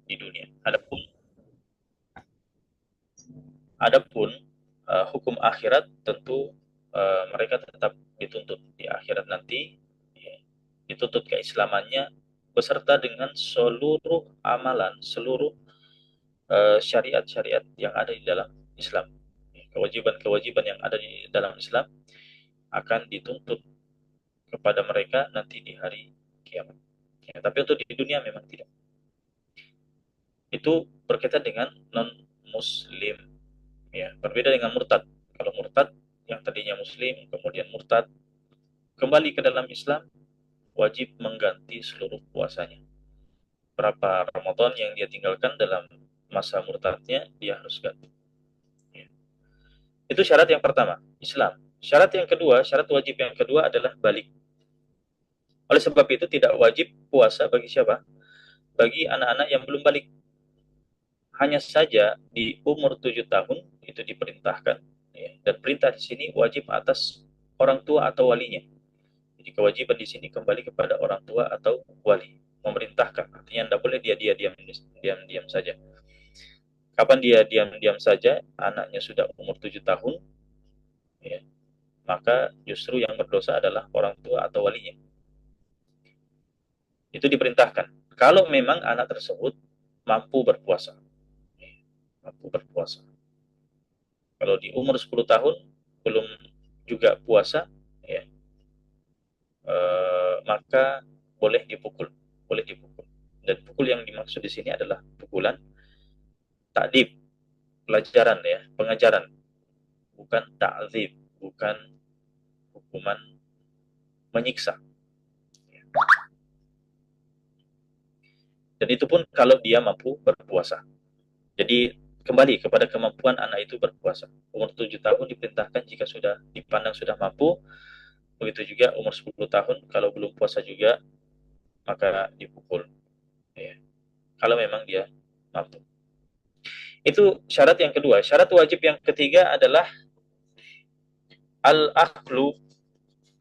di dunia. Adapun hukum akhirat tentu mereka tetap dituntut di akhirat nanti, ya, dituntut keislamannya beserta dengan seluruh amalan, seluruh syariat-syariat yang ada di dalam Islam. Kewajiban-kewajiban yang ada di dalam Islam akan dituntut kepada mereka nanti di hari kiamat. Ya, tapi untuk di dunia memang tidak. Itu berkaitan dengan non-muslim. Ya, berbeda dengan murtad. Kalau murtad yang tadinya muslim kemudian murtad kembali ke dalam Islam, wajib mengganti seluruh puasanya. Berapa Ramadan yang dia tinggalkan dalam masa murtadnya, dia harus ganti. Ya. Itu syarat yang pertama, Islam. Syarat yang kedua, syarat wajib yang kedua adalah balik. Oleh sebab itu tidak wajib puasa bagi siapa? Bagi anak-anak yang belum balik. Hanya saja di umur 7 tahun itu diperintahkan. Ya. Dan perintah di sini wajib atas orang tua atau walinya. Jadi kewajiban di sini kembali kepada orang tua atau wali, memerintahkan. Artinya tidak boleh dia diam-diam saja. Kapan dia diam-diam saja, anaknya sudah umur 7 tahun, ya, maka justru yang berdosa adalah orang tua atau walinya. Itu diperintahkan. Kalau memang anak tersebut mampu berpuasa. Mampu berpuasa. Kalau di umur 10 tahun belum juga puasa, ya, maka boleh dipukul. Boleh dipukul. Dan pukul yang dimaksud di sini adalah pukulan takdib, pelajaran ya, pengajaran, bukan ta'zib, bukan hukuman menyiksa. Dan itu pun kalau dia mampu berpuasa. Jadi kembali kepada kemampuan anak itu berpuasa. Umur 7 tahun diperintahkan jika sudah dipandang sudah mampu, begitu juga umur 10 tahun kalau belum puasa juga maka dipukul. Ya. Kalau memang dia mampu. Itu syarat yang kedua. Syarat wajib yang ketiga adalah al-aklu,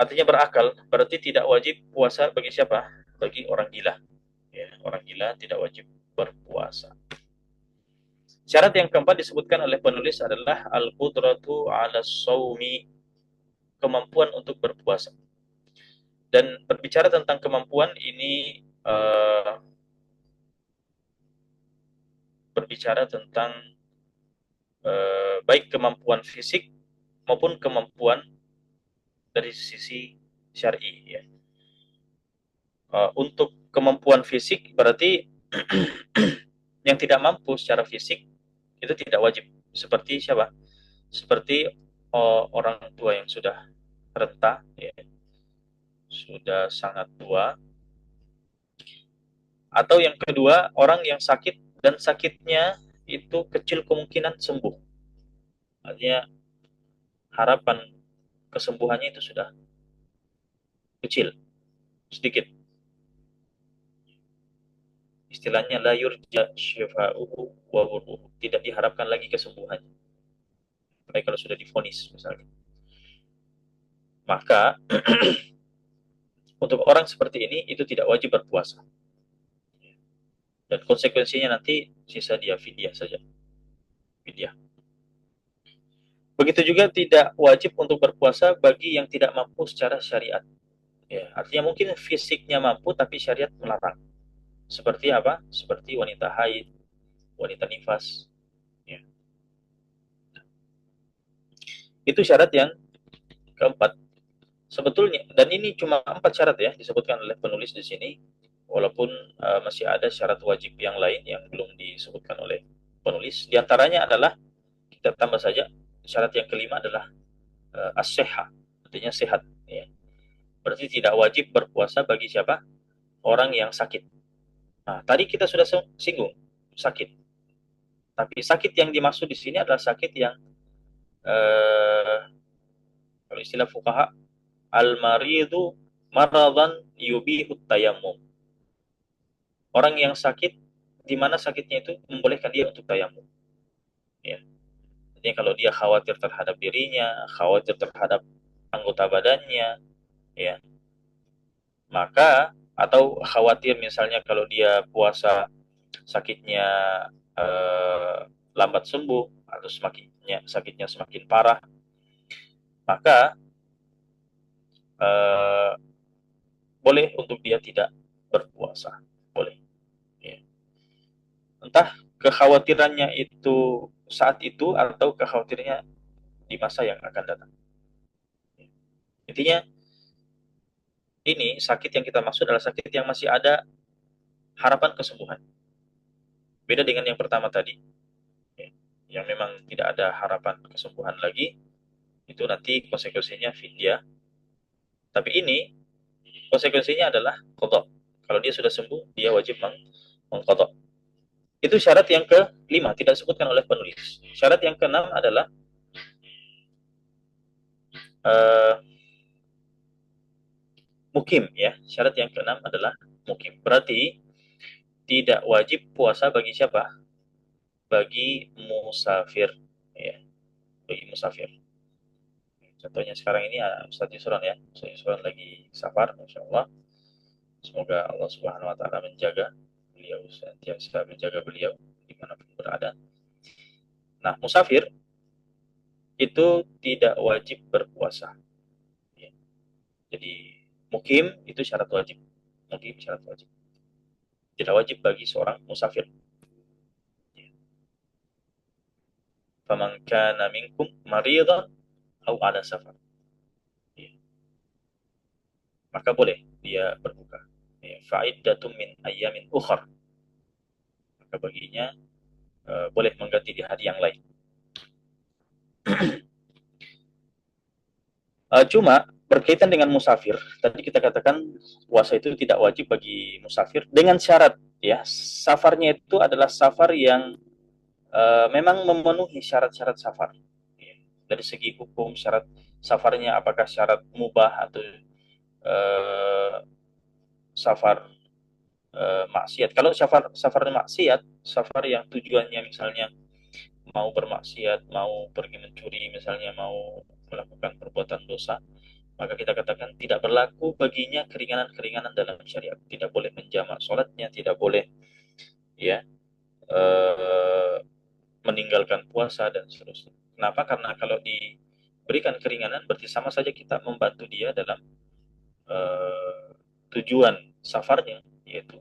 artinya berakal. Berarti tidak wajib puasa bagi siapa? Bagi orang gila. Ya, orang gila tidak wajib berpuasa. Syarat yang keempat disebutkan oleh penulis adalah al-qudratu ala sawmi, kemampuan untuk berpuasa. Dan berbicara tentang kemampuan ini berbicara tentang baik kemampuan fisik maupun kemampuan dari sisi syar'i. Ya. Untuk kemampuan fisik berarti yang tidak mampu secara fisik itu tidak wajib. Seperti siapa? Seperti orang tua yang sudah renta, ya, sudah sangat tua. Atau yang kedua, orang yang sakit dan sakitnya itu kecil kemungkinan sembuh. Artinya harapan kesembuhannya itu sudah kecil, sedikit. Istilahnya la yurja syifa'uhu wa burruhu. Tidak diharapkan lagi kesembuhannya. Baik kalau sudah divonis misalnya. Maka untuk orang seperti ini itu tidak wajib berpuasa. Dan konsekuensinya nanti sisa dia fidyah saja. Fidyah. Begitu juga tidak wajib untuk berpuasa bagi yang tidak mampu secara syariat. Ya, artinya mungkin fisiknya mampu tapi syariat melarang. Seperti apa? Seperti wanita haid, wanita nifas. Ya. Itu syarat yang keempat. Sebetulnya, dan ini cuma 4 syarat ya disebutkan oleh penulis di sini, walaupun masih ada syarat wajib yang lain yang belum disebutkan oleh penulis. Di antaranya adalah kita tambah saja syarat yang kelima adalah as-sihah, artinya sehat. Ya. Berarti tidak wajib berpuasa bagi siapa? Orang yang sakit. Nah, tadi kita sudah singgung sakit. Tapi sakit yang dimaksud di sini adalah sakit yang kalau istilah fuqaha al-maridu maradan yubihut tayammum. Orang yang sakit di mana sakitnya itu membolehkan dia untuk tayamum. Ya. Jadi kalau dia khawatir terhadap dirinya, khawatir terhadap anggota badannya, ya, maka atau khawatir misalnya kalau dia puasa sakitnya eh, lambat sembuh atau sakitnya semakin parah, maka eh, boleh untuk dia tidak berpuasa. Boleh. Ya. Entah kekhawatirannya itu saat itu atau kekhawatirannya di masa yang akan datang. Intinya ini sakit yang kita maksud adalah sakit yang masih ada harapan kesembuhan. Beda dengan yang pertama tadi, ya, yang memang tidak ada harapan kesembuhan lagi, itu nanti konsekuensinya fidya. Tapi ini konsekuensinya adalah kodok. Kalau dia sudah sembuh, dia wajib mengkodok. Itu syarat yang kelima, tidak disebutkan oleh penulis. Syarat yang keenam adalah uh, mukim, ya. Syarat yang keenam adalah mukim. Berarti tidak wajib puasa bagi siapa? Bagi musafir, ya. Bagi musafir. Contohnya sekarang ini Ustaz Yusron, ya. Ustaz Yusron lagi safar, Masya Allah. Semoga Allah Subhanahu wa taala menjaga beliau, senantiasa menjaga beliau dimanapun berada. Nah, musafir itu tidak wajib berpuasa. Ya. Jadi mukim itu syarat wajib. Mukim syarat wajib. Tidak wajib bagi seorang musafir. Ya. Faman kana minkum maridan au ala safar. Ya. Maka boleh dia berbuka. Ya. Fa'iddatum min ayyamin ukhar. Maka baginya boleh mengganti di hari yang lain. Cuma berkaitan dengan musafir, tadi kita katakan puasa itu tidak wajib bagi musafir dengan syarat, ya, safarnya itu adalah safar yang memang memenuhi syarat-syarat safar. Ya. Dari segi hukum, syarat safarnya apakah syarat mubah atau uh, safar maksiat. Kalau safar maksiat, safar yang tujuannya misalnya mau bermaksiat, mau pergi mencuri, misalnya mau melakukan perbuatan dosa, maka kita katakan tidak berlaku baginya keringanan-keringanan dalam syariat. Tidak boleh menjamak sholatnya, tidak boleh, ya, eh, meninggalkan puasa dan seterusnya. Kenapa? Karena kalau diberikan keringanan berarti sama saja kita membantu dia dalam eh, tujuan safarnya, yaitu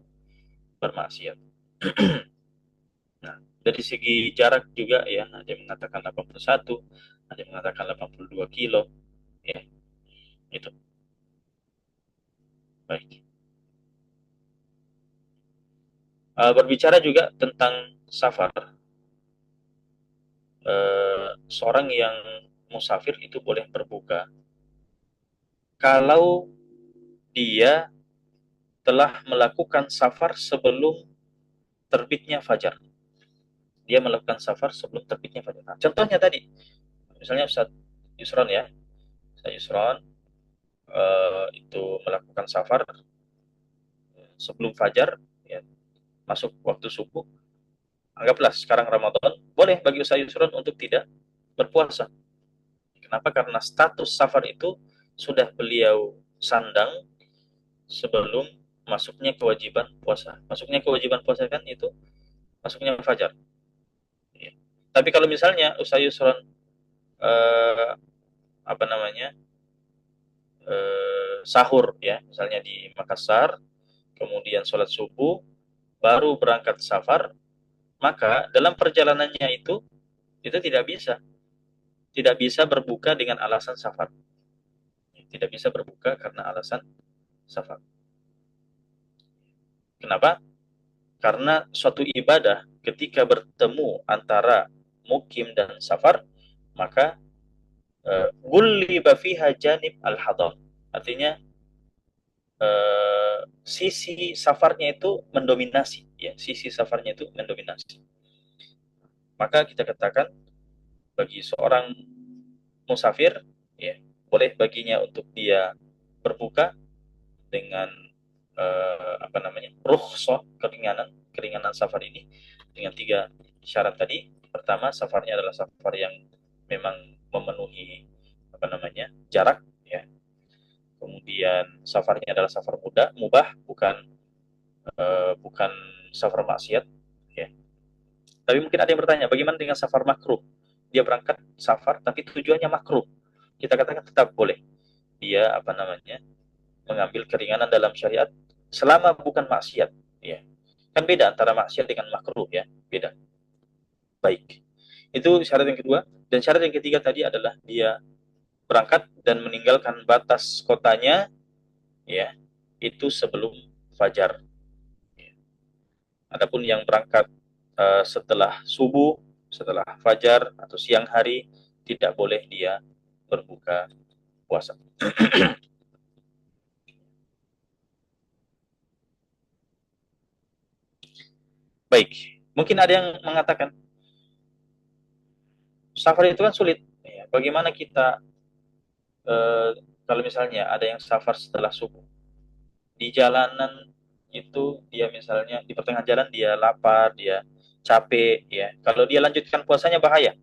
bermaksiat. Nah, dari segi jarak juga, ya, ada yang mengatakan 81, ada yang mengatakan 82 kilo, ya, itu. Baik. Berbicara juga tentang safar, seorang yang musafir itu boleh berbuka kalau dia telah melakukan safar sebelum terbitnya fajar. Dia melakukan safar sebelum terbitnya fajar. Nah, contohnya tadi, misalnya Ustaz Yusron, ya, Ustaz Yusron itu melakukan safar sebelum fajar, ya, masuk waktu subuh. Anggaplah sekarang Ramadan, boleh bagi Ustaz Yusron untuk tidak berpuasa. Kenapa? Karena status safar itu sudah beliau sandang sebelum masuknya kewajiban puasa. Masuknya kewajiban puasa kan itu masuknya fajar. Ya. Tapi kalau misalnya Ustaz Yusron eh, apa namanya sahur, ya, misalnya di Makassar, kemudian sholat subuh, baru berangkat safar, maka dalam perjalanannya itu tidak bisa berbuka dengan alasan safar. Tidak bisa berbuka karena alasan safar. Kenapa? Karena suatu ibadah ketika bertemu antara mukim dan safar, maka gulliba fiha janib al-hadar. Artinya sisi safarnya itu mendominasi, ya, sisi safarnya itu mendominasi. Maka kita katakan bagi seorang musafir, ya, boleh baginya untuk dia berbuka dengan apa namanya, rukhsah, keringanan safar ini dengan tiga syarat tadi. Pertama, safarnya adalah safar yang memang memenuhi apa namanya jarak, ya. Kemudian safarnya adalah safar mubah, bukan safar maksiat. Ya. Tapi mungkin ada yang bertanya, bagaimana dengan safar makruh? Dia berangkat safar tapi tujuannya makruh. Kita katakan tetap boleh. Dia apa namanya? Mengambil keringanan dalam syariat selama bukan maksiat, ya. Kan beda antara maksiat dengan makruh, ya. Beda. Baik. Itu syarat yang kedua. Dan syarat yang ketiga tadi adalah dia berangkat dan meninggalkan batas kotanya, ya, itu sebelum fajar. Adapun yang berangkat setelah subuh, setelah fajar atau siang hari, tidak boleh dia berbuka puasa. Baik, mungkin ada yang mengatakan safar itu kan sulit. Ya, bagaimana kita eh, kalau misalnya ada yang safar setelah subuh di jalanan itu dia misalnya di pertengahan jalan dia lapar, dia capek, ya. Kalau dia lanjutkan puasanya bahaya.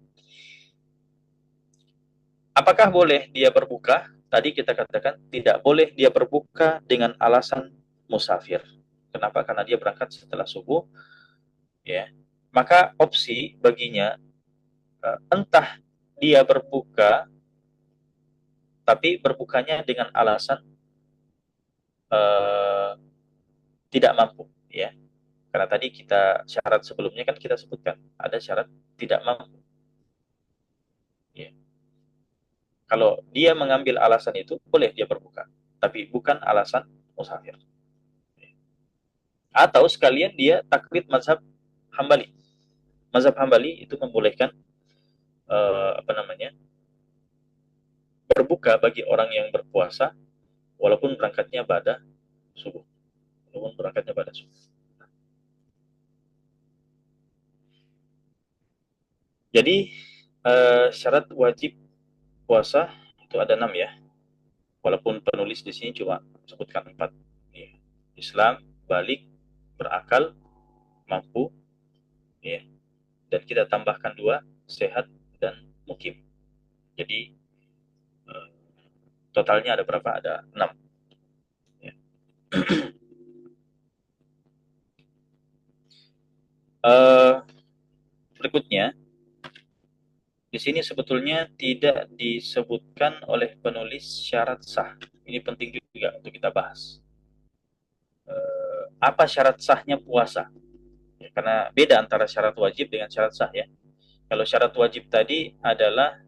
Apakah boleh dia berbuka? Tadi kita katakan tidak boleh dia berbuka dengan alasan musafir. Kenapa? Karena dia berangkat setelah subuh, ya. Maka opsi baginya entah dia berbuka tapi berbukanya dengan alasan eh, tidak mampu, ya. Karena tadi kita syarat sebelumnya kan kita sebutkan ada syarat tidak mampu, ya. Kalau dia mengambil alasan itu boleh dia berbuka, tapi bukan alasan musafir. Atau sekalian dia taklid mazhab Hambali. Mazhab Hambali itu membolehkan apa namanya berbuka bagi orang yang berpuasa walaupun berangkatnya pada subuh, walaupun berangkatnya pada subuh. Jadi syarat wajib puasa itu ada 6, ya. Walaupun penulis di sini cuma sebutkan 4. Ya. Islam, balik, berakal, mampu, ya. Dan kita tambahkan 2, sehat dan mukim. Jadi eh, totalnya ada berapa? Ada 6. Ya. Eh, berikutnya, di sini sebetulnya tidak disebutkan oleh penulis syarat sah. Ini penting juga untuk kita bahas. Apa syarat sahnya puasa? Ya, karena beda antara syarat wajib dengan syarat sah, ya. Kalau syarat wajib tadi adalah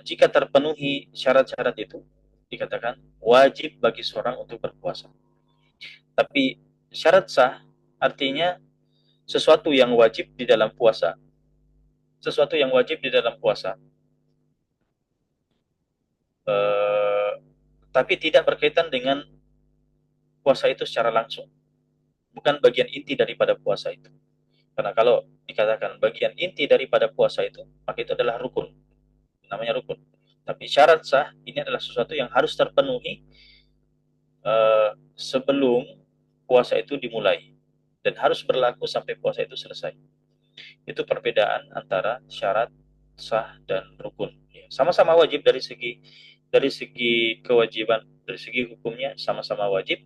jika terpenuhi syarat-syarat itu dikatakan wajib bagi seorang untuk berpuasa. Tapi syarat sah artinya sesuatu yang wajib di dalam puasa, sesuatu yang wajib di dalam puasa, eh, tapi tidak berkaitan dengan puasa itu secara langsung, bukan bagian inti daripada puasa itu. Karena kalau dikatakan bagian inti daripada puasa itu, maka itu adalah rukun, namanya rukun. Tapi syarat sah ini adalah sesuatu yang harus terpenuhi sebelum puasa itu dimulai dan harus berlaku sampai puasa itu selesai. Itu perbedaan antara syarat sah dan rukun. Ya, sama-sama wajib dari segi kewajiban, dari segi hukumnya sama-sama wajib.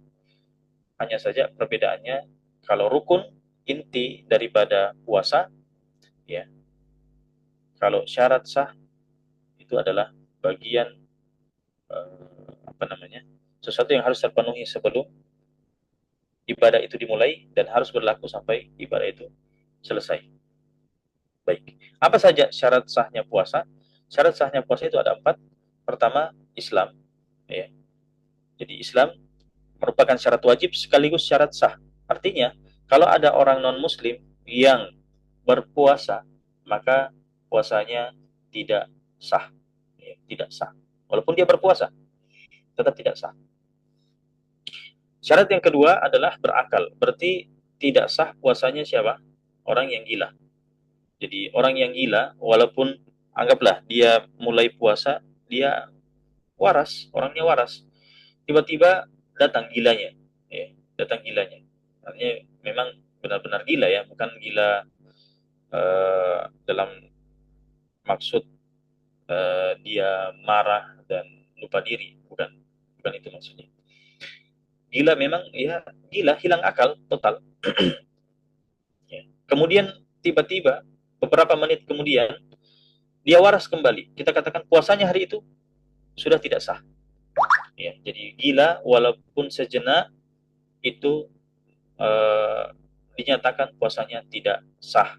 Hanya saja perbedaannya kalau rukun inti daripada puasa, ya. Kalau syarat sah itu adalah bagian apa namanya? Sesuatu yang harus terpenuhi sebelum ibadah itu dimulai dan harus berlaku sampai ibadah itu selesai. Baik. Apa saja syarat sahnya puasa? Syarat sahnya puasa itu ada 4. Pertama, Islam. Ya. Jadi Islam merupakan syarat wajib sekaligus syarat sah. Artinya, kalau ada orang non-muslim yang berpuasa, maka puasanya tidak sah. Ya, tidak sah. Walaupun dia berpuasa, tetap tidak sah. Syarat yang kedua adalah berakal. Berarti tidak sah puasanya siapa? Orang yang gila. Jadi orang yang gila, walaupun anggaplah dia mulai puasa, dia waras, orangnya waras. Tiba-tiba datang gilanya, ya, datang gilanya. Artinya memang benar-benar gila, ya, bukan gila dalam maksud dia marah dan lupa diri, bukan, bukan itu maksudnya. Gila memang, ya, gila hilang akal total. Ya. kemudian tiba-tiba beberapa menit kemudian dia waras kembali, kita katakan puasanya hari itu sudah tidak sah. Ya, jadi gila walaupun sejenak itu dinyatakan puasanya tidak sah.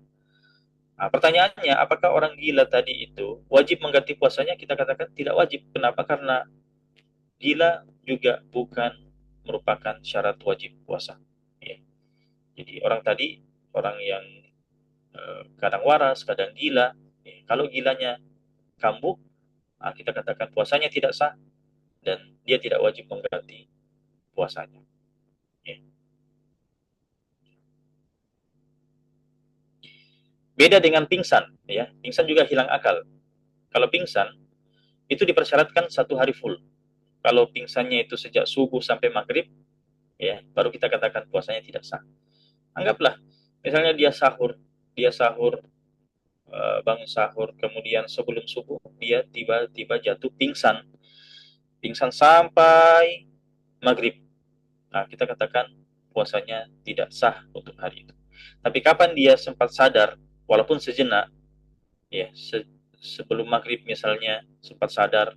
Nah, pertanyaannya, apakah orang gila tadi itu wajib mengganti puasanya? Kita katakan tidak wajib. Kenapa? Karena gila juga bukan merupakan syarat wajib puasa. Ya. Jadi orang tadi, orang yang kadang waras, kadang gila. Ya. Kalau gilanya kambuh, nah kita katakan puasanya tidak sah dan dia tidak wajib mengganti puasanya. Ya. Beda dengan pingsan, ya. Pingsan juga hilang akal. Kalau pingsan itu dipersyaratkan 1 hari full. Kalau pingsannya itu sejak subuh sampai maghrib, ya baru kita katakan puasanya tidak sah. Anggaplah, misalnya dia sahur, bangun sahur, kemudian sebelum subuh dia tiba-tiba jatuh pingsan, pingsan sampai maghrib. Nah, kita katakan puasanya tidak sah untuk hari itu. Tapi kapan dia sempat sadar, walaupun sejenak, ya sebelum maghrib misalnya sempat sadar,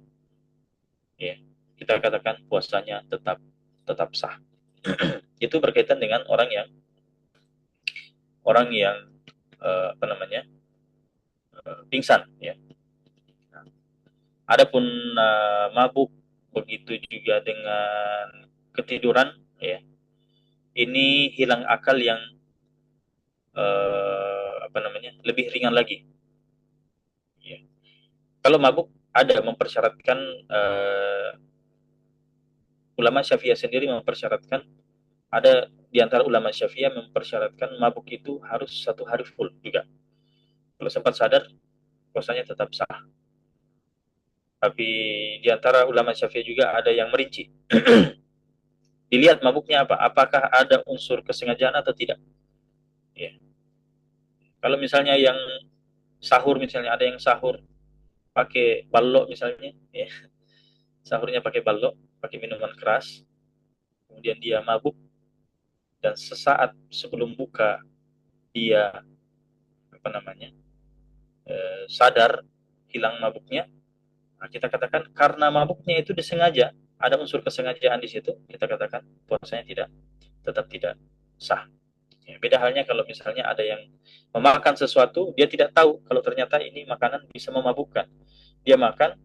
ya kita katakan puasanya tetap tetap sah. Itu berkaitan dengan orang yang apa namanya pingsan, ya. Adapun mabuk, begitu juga dengan ketiduran, ya, ini hilang akal yang apa namanya lebih ringan lagi, ya. Kalau mabuk ada mempersyaratkan, ulama Syafi'iyah sendiri mempersyaratkan, ada di antara ulama Syafi'iyah mempersyaratkan mabuk itu harus 1 hari full juga. Kalau sempat sadar, puasanya tetap sah. Tapi di antara ulama Syafi'iyah juga ada yang merinci. Dilihat mabuknya apa, apakah ada unsur kesengajaan atau tidak. Ya. Kalau misalnya yang sahur, misalnya ada yang sahur pakai balok misalnya, ya. Sahurnya pakai balok, pakai minuman keras, kemudian dia mabuk dan sesaat sebelum buka dia apa namanya sadar hilang mabuknya. Nah, kita katakan karena mabuknya itu disengaja, ada unsur kesengajaan di situ, kita katakan puasanya tetap tidak sah. Ya, beda halnya kalau misalnya ada yang memakan sesuatu, dia tidak tahu kalau ternyata ini makanan bisa memabukkan. Dia makan,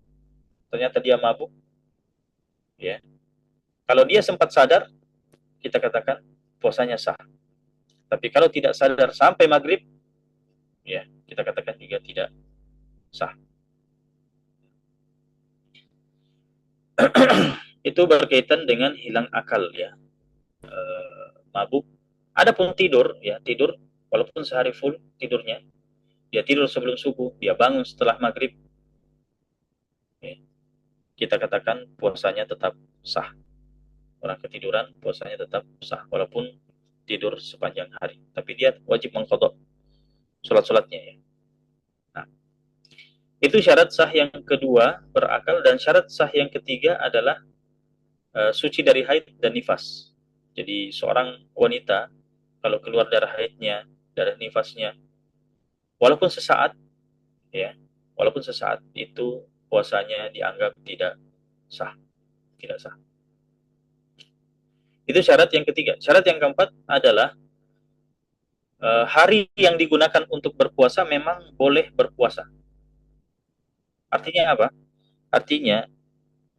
ternyata dia mabuk, ya. Kalau dia sempat sadar, kita katakan puasanya sah. Tapi kalau tidak sadar sampai maghrib, ya kita katakan juga tidak sah. Itu berkaitan dengan hilang akal, ya. Mabuk. Adapun tidur, ya tidur, walaupun sehari full tidurnya, dia tidur sebelum subuh, dia bangun setelah maghrib, ya, kita katakan puasanya tetap sah. Orang ketiduran puasanya tetap sah walaupun tidur sepanjang hari. Tapi dia wajib mengkodok sholat-sholatnya, ya. Nah, itu syarat sah yang kedua, berakal, dan syarat sah yang ketiga adalah suci dari haid dan nifas. Jadi seorang wanita kalau keluar darah haidnya, darah nifasnya, walaupun sesaat, ya, walaupun sesaat itu puasanya dianggap tidak sah, tidak sah. Itu syarat yang ketiga. Syarat yang keempat adalah hari yang digunakan untuk berpuasa memang boleh berpuasa. Artinya apa? Artinya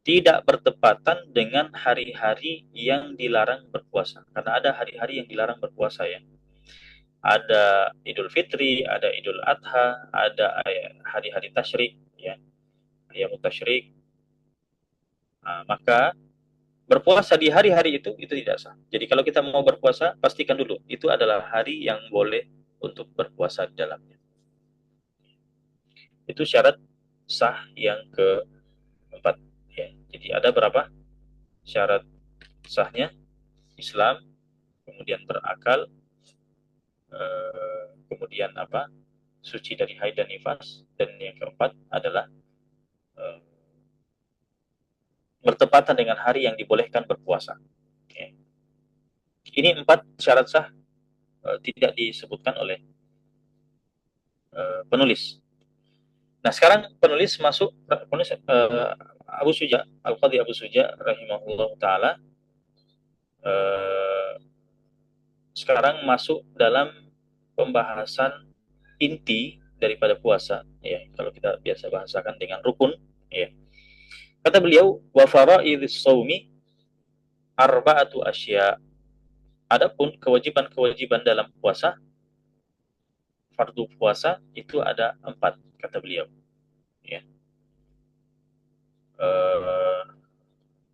tidak bertepatan dengan hari-hari yang dilarang berpuasa. Karena ada hari-hari yang dilarang berpuasa, ya. Ada Idul Fitri, ada Idul Adha, ada hari-hari tasyrik, ya, ayam tasyrik. Nah, maka berpuasa di hari-hari itu tidak sah. Jadi kalau kita mau berpuasa, pastikan dulu itu adalah hari yang boleh untuk berpuasa di dalamnya. Itu syarat sah yang keempat, ya. Jadi ada berapa syarat sahnya? Islam, kemudian berakal, kemudian apa? Suci dari haid dan nifas, dan yang keempat adalah eh, bertepatan dengan hari yang dibolehkan berpuasa. Okay. Ini 4 syarat sah tidak disebutkan oleh penulis. Nah, sekarang penulis masuk, penulis Abu Suja, Al-Qadhi Abu Suja rahimahullah ta'ala, sekarang masuk dalam pembahasan inti daripada puasa, ya, kalau kita biasa bahasakan dengan rukun, ya. Kata beliau, wa faraidhis shaumi arba'atu asya. Adapun kewajiban-kewajiban dalam puasa, fardu puasa itu ada 4, kata beliau, ya.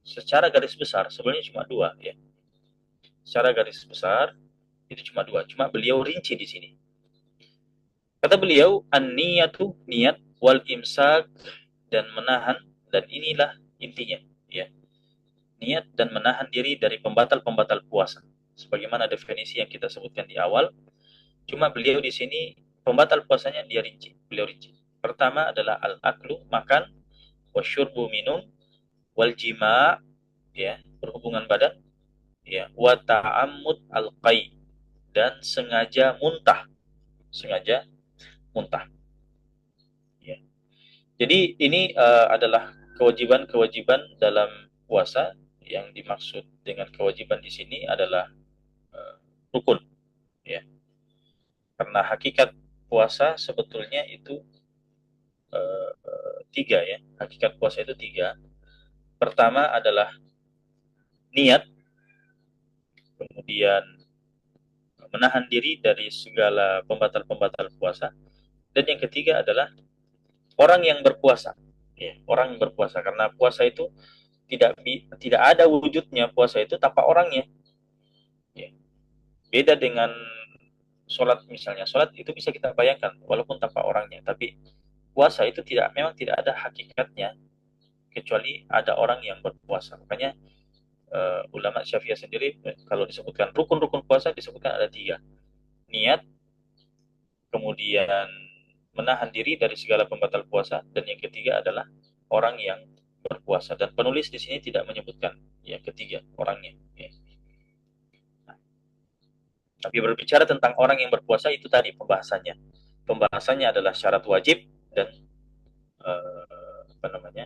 Secara garis besar sebenarnya cuma 2, ya. Secara garis besar itu cuma 2, cuma beliau rinci di sini. Kata beliau, an-niyatu, niat, wal imsak, dan menahan, dan inilah intinya, ya. Niat dan menahan diri dari pembatal-pembatal puasa. Sebagaimana definisi yang kita sebutkan di awal, cuma beliau di sini pembatal puasanya dia rinci, beliau rinci. Pertama adalah al-aklu, makan, wasyurbu, minum, wal jima, ya, berhubungan badan, ya, wa ta'ammud al-qai, dan sengaja muntah, sengaja muntah, ya. Jadi ini adalah kewajiban-kewajiban dalam puasa. Yang dimaksud dengan kewajiban di sini adalah rukun, ya. Karena hakikat puasa sebetulnya itu 3, ya. Hakikat puasa itu 3. Pertama adalah niat, kemudian menahan diri dari segala pembatal-pembatal puasa, dan yang ketiga adalah orang yang berpuasa, ya, orang yang berpuasa. Karena puasa itu tidak ada wujudnya puasa itu tanpa orangnya, ya. Beda dengan sholat misalnya, sholat itu bisa kita bayangkan walaupun tanpa orangnya, tapi puasa itu memang tidak ada hakikatnya kecuali ada orang yang berpuasa. Makanya ulama Syafi'iyah sendiri kalau disebutkan rukun-rukun puasa disebutkan ada 3. Niat, kemudian menahan diri dari segala pembatal puasa, dan yang ketiga adalah orang yang berpuasa. Dan penulis di sini tidak menyebutkan yang ketiga orangnya, ya. Nah, tapi berbicara tentang orang yang berpuasa itu tadi pembahasannya. Pembahasannya adalah syarat wajib dan apa namanya,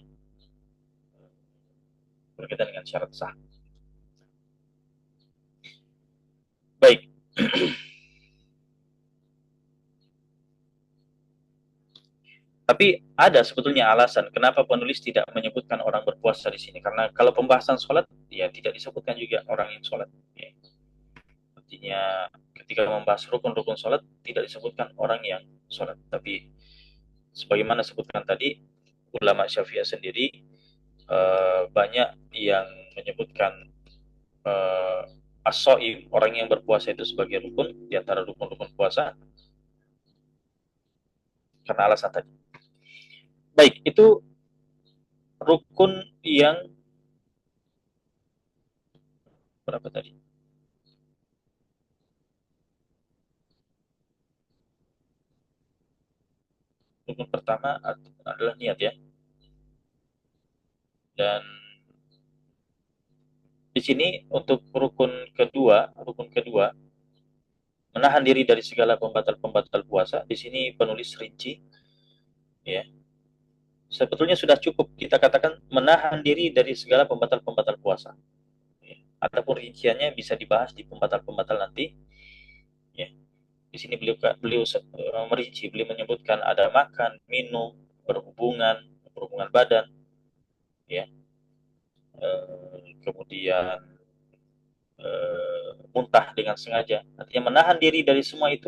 berkaitan dengan syarat sah. Baik. Tapi ada sebetulnya alasan kenapa penulis tidak menyebutkan orang berpuasa di sini. Karena kalau pembahasan sholat, ya tidak disebutkan juga orang yang sholat, ya. Artinya ketika membahas rukun-rukun sholat, tidak disebutkan orang yang sholat. Tapi sebagaimana sebutkan tadi, ulama Syafi'iyah sendiri banyak yang menyebutkan as-shaim, orang yang berpuasa itu sebagai rukun di antara rukun-rukun puasa, karena alasan tadi. Baik, itu rukun yang berapa tadi? Rukun pertama adalah niat, ya. Dan di sini untuk rukun kedua menahan diri dari segala pembatal-pembatal puasa. Di sini penulis rinci, ya. Sebetulnya sudah cukup kita katakan menahan diri dari segala pembatal-pembatal puasa, ya. Adapun rinciannya bisa dibahas di pembatal-pembatal nanti, ya. Di sini beliau merinci, beliau menyebutkan ada makan, minum, berhubungan badan, ya. Kemudian muntah dengan sengaja. Artinya menahan diri dari semua itu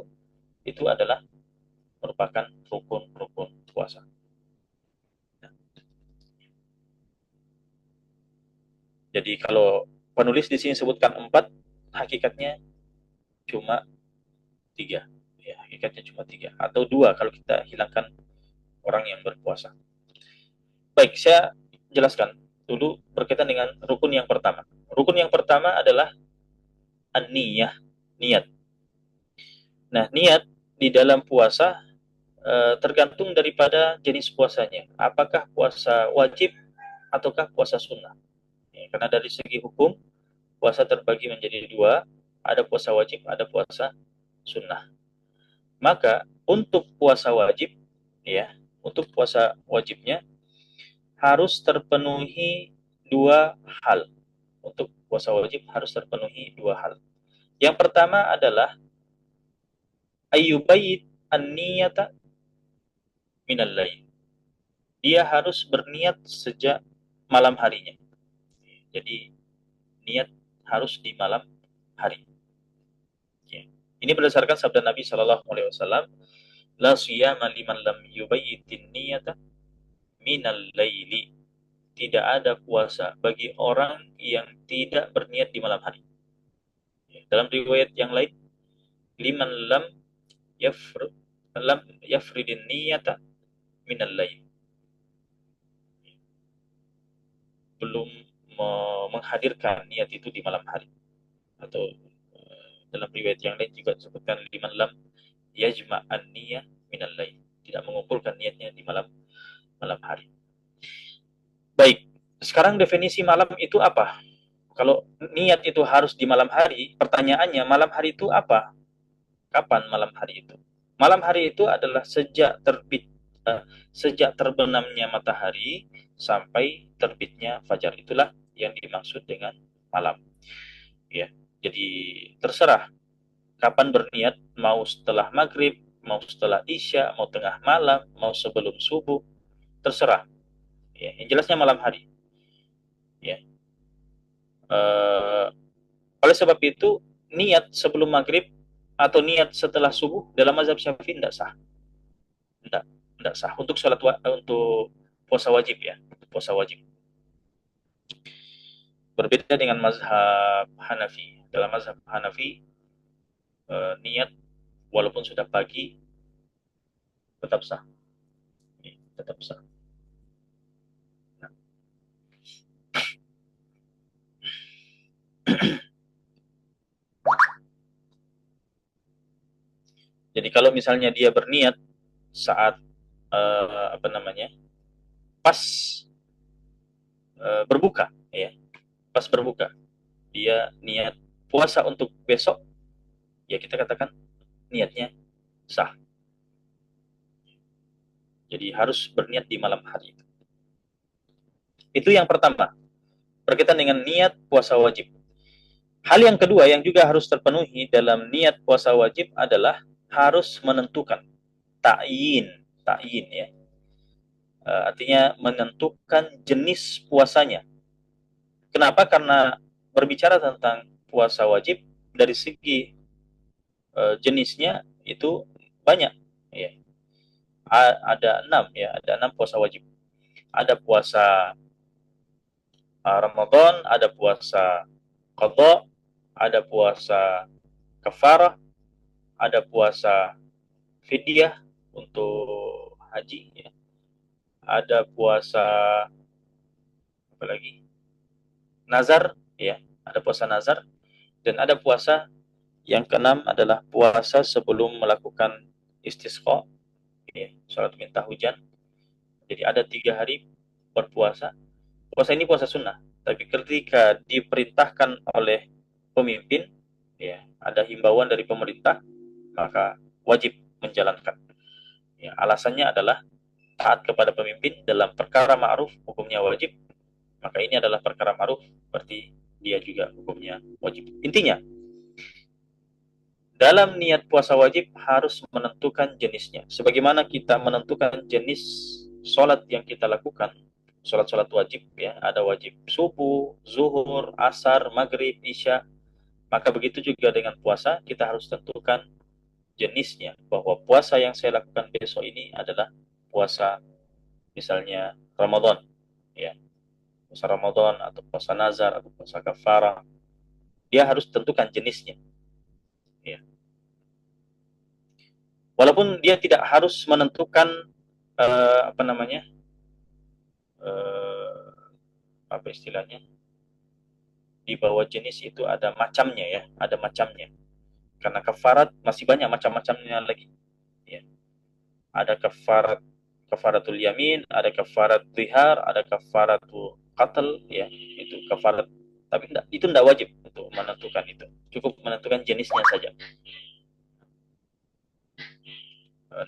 adalah merupakan rukun-rukun puasa. Jadi kalau penulis di sini sebutkan 4, hakikatnya cuma 3. Ya, hakikatnya cuma 3 atau 2 kalau kita hilangkan orang yang berpuasa. Baik, saya jelaskan dulu berkaitan dengan rukun yang pertama. Rukun yang pertama adalah an-niyah, niat. Nah, niat di dalam puasa tergantung daripada jenis puasanya. Apakah puasa wajib ataukah puasa sunnah? Ya, karena dari segi hukum puasa terbagi menjadi 2, ada puasa wajib, ada puasa sunnah. Maka untuk puasa wajib, ya, untuk puasa wajibnya harus terpenuhi dua hal. Untuk puasa wajib harus terpenuhi dua hal. Yang pertama adalah ayyubayit an-niyata minal lail. Dia harus berniat sejak malam harinya. Jadi niat harus di malam hari. Ya. Ini berdasarkan sabda Nabi Shallallahu Alaihi Wasallam, la siyama liman lam yubayyitin niyata minal laili. Tidak ada puasa bagi orang yang tidak berniat di malam hari. Dalam riwayat yang lain, liman yafr, lam yafridin niyata minal lail. Belum menghadirkan niat itu di malam hari. Atau dalam riwayat yang lain juga disebutkan liman lam yajma'an niyah minal lail. Tidak mengumpulkan niatnya di malam hari. Baik, sekarang definisi malam itu apa? Kalau niat itu harus di malam hari, pertanyaannya malam hari itu apa? Kapan malam hari itu? Malam hari itu adalah sejak terbenamnya matahari sampai terbitnya fajar. Itulah yang dimaksud dengan malam. Ya, jadi terserah kapan berniat, mau setelah maghrib, mau setelah isya, mau tengah malam, mau sebelum subuh, terserah. Ya, yang jelasnya malam hari. Ya, oleh sebab itu niat sebelum maghrib atau niat setelah subuh dalam mazhab Syafi'i tidak sah, tidak tidak sah untuk untuk puasa wajib, ya, puasa wajib. Berbeda dengan mazhab Hanafi. Dalam mazhab Hanafi niat walaupun sudah pagi tetap sah, ya, tetap sah. Nah. Jadi kalau misalnya dia berniat saat apa namanya, pas berbuka, ya, pas berbuka, dia niat puasa untuk besok, ya kita katakan niatnya sah. Jadi harus berniat di malam hari itu. Itu yang pertama, berkaitan dengan niat puasa wajib. Hal yang kedua yang juga harus terpenuhi dalam niat puasa wajib adalah harus menentukan ta'yin, ya. Artinya menentukan jenis puasanya. Kenapa? Karena berbicara tentang puasa wajib dari segi jenisnya itu banyak, ya. Ada 6, ya, ada 6 puasa wajib. Ada puasa Ramadan, ada puasa qadha, ada puasa kafarah, ada puasa fidyah untuk haji, ya. Ada puasa apa lagi? Nazar, ya, ada puasa nazar, dan ada puasa yang keenam adalah puasa sebelum melakukan istisqa, ya, salat minta hujan. Jadi ada 3 hari berpuasa. Puasa ini puasa sunnah, tapi ketika diperintahkan oleh pemimpin, ya, ada himbauan dari pemerintah, maka wajib menjalankan. Ya, alasannya adalah taat kepada pemimpin dalam perkara ma'ruf hukumnya wajib, maka ini adalah perkara ma'ruf, berarti dia juga hukumnya wajib. Intinya, dalam niat puasa wajib harus menentukan jenisnya. Sebagaimana kita menentukan jenis sholat yang kita lakukan, sholat-sholat wajib, ya, ada wajib subuh, zuhur, asar, maghrib, isya, maka begitu juga dengan puasa, kita harus tentukan jenisnya, bahwa puasa yang saya lakukan besok ini adalah puasa misalnya Ramadan, ya, puasa Ramadan atau puasa nazar atau puasa kafarah. Dia harus tentukan jenisnya, ya. Walaupun dia tidak harus menentukan apa namanya, uh, apa istilahnya, di bawah jenis itu ada macamnya, ya, ada macamnya. Karena kafarat masih banyak macam-macamnya lagi, ya. Ada kafaratul yamin, ada kafarat zihar, ada kafaratul qatl, ya, itu kafarat. Tapi itu tidak wajib untuk menentukan itu. Cukup menentukan jenisnya saja.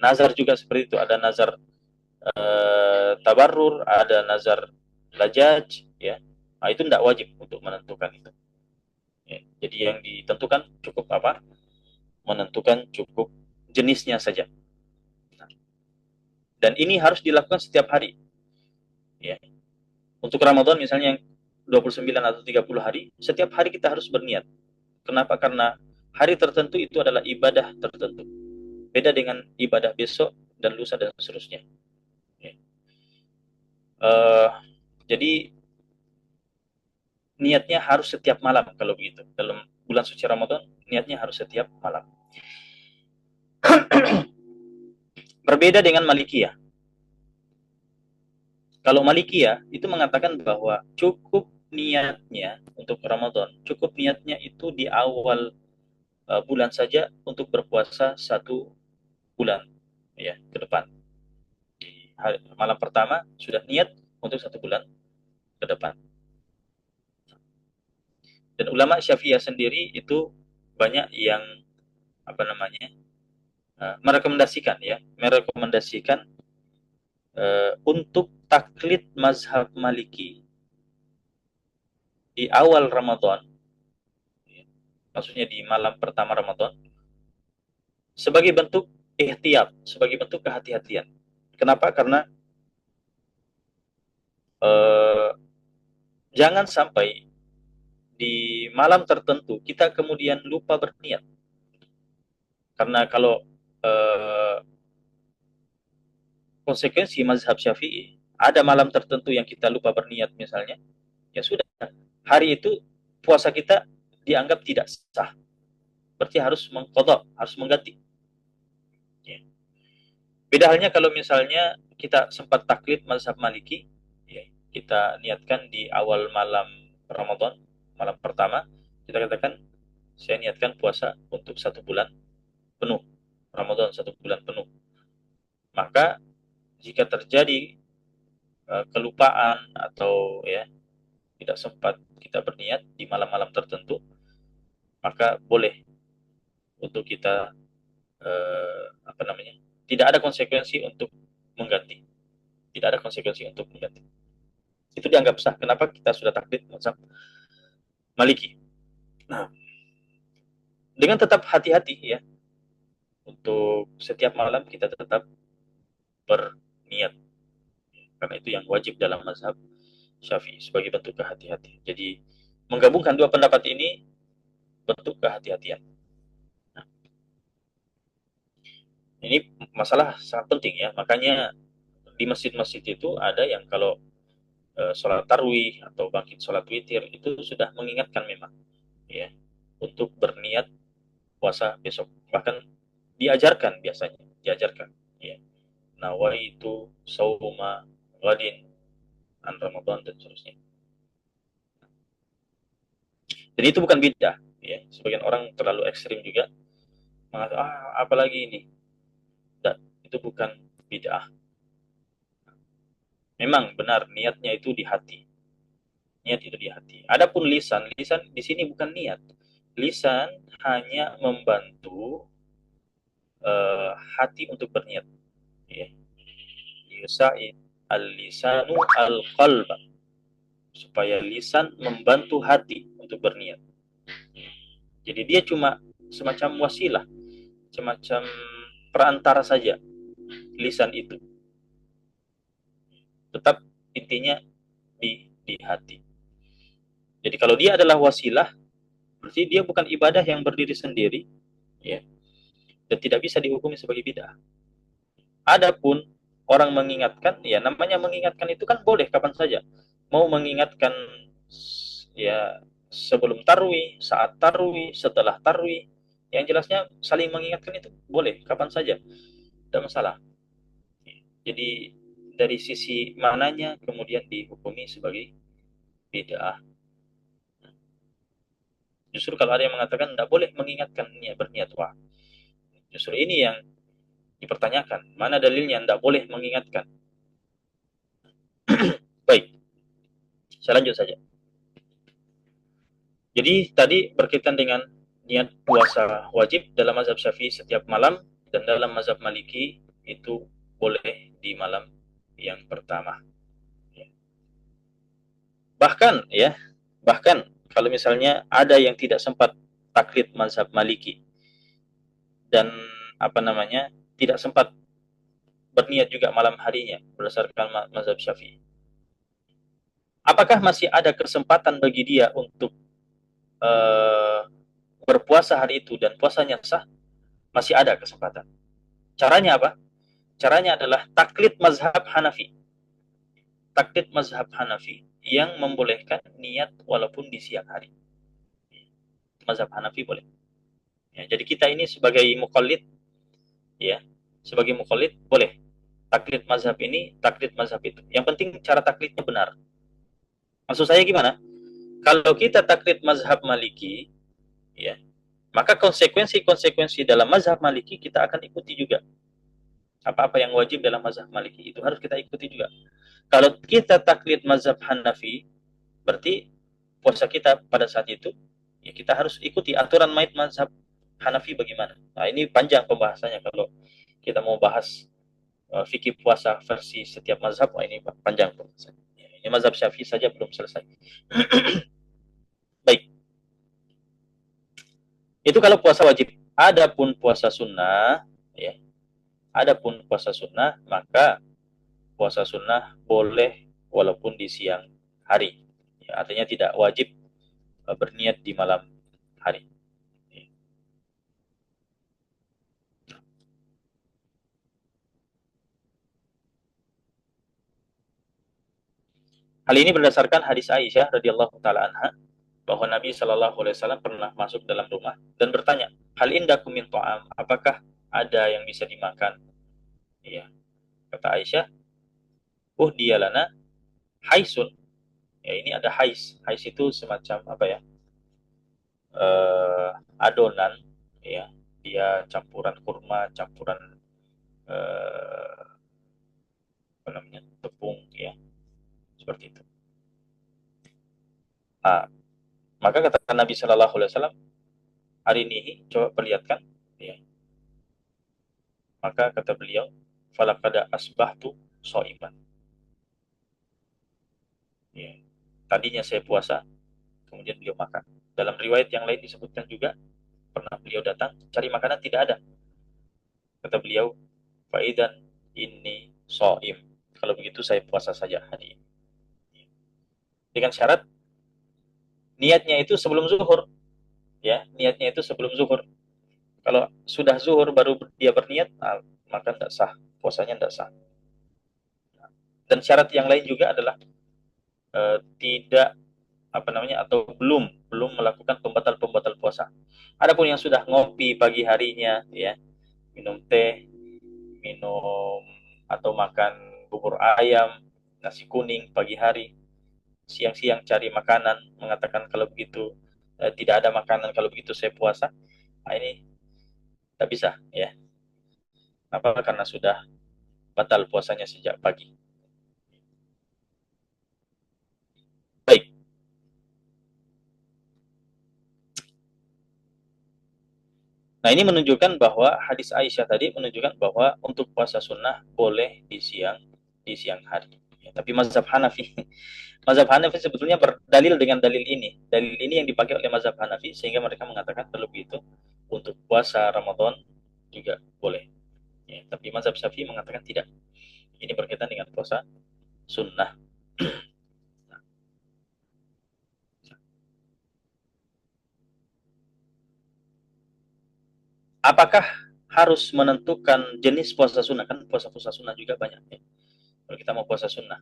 Nazar juga seperti itu, ada nazar tabarrur, ada nazar lajaj, ya. Nah, itu tidak wajib untuk menentukan itu. Ya. Jadi yang ditentukan cukup apa? Menentukan cukup jenisnya saja. Dan ini harus dilakukan setiap hari. Ya. Untuk Ramadan misalnya yang 29 atau 30 hari, setiap hari kita harus berniat. Kenapa? Karena hari tertentu itu adalah ibadah tertentu. Beda dengan ibadah besok dan lusa dan seterusnya. Ya. Uh, jadi niatnya harus setiap malam kalau begitu. Dalam bulan suci Ramadan, niatnya harus setiap malam. Berbeda dengan Malikiyah. Kalau Malikiyah itu mengatakan bahwa cukup niatnya untuk Ramadan, cukup niatnya itu di awal bulan saja untuk berpuasa 1 bulan ya ke depan. Di malam pertama sudah niat untuk 1 bulan ke depan. Dan ulama Syafi'iyah sendiri itu banyak yang apa namanya merekomendasikan untuk taklid mazhab Maliki di awal Ramadan, maksudnya di malam pertama Ramadan, sebagai bentuk ihtiyat, sebagai bentuk kehati-hatian. Kenapa? Karena eh, jangan sampai di malam tertentu kita kemudian lupa berniat. Karena kalau eh, konsekuensi mazhab Syafi'i, ada malam tertentu yang kita lupa berniat misalnya, ya sudah, hari itu puasa kita dianggap tidak sah. Berarti harus mengqadha, harus mengganti. Ya. Beda halnya kalau misalnya kita sempat taklid mazhab Maliki, ya, kita niatkan di awal malam Ramadan, malam pertama, kita katakan, saya niatkan puasa untuk 1 bulan penuh, Ramadan 1 bulan penuh. Maka jika terjadi kelupaan atau ya tidak sempat kita berniat di malam-malam tertentu, maka boleh untuk kita apa namanya, tidak ada konsekuensi untuk mengganti, tidak ada konsekuensi untuk mengganti. Itu dianggap sah. Kenapa? Kita sudah taklid mazhab Maliki. Nah, dengan tetap hati-hati ya, untuk setiap malam kita tetap berniat, karena itu yang wajib dalam mazhab Syafi'i sebagai bentuk kehati-hatian. Jadi menggabungkan dua pendapat ini bentuk kehati-hatian. Nah, ini masalah sangat penting ya, makanya di masjid-masjid itu ada yang kalau sholat tarwih atau bangkit sholat witir itu sudah mengingatkan memang ya untuk berniat puasa besok, bahkan diajarkan, biasanya diajarkan ya, nawaitu sauma ghadin an Ramadan dan seterusnya. Dan itu bukan bid'ah ya, sebagian orang terlalu ekstrim juga mengatakan apalagi ini. Dan itu bukan bid'ah. Memang benar niatnya itu di hati. Niat itu di hati. Adapun lisan, lisan di sini bukan niat. Lisan hanya membantu hati untuk berniat. Ya. Yusa'id al-lisanu al-qalba. Supaya lisan membantu hati untuk berniat. Jadi dia cuma semacam wasilah, semacam perantara saja lisan itu. Tetap intinya di hati. Jadi kalau dia adalah wasilah, berarti dia bukan ibadah yang berdiri sendiri, ya, dan tidak bisa dihukumi sebagai bid'ah. Adapun orang mengingatkan, ya namanya mengingatkan itu kan boleh kapan saja. Mau mengingatkan ya sebelum tarwi, saat tarwi, setelah tarwi, yang jelasnya saling mengingatkan itu boleh kapan saja, tidak masalah. Jadi dari sisi mananya kemudian dihukumi sebagai bid'ah. Justru kalau ada yang mengatakan tidak boleh mengingatkan niat berniat, wah, justru ini yang dipertanyakan. Mana dalilnya tidak boleh mengingatkan? Baik, saya lanjut saja. Jadi tadi berkaitan dengan niat puasa wajib dalam mazhab Syafi'i setiap malam. Dan dalam mazhab Maliki itu boleh di malam yang pertama. Bahkan kalau misalnya ada yang tidak sempat taklid mazhab Maliki dan apa namanya tidak sempat berniat juga malam harinya berdasarkan mazhab Syafi'i, apakah masih ada kesempatan bagi dia untuk uh, berpuasa hari itu dan puasanya sah? Masih ada kesempatan. Caranya apa? Caranya adalah taklid mazhab Hanafi. Taklid mazhab Hanafi yang membolehkan niat walaupun di siang hari. Mazhab Hanafi boleh. Ya, jadi kita ini sebagai mukallid, ya, sebagai mukallid boleh taklid mazhab ini, taklid mazhab itu. Yang penting cara taklidnya benar. Maksud saya gimana? Kalau kita taklid mazhab Maliki, ya, maka konsekuensi-konsekuensi dalam mazhab Maliki kita akan ikuti juga. Apa-apa yang wajib dalam mazhab Maliki itu harus kita ikuti juga. Kalau kita taklid mazhab Hanafi, berarti puasa kita pada saat itu, ya kita harus ikuti aturan main mazhab Hanafi bagaimana. Nah ini panjang pembahasannya kalau kita mau bahas fikih puasa versi setiap mazhab, wah ini panjang pembahasannya. Ini mazhab Syafi'i saja belum selesai. Baik, itu kalau puasa wajib. Adapun puasa sunnah, ya, adapun puasa sunnah, maka puasa sunnah boleh walaupun di siang hari. Ya, artinya tidak wajib berniat di malam hari. Hal ini berdasarkan hadis Aisyah radhiyallahu taala anha bahwa Nabi Shallallahu alaihi wasallam pernah masuk dalam rumah dan bertanya, "Hal indakum min ta'am?" Apakah ada yang bisa dimakan? Iya, kata Aisyah, dia lana haisun." Ya, ini ada hais. Hais itu semacam apa ya? Adonan, ya. Dia campuran kurma, campuran eh, apa namanya? Tepung, ya. Seperti itu. Nah, maka kata Nabi Shallallahu alaihi wasallam, "Hari ini coba perlihatkan." Ya. Maka kata beliau, "Falaqad asbahtu shaiman." Ya. Tadinya saya puasa, kemudian beliau makan. Dalam riwayat yang lain disebutkan juga, pernah beliau datang, cari makanan tidak ada. Kata beliau, "Faidan ini shaim." Kalau begitu saya puasa saja hari ini. Dengan syarat niatnya itu sebelum zuhur, ya, niatnya itu sebelum zuhur. Kalau sudah zuhur baru dia berniat, nah, maka tidak sah, puasanya tidak sah. Dan syarat yang lain juga adalah tidak apa namanya atau belum belum melakukan pembatal-pembatal puasa. Adapun yang sudah ngopi pagi harinya, ya, minum teh, minum atau makan bubur ayam, nasi kuning pagi hari, siang-siang cari makanan, mengatakan kalau begitu tidak ada makanan, kalau begitu saya puasa. Nah, ini tak bisa, ya. Apa? Karena sudah batal puasanya sejak pagi. Baik. Nah, ini menunjukkan bahwa hadis Aisyah tadi menunjukkan bahwa untuk puasa sunnah boleh di siang hari. Ya, tapi mazhab Hanafi, mazhab Hanafi sebetulnya berdalil dengan dalil ini. Dalil ini yang dipakai oleh mazhab Hanafi sehingga mereka mengatakan kalau begitu untuk puasa Ramadan juga boleh. Ya, tapi mazhab Syafi'i mengatakan tidak. Ini berkaitan dengan puasa sunnah. Apakah harus menentukan jenis puasa sunnah? Kan puasa-puasa sunnah juga banyak, ya. Kalau kita mau puasa sunnah,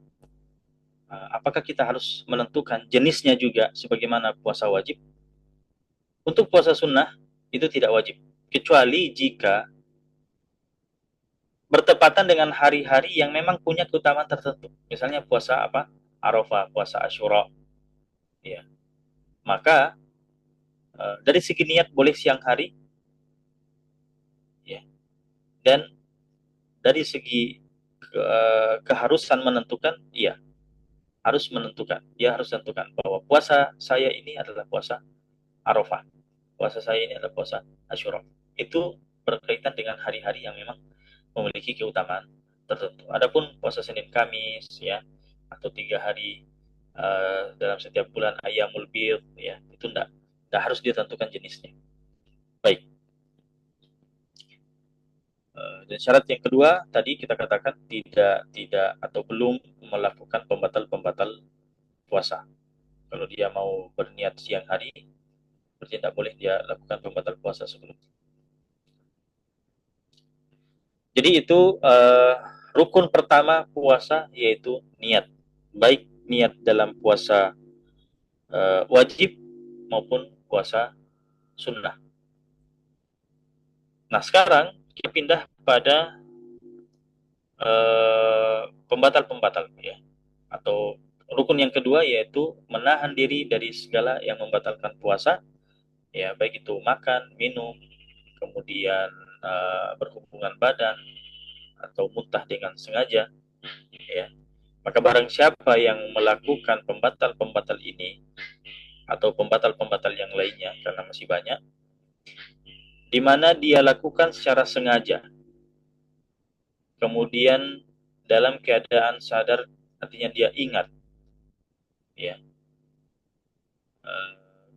apakah kita harus menentukan jenisnya juga sebagaimana puasa wajib? Untuk puasa sunnah itu tidak wajib, kecuali jika bertepatan dengan hari-hari yang memang punya keutamaan tertentu. Misalnya puasa apa? Arafah, puasa Asyura, ya. Maka dari segi niat boleh siang hari, ya. Dan dari segi keharusan menentukan, iya, harus menentukan. Dia harus tentukan bahwa puasa saya ini adalah puasa Arafah. Puasa saya ini adalah puasa Asyura. Itu berkaitan dengan hari-hari yang memang memiliki keutamaan tertentu. Adapun puasa Senin Kamis ya, atau 3 hari dalam setiap bulan Ayyamul Bid ya, itu enggak harus ditentukan jenisnya. Baik. Dan syarat yang kedua tadi kita katakan tidak atau belum melakukan pembatal puasa. Kalau dia mau berniat siang hari, berarti tidak boleh dia lakukan pembatal puasa sebelumnya. Jadi itu rukun pertama puasa, yaitu niat. Baik niat dalam puasa wajib maupun puasa sunnah. Nah sekarang kita pindah pada pembatal-pembatal ya, atau rukun yang kedua, yaitu menahan diri dari segala yang membatalkan puasa ya, baik itu makan, minum, kemudian berhubungan badan atau muntah dengan sengaja ya. Maka barang siapa yang melakukan pembatal-pembatal ini atau pembatal-pembatal yang lainnya, karena masih banyak, di mana dia lakukan secara sengaja, kemudian dalam keadaan sadar, artinya dia ingat ya,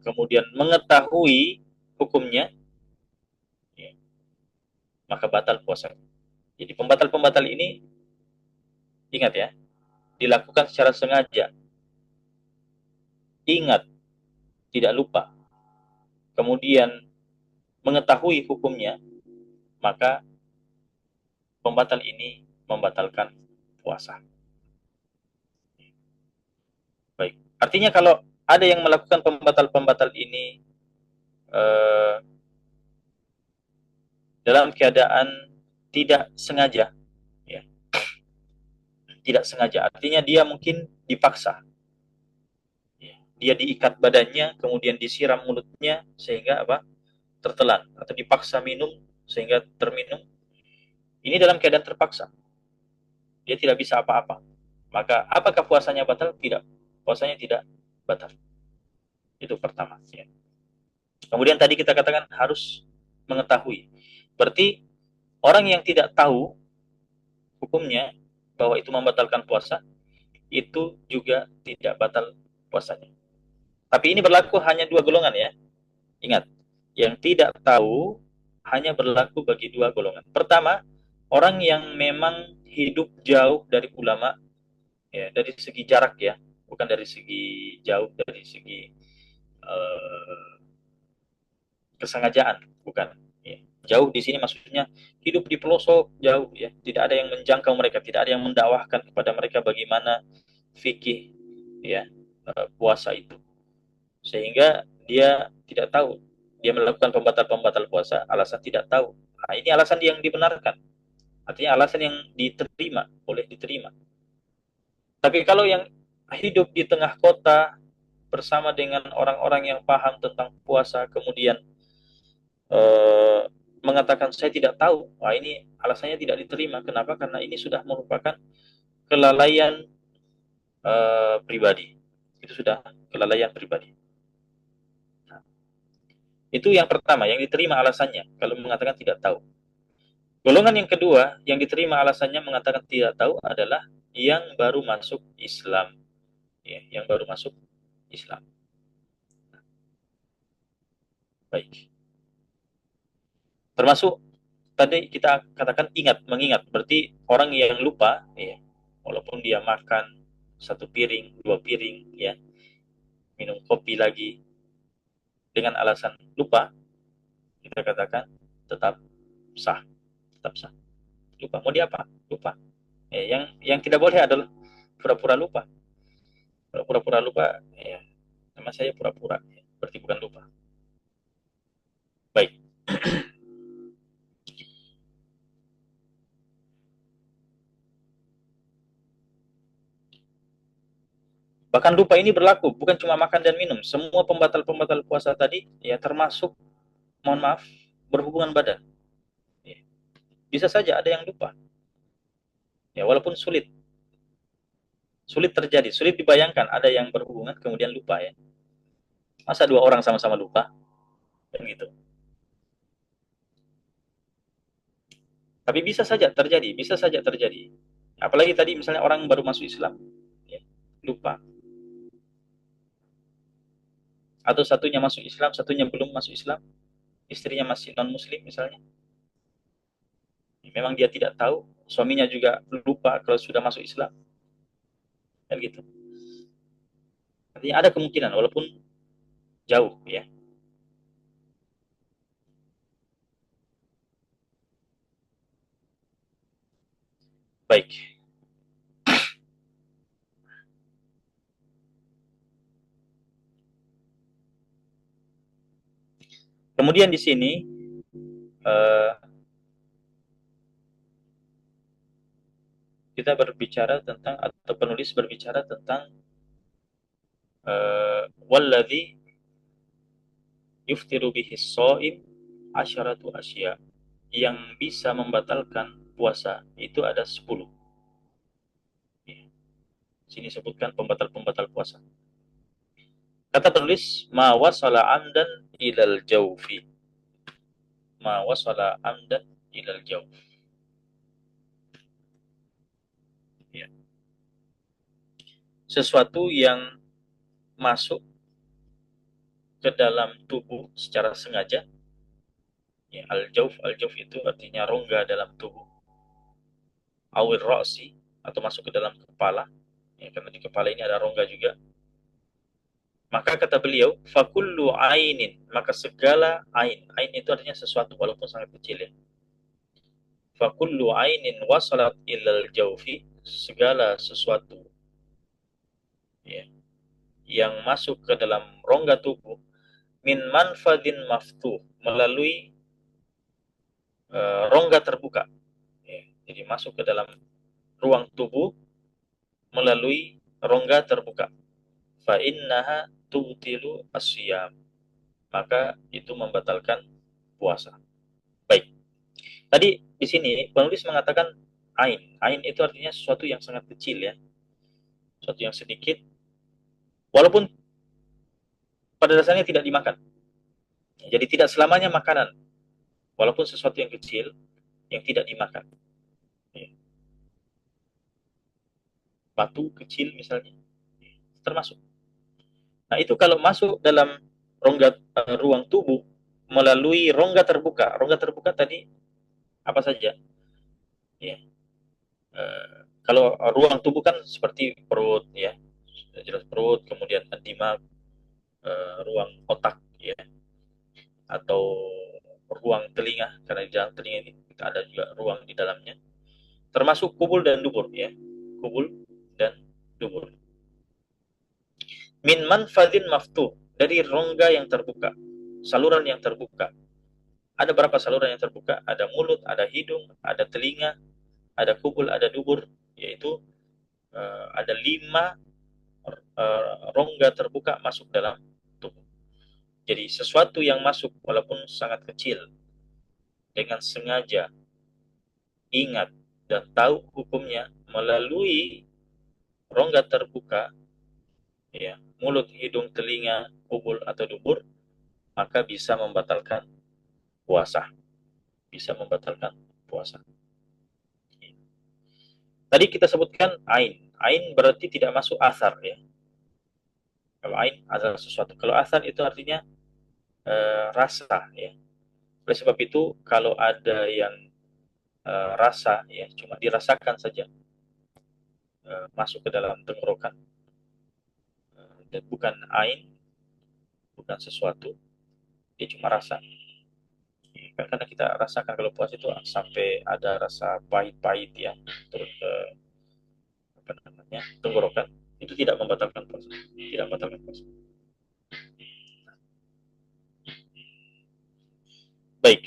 kemudian mengetahui hukumnya ya, maka batal puasa. Jadi pembatal-pembatal ini, ingat ya, dilakukan secara sengaja, ingat, tidak lupa, kemudian mengetahui hukumnya, maka pembatal ini membatalkan puasa. Baik. Artinya kalau ada yang melakukan pembatal-pembatal ini dalam keadaan tidak sengaja, ya, tidak sengaja, artinya dia mungkin dipaksa, ya. Dia diikat badannya, kemudian disiram mulutnya sehingga apa? Tertelan, atau dipaksa minum sehingga terminum. Ini dalam keadaan terpaksa, dia tidak bisa apa-apa. Maka apakah puasanya batal? Tidak, puasanya tidak batal. Itu pertama. Ya. Kemudian tadi kita katakan harus mengetahui. Berarti orang yang tidak tahu hukumnya bahwa itu membatalkan puasa, itu juga tidak batal puasanya. Tapi ini berlaku hanya 2 golongan ya. Ingat, yang tidak tahu hanya berlaku bagi 2 golongan. Pertama, orang yang memang hidup jauh dari ulama, ya, dari segi jarak ya, bukan dari segi jauh, dari segi kesengajaan, bukan. Ya. Jauh di sini maksudnya hidup di pelosok jauh ya, tidak ada yang menjangkau mereka, tidak ada yang mendakwahkan kepada mereka bagaimana fikih ya puasa itu, sehingga dia tidak tahu, dia melakukan pembatal-pembatal puasa alasan tidak tahu. Nah, ini alasan yang dibenarkan, artinya alasan yang diterima, boleh diterima. Tapi kalau yang hidup di tengah kota bersama dengan orang-orang yang paham tentang puasa, kemudian eh, mengatakan saya tidak tahu, wah ini alasannya tidak diterima. Kenapa? Karena ini sudah merupakan kelalaian pribadi. Itu sudah kelalaian pribadi. Nah, itu yang pertama, yang diterima alasannya kalau mengatakan tidak tahu. Golongan yang kedua, yang diterima alasannya mengatakan tidak tahu adalah yang baru masuk Islam. Ya, yang baru masuk Islam. Baik. Termasuk tadi kita katakan ingat, mengingat, berarti orang yang lupa ya, walaupun dia makan 1 piring 2 piring ya, minum kopi lagi, dengan alasan lupa, kita katakan tetap sah, tetap sah. Lupa, mau diapa? Lupa. Yang tidak boleh adalah pura-pura lupa. Kalau pura-pura lupa ya, nama saya pura-pura ya, berarti bukan lupa. Baik. Bahkan lupa ini berlaku bukan cuma makan dan minum, semua pembatal-pembatal puasa tadi ya, termasuk, mohon maaf, berhubungan badan. Ya. Bisa saja ada yang lupa. Ya, walaupun sulit terjadi, sulit dibayangkan ada yang berhubungan kemudian lupa ya. Masa 2 orang sama-sama lupa? Kan gitu. Tapi bisa saja terjadi, bisa saja terjadi. Apalagi tadi misalnya orang baru masuk Islam, ya, lupa. Atau satunya masuk Islam, satunya belum masuk Islam, istrinya masih non-Muslim misalnya. Memang dia tidak tahu, suaminya juga lupa kalau sudah masuk Islam, kan gitu. Artinya ada kemungkinan walaupun jauh ya. Baik. Kemudian di sini eh, kita berbicara tentang atau penulis berbicara tentang walladzi yuftiru bihi shaim asyaratu asya. Yang bisa membatalkan puasa itu ada 10. Sini sebutkan pembatal-pembatal puasa. Kata penulis, ma wasala amdan ilal jaufi. Ma wasala amdan ilal jauf. Ya. Sesuatu yang masuk ke dalam tubuh secara sengaja. Ya, al-jauf itu artinya rongga dalam tubuh. Awil ra'si, atau masuk ke dalam kepala. Ya, karena di kepala ini ada rongga juga. Maka kata beliau, fakullu ainin, maka segala ain. Ain itu artinya sesuatu walaupun sangat kecil ya. Fakullu ainin wasalat ilal jaufi, segala sesuatu ya, yang masuk ke dalam rongga tubuh min manfadin maftuh, melalui rongga terbuka ya. Jadi masuk ke dalam ruang tubuh melalui rongga terbuka. Fa innaha tubtilu asyam, maka itu membatalkan puasa. Baik. Tadi di sini penulis mengatakan ain. Ain itu artinya sesuatu yang sangat kecil ya, sesuatu yang sedikit, walaupun pada dasarnya tidak dimakan. Jadi tidak selamanya makanan, walaupun sesuatu yang kecil yang tidak dimakan. Ya. Batu kecil misalnya, termasuk. Nah itu kalau masuk dalam rongga ruang tubuh melalui rongga terbuka. Rongga terbuka tadi apa saja? Ya. Kalau ruang tubuh kan seperti perut ya, jelas perut, kemudian dimak, ruang otak ya, atau ruang telinga, karena di dalam telinga ini kita ada juga ruang di dalamnya, termasuk kubul dan dubur ya, kubul dan dubur. Min manfadin maftuh, dari rongga yang terbuka, saluran yang terbuka. Ada berapa saluran yang terbuka? Ada mulut, ada hidung, ada telinga, ada kubul, ada dubur, yaitu ada 5 rongga terbuka masuk dalam tubuh. Jadi sesuatu yang masuk walaupun sangat kecil dengan sengaja, ingat dan tahu hukumnya melalui rongga terbuka ya, mulut, hidung, telinga, kubul atau dubur, maka bisa membatalkan puasa. Bisa membatalkan puasa. Tadi kita sebutkan ain. Ain berarti tidak masuk asar ya. Kalau ain adalah sesuatu. Kalau asar itu artinya rasa ya. Oleh sebab itu kalau ada yang rasa ya cuma dirasakan saja, masuk ke dalam tenggorokan, dan bukan ain, bukan sesuatu, dia cuma rasa. Ya, karena kita rasakan kalau puasa itu sampai ada rasa pahit-pahit ya, turun ke apa namanya tenggorokan, itu tidak membatalkan puasa, tidak membatalkan puasa. Baik.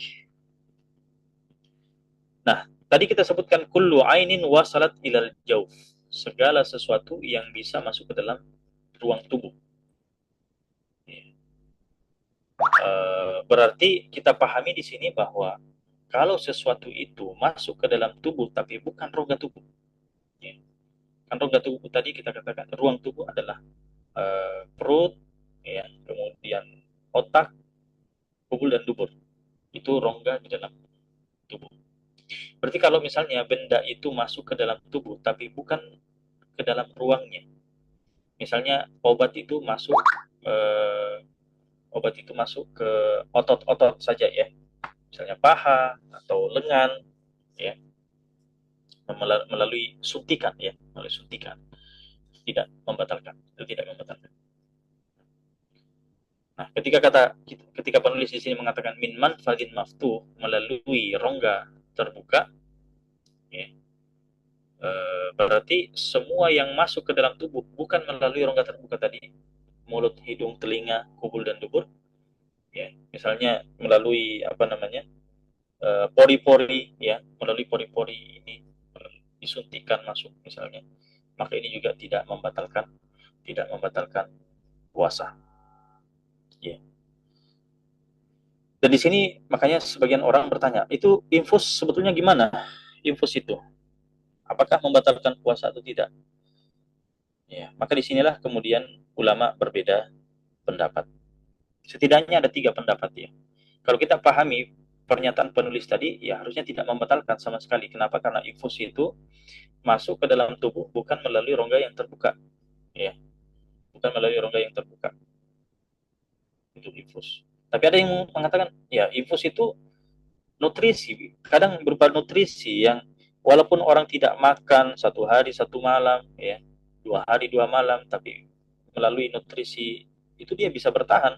Nah, tadi kita sebutkan kullu ainin wasalat ilal jauf, segala sesuatu yang bisa masuk ke dalam ruang tubuh. Berarti kita pahami di sini bahwa kalau sesuatu itu masuk ke dalam tubuh tapi bukan rongga tubuh, ya. Kan rongga tubuh tadi kita katakan ruang tubuh adalah perut, ya, kemudian otak, kubul dan dubur. Itu rongga di dalam tubuh. Berarti kalau misalnya benda itu masuk ke dalam tubuh tapi bukan ke dalam ruangnya, misalnya eh, obat itu masuk ke otot-otot saja ya, misalnya paha atau lengan ya, melalui suntikan ya, melalui suntikan, tidak membatalkan, itu tidak membatalkan. Nah, ketika penulis di sini mengatakan min manfadin maftuh, melalui rongga terbuka, ya, berarti semua yang masuk ke dalam tubuh bukan melalui rongga terbuka tadi, mulut, hidung, telinga, kubul dan dubur, ya, misalnya melalui apa namanya, pori-pori ya, melalui pori-pori ini disuntikan masuk misalnya, maka ini juga tidak membatalkan puasa. Ya. Dan di sini makanya sebagian orang bertanya, itu infus sebetulnya gimana? Infus itu, apakah membatalkan puasa atau tidak? Ya, maka disinilah kemudian ulama berbeda pendapat. Setidaknya ada 3 pendapat ya. Kalau kita pahami pernyataan penulis tadi, ya harusnya tidak membatalkan sama sekali. Kenapa? Karena infus itu masuk ke dalam tubuh bukan melalui rongga yang terbuka, ya, bukan melalui rongga yang terbuka untuk infus. Tapi ada yang mengatakan, ya infus itu nutrisi, kadang berupa nutrisi yang walaupun orang tidak makan 1 hari 1 malam, ya, 2 hari 2 malam, tapi melalui nutrisi itu dia bisa bertahan.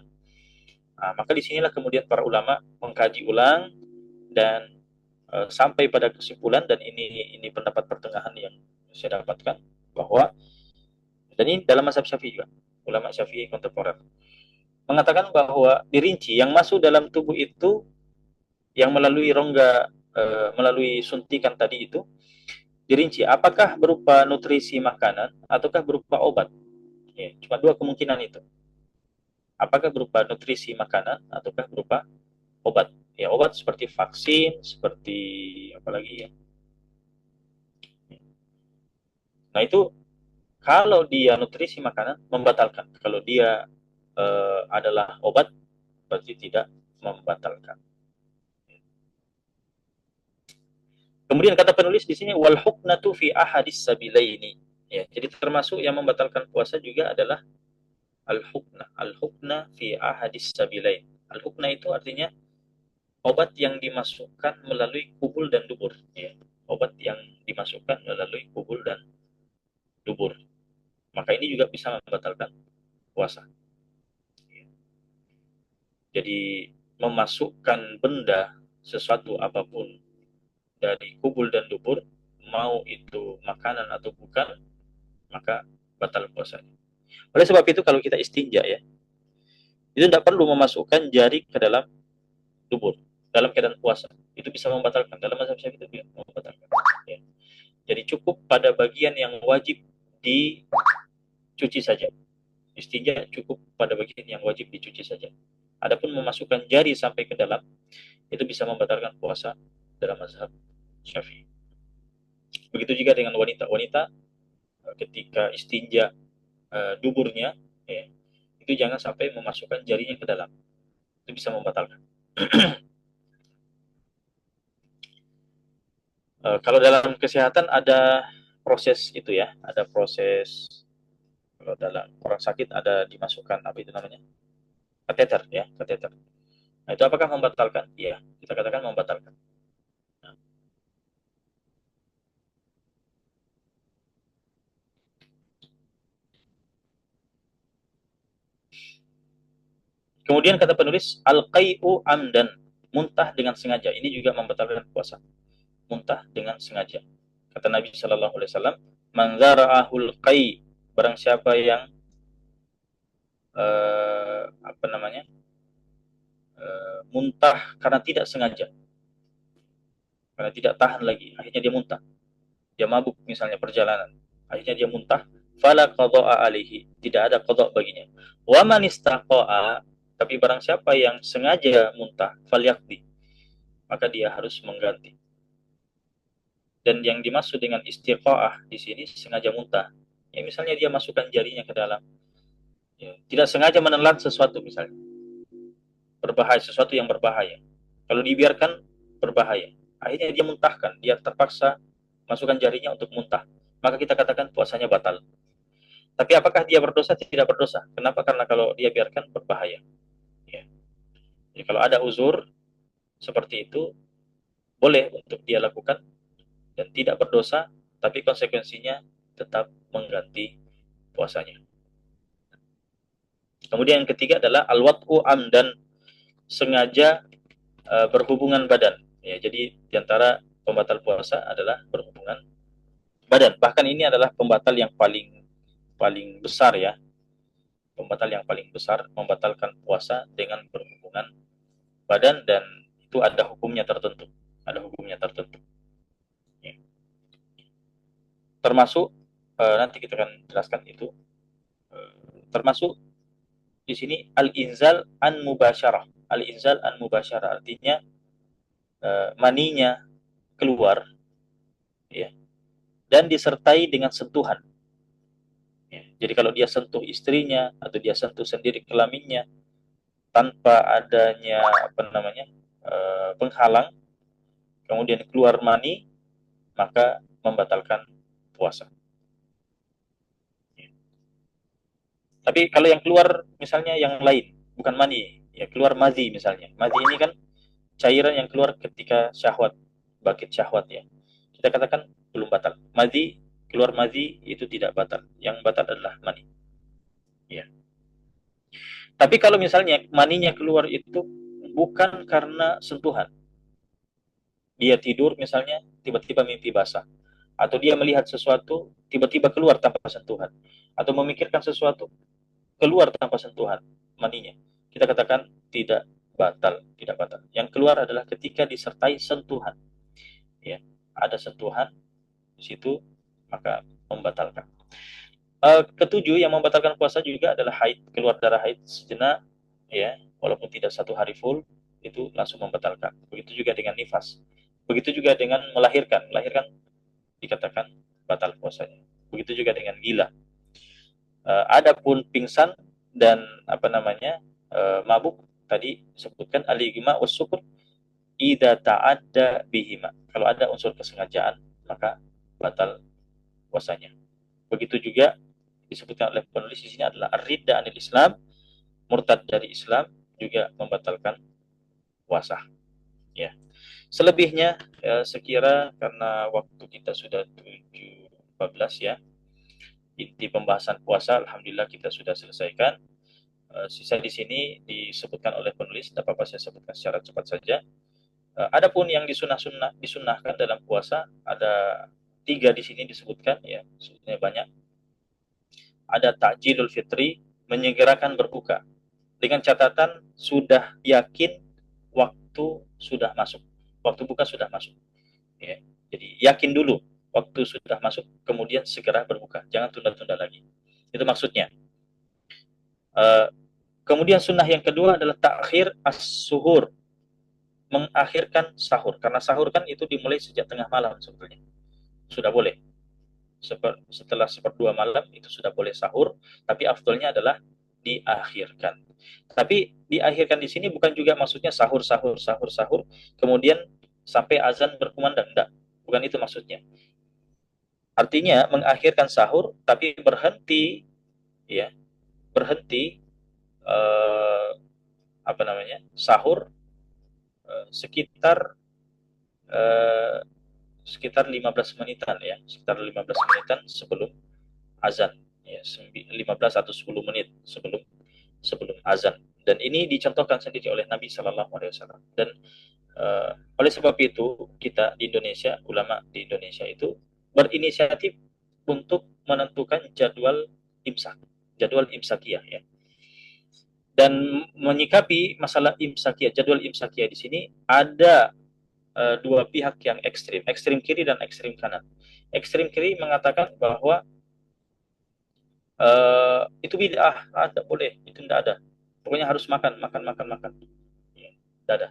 Nah, maka disinilah kemudian para ulama mengkaji ulang dan sampai pada kesimpulan, dan ini pendapat pertengahan yang saya dapatkan, bahwa, dan ini dalam mazhab Syafi'i juga, ulama Syafi'i kontemporer mengatakan bahwa dirinci yang masuk dalam tubuh itu yang melalui rongga, melalui suntikan tadi itu, dirinci apakah berupa nutrisi makanan ataukah berupa obat. Ya, cuma 2 kemungkinan itu. Apakah berupa nutrisi makanan ataukah berupa obat. Ya, obat seperti vaksin, seperti apalagi ya. Nah, itu kalau dia nutrisi makanan membatalkan. Kalau dia adalah obat berarti tidak membatalkan. Kemudian kata penulis di sini wal huknatu fi ahadis sabilaini. Ya, jadi termasuk yang membatalkan puasa juga adalah al-hukna. Al-hukna fi ahadis sabilain. Al-hukna itu artinya obat yang dimasukkan melalui kubul dan dubur. Ya. Obat yang dimasukkan melalui kubul dan dubur. Maka ini juga bisa membatalkan puasa. Ya. Jadi memasukkan benda sesuatu apapun dari kubul dan dubur, mau itu makanan atau bukan, maka batal puasanya. Oleh sebab itu kalau kita istinja ya, itu tidak perlu memasukkan jari ke dalam dubur dalam keadaan puasa. Itu bisa membatalkan. Dalam mazhab Syafi'i itu bisa membatalkan. Ya. Jadi cukup pada bagian yang wajib dicuci saja. Istinja cukup pada bagian yang wajib dicuci saja. Adapun memasukkan jari sampai ke dalam, itu bisa membatalkan puasa dalam mazhab Syafi'i. Begitu juga dengan wanita. Wanita ketika istinja duburnya, ya, itu jangan sampai memasukkan jarinya ke dalam. Itu bisa membatalkan. Kalau dalam kesehatan ada proses itu ya, ada proses. Kalau dalam orang sakit ada dimasukkan apa itu namanya, kateter ya, kateter. Nah, itu apakah membatalkan? Iya, kita katakan membatalkan. Nah, kemudian kata penulis al-qai'u amdan, muntah dengan sengaja. Ini juga membatalkan puasa. Muntah dengan sengaja. Kata Nabi Shallallahu Alaihi Wasallam, man zara'ahul qai, barang siapa yang apa namanya, muntah karena tidak sengaja, karena tidak tahan lagi, akhirnya dia muntah. Dia mabuk misalnya perjalanan, akhirnya dia muntah, fala qada'a alaihi, tidak ada qada baginya. Wa man istaqa'a, tapi barang siapa yang sengaja muntah, falyaqdi, maka dia harus mengganti. Dan yang dimaksud dengan istiqa'ah di sini sengaja muntah, ya misalnya dia masukkan jarinya ke dalam, ya, tidak sengaja menelan sesuatu misalnya, berbahaya, sesuatu yang berbahaya. Kalau dibiarkan berbahaya. akhirnya dia muntahkan, dia terpaksa masukkan jarinya untuk muntah, maka kita katakan puasanya batal. Tapi apakah dia berdosa? Tidak berdosa. Kenapa? Karena kalau dia biarkan berbahaya. Ya. Jadi kalau ada uzur seperti itu, boleh untuk dia lakukan dan tidak berdosa, tapi konsekuensinya tetap mengganti puasanya. Kemudian yang ketiga adalah al-wat'u amdan, sengaja berhubungan badan. Ya, jadi diantara pembatal puasa adalah berhubungan badan. Bahkan ini adalah pembatal yang paling paling besar ya. Pembatal yang paling besar membatalkan puasa dengan berhubungan badan, dan itu ada hukumnya tertentu. Ada hukumnya tertentu. Ya. Termasuk nanti kita akan jelaskan itu. Termasuk di sini al-inzal an mubasyarah. Al-inzal an mubasyarah artinya maninya keluar ya, dan disertai dengan sentuhan. Ya. Jadi kalau dia sentuh istrinya atau dia sentuh sendiri kelaminnya tanpa adanya penghalang, kemudian keluar mani, maka membatalkan puasa. Ya. Tapi kalau yang keluar misalnya yang lain, bukan mani, ya keluar mazi misalnya. Mazi ini kan cairan yang keluar ketika syahwat, bangkit syahwat ya. Kita katakan belum batal. Mazi, keluar mazi itu tidak batal. Yang batal adalah mani. Ya. Tapi kalau misalnya maninya keluar itu bukan karena sentuhan. Dia tidur misalnya, tiba-tiba mimpi basah. Atau dia melihat sesuatu, tiba-tiba keluar tanpa sentuhan. Atau memikirkan sesuatu, keluar tanpa sentuhan maninya. Kita katakan tidak batal, tidak batal. Yang keluar adalah ketika disertai sentuhan. Ya, ada sentuhan di situ, maka membatalkan. Ketujuh yang membatalkan puasa juga adalah haid, keluar darah haid sejenak, ya, walaupun tidak satu hari full, itu langsung membatalkan. Begitu juga dengan nifas. Begitu juga dengan melahirkan. Melahirkan dikatakan batal puasanya. Begitu juga dengan gila. Adapun pingsan dan mabuk, tadi sebutkan al-igma was-sukut idza ta'adda bihima. Kalau ada unsur kesengajaan, maka batal puasanya. Begitu juga disebutkan oleh penulis di sini adalah ar-ridda anil Islam, murtad dari Islam juga membatalkan puasa. Ya. Selebihnya sekira karena waktu kita sudah 7.14 ya. Inti pembahasan puasa alhamdulillah kita sudah selesaikan. Sisa di sini disebutkan oleh penulis, tidak apa-apa saya sebutkan secara cepat saja. Adapun yang disunahkan dalam puasa ada 3 di sini disebutkan ya, sebetulnya banyak. Ada takjilul fitri, menyegerakan berbuka. Dengan catatan sudah yakin waktu sudah masuk. Waktu buka sudah masuk. Ya. Jadi yakin dulu waktu sudah masuk, kemudian segera berbuka. Jangan tunda-tunda lagi. Itu maksudnya. Kemudian sunnah yang kedua adalah takhir as-suhur, mengakhirkan sahur. Karena sahur kan itu dimulai sejak tengah malam sebetulnya. Sudah boleh. Setelah seperdua malam itu sudah boleh sahur, tapi afdolnya adalah diakhirkan. Tapi diakhirkan di sini bukan juga maksudnya sahur, sahur, sahur, sahur, kemudian sampai azan berkumandang. Enggak, bukan itu maksudnya. Artinya mengakhirkan sahur, tapi berhenti, ya, berhenti sahur sekitar eh, sekitar 15 menitan ya, sekitar 15 menitan sebelum azan ya, 15 atau 10 menit sebelum sebelum azan. Dan ini dicontohkan sendiri oleh Nabi Shallallahu Alaihi Wasallam. Dan oleh sebab itu kita di Indonesia, ulama di Indonesia itu berinisiatif untuk menentukan jadwal imsakiyah ya. Dan menyikapi masalah imsakiyah, jadwal imsakiyah di sini ada dua pihak yang ekstrim kiri dan ekstrim kanan. Ekstrim kiri mengatakan bahwa itu bid'ah, tidak boleh, itu tidak ada. Pokoknya harus makan, makan, makan, makan. Ya, tidak ada.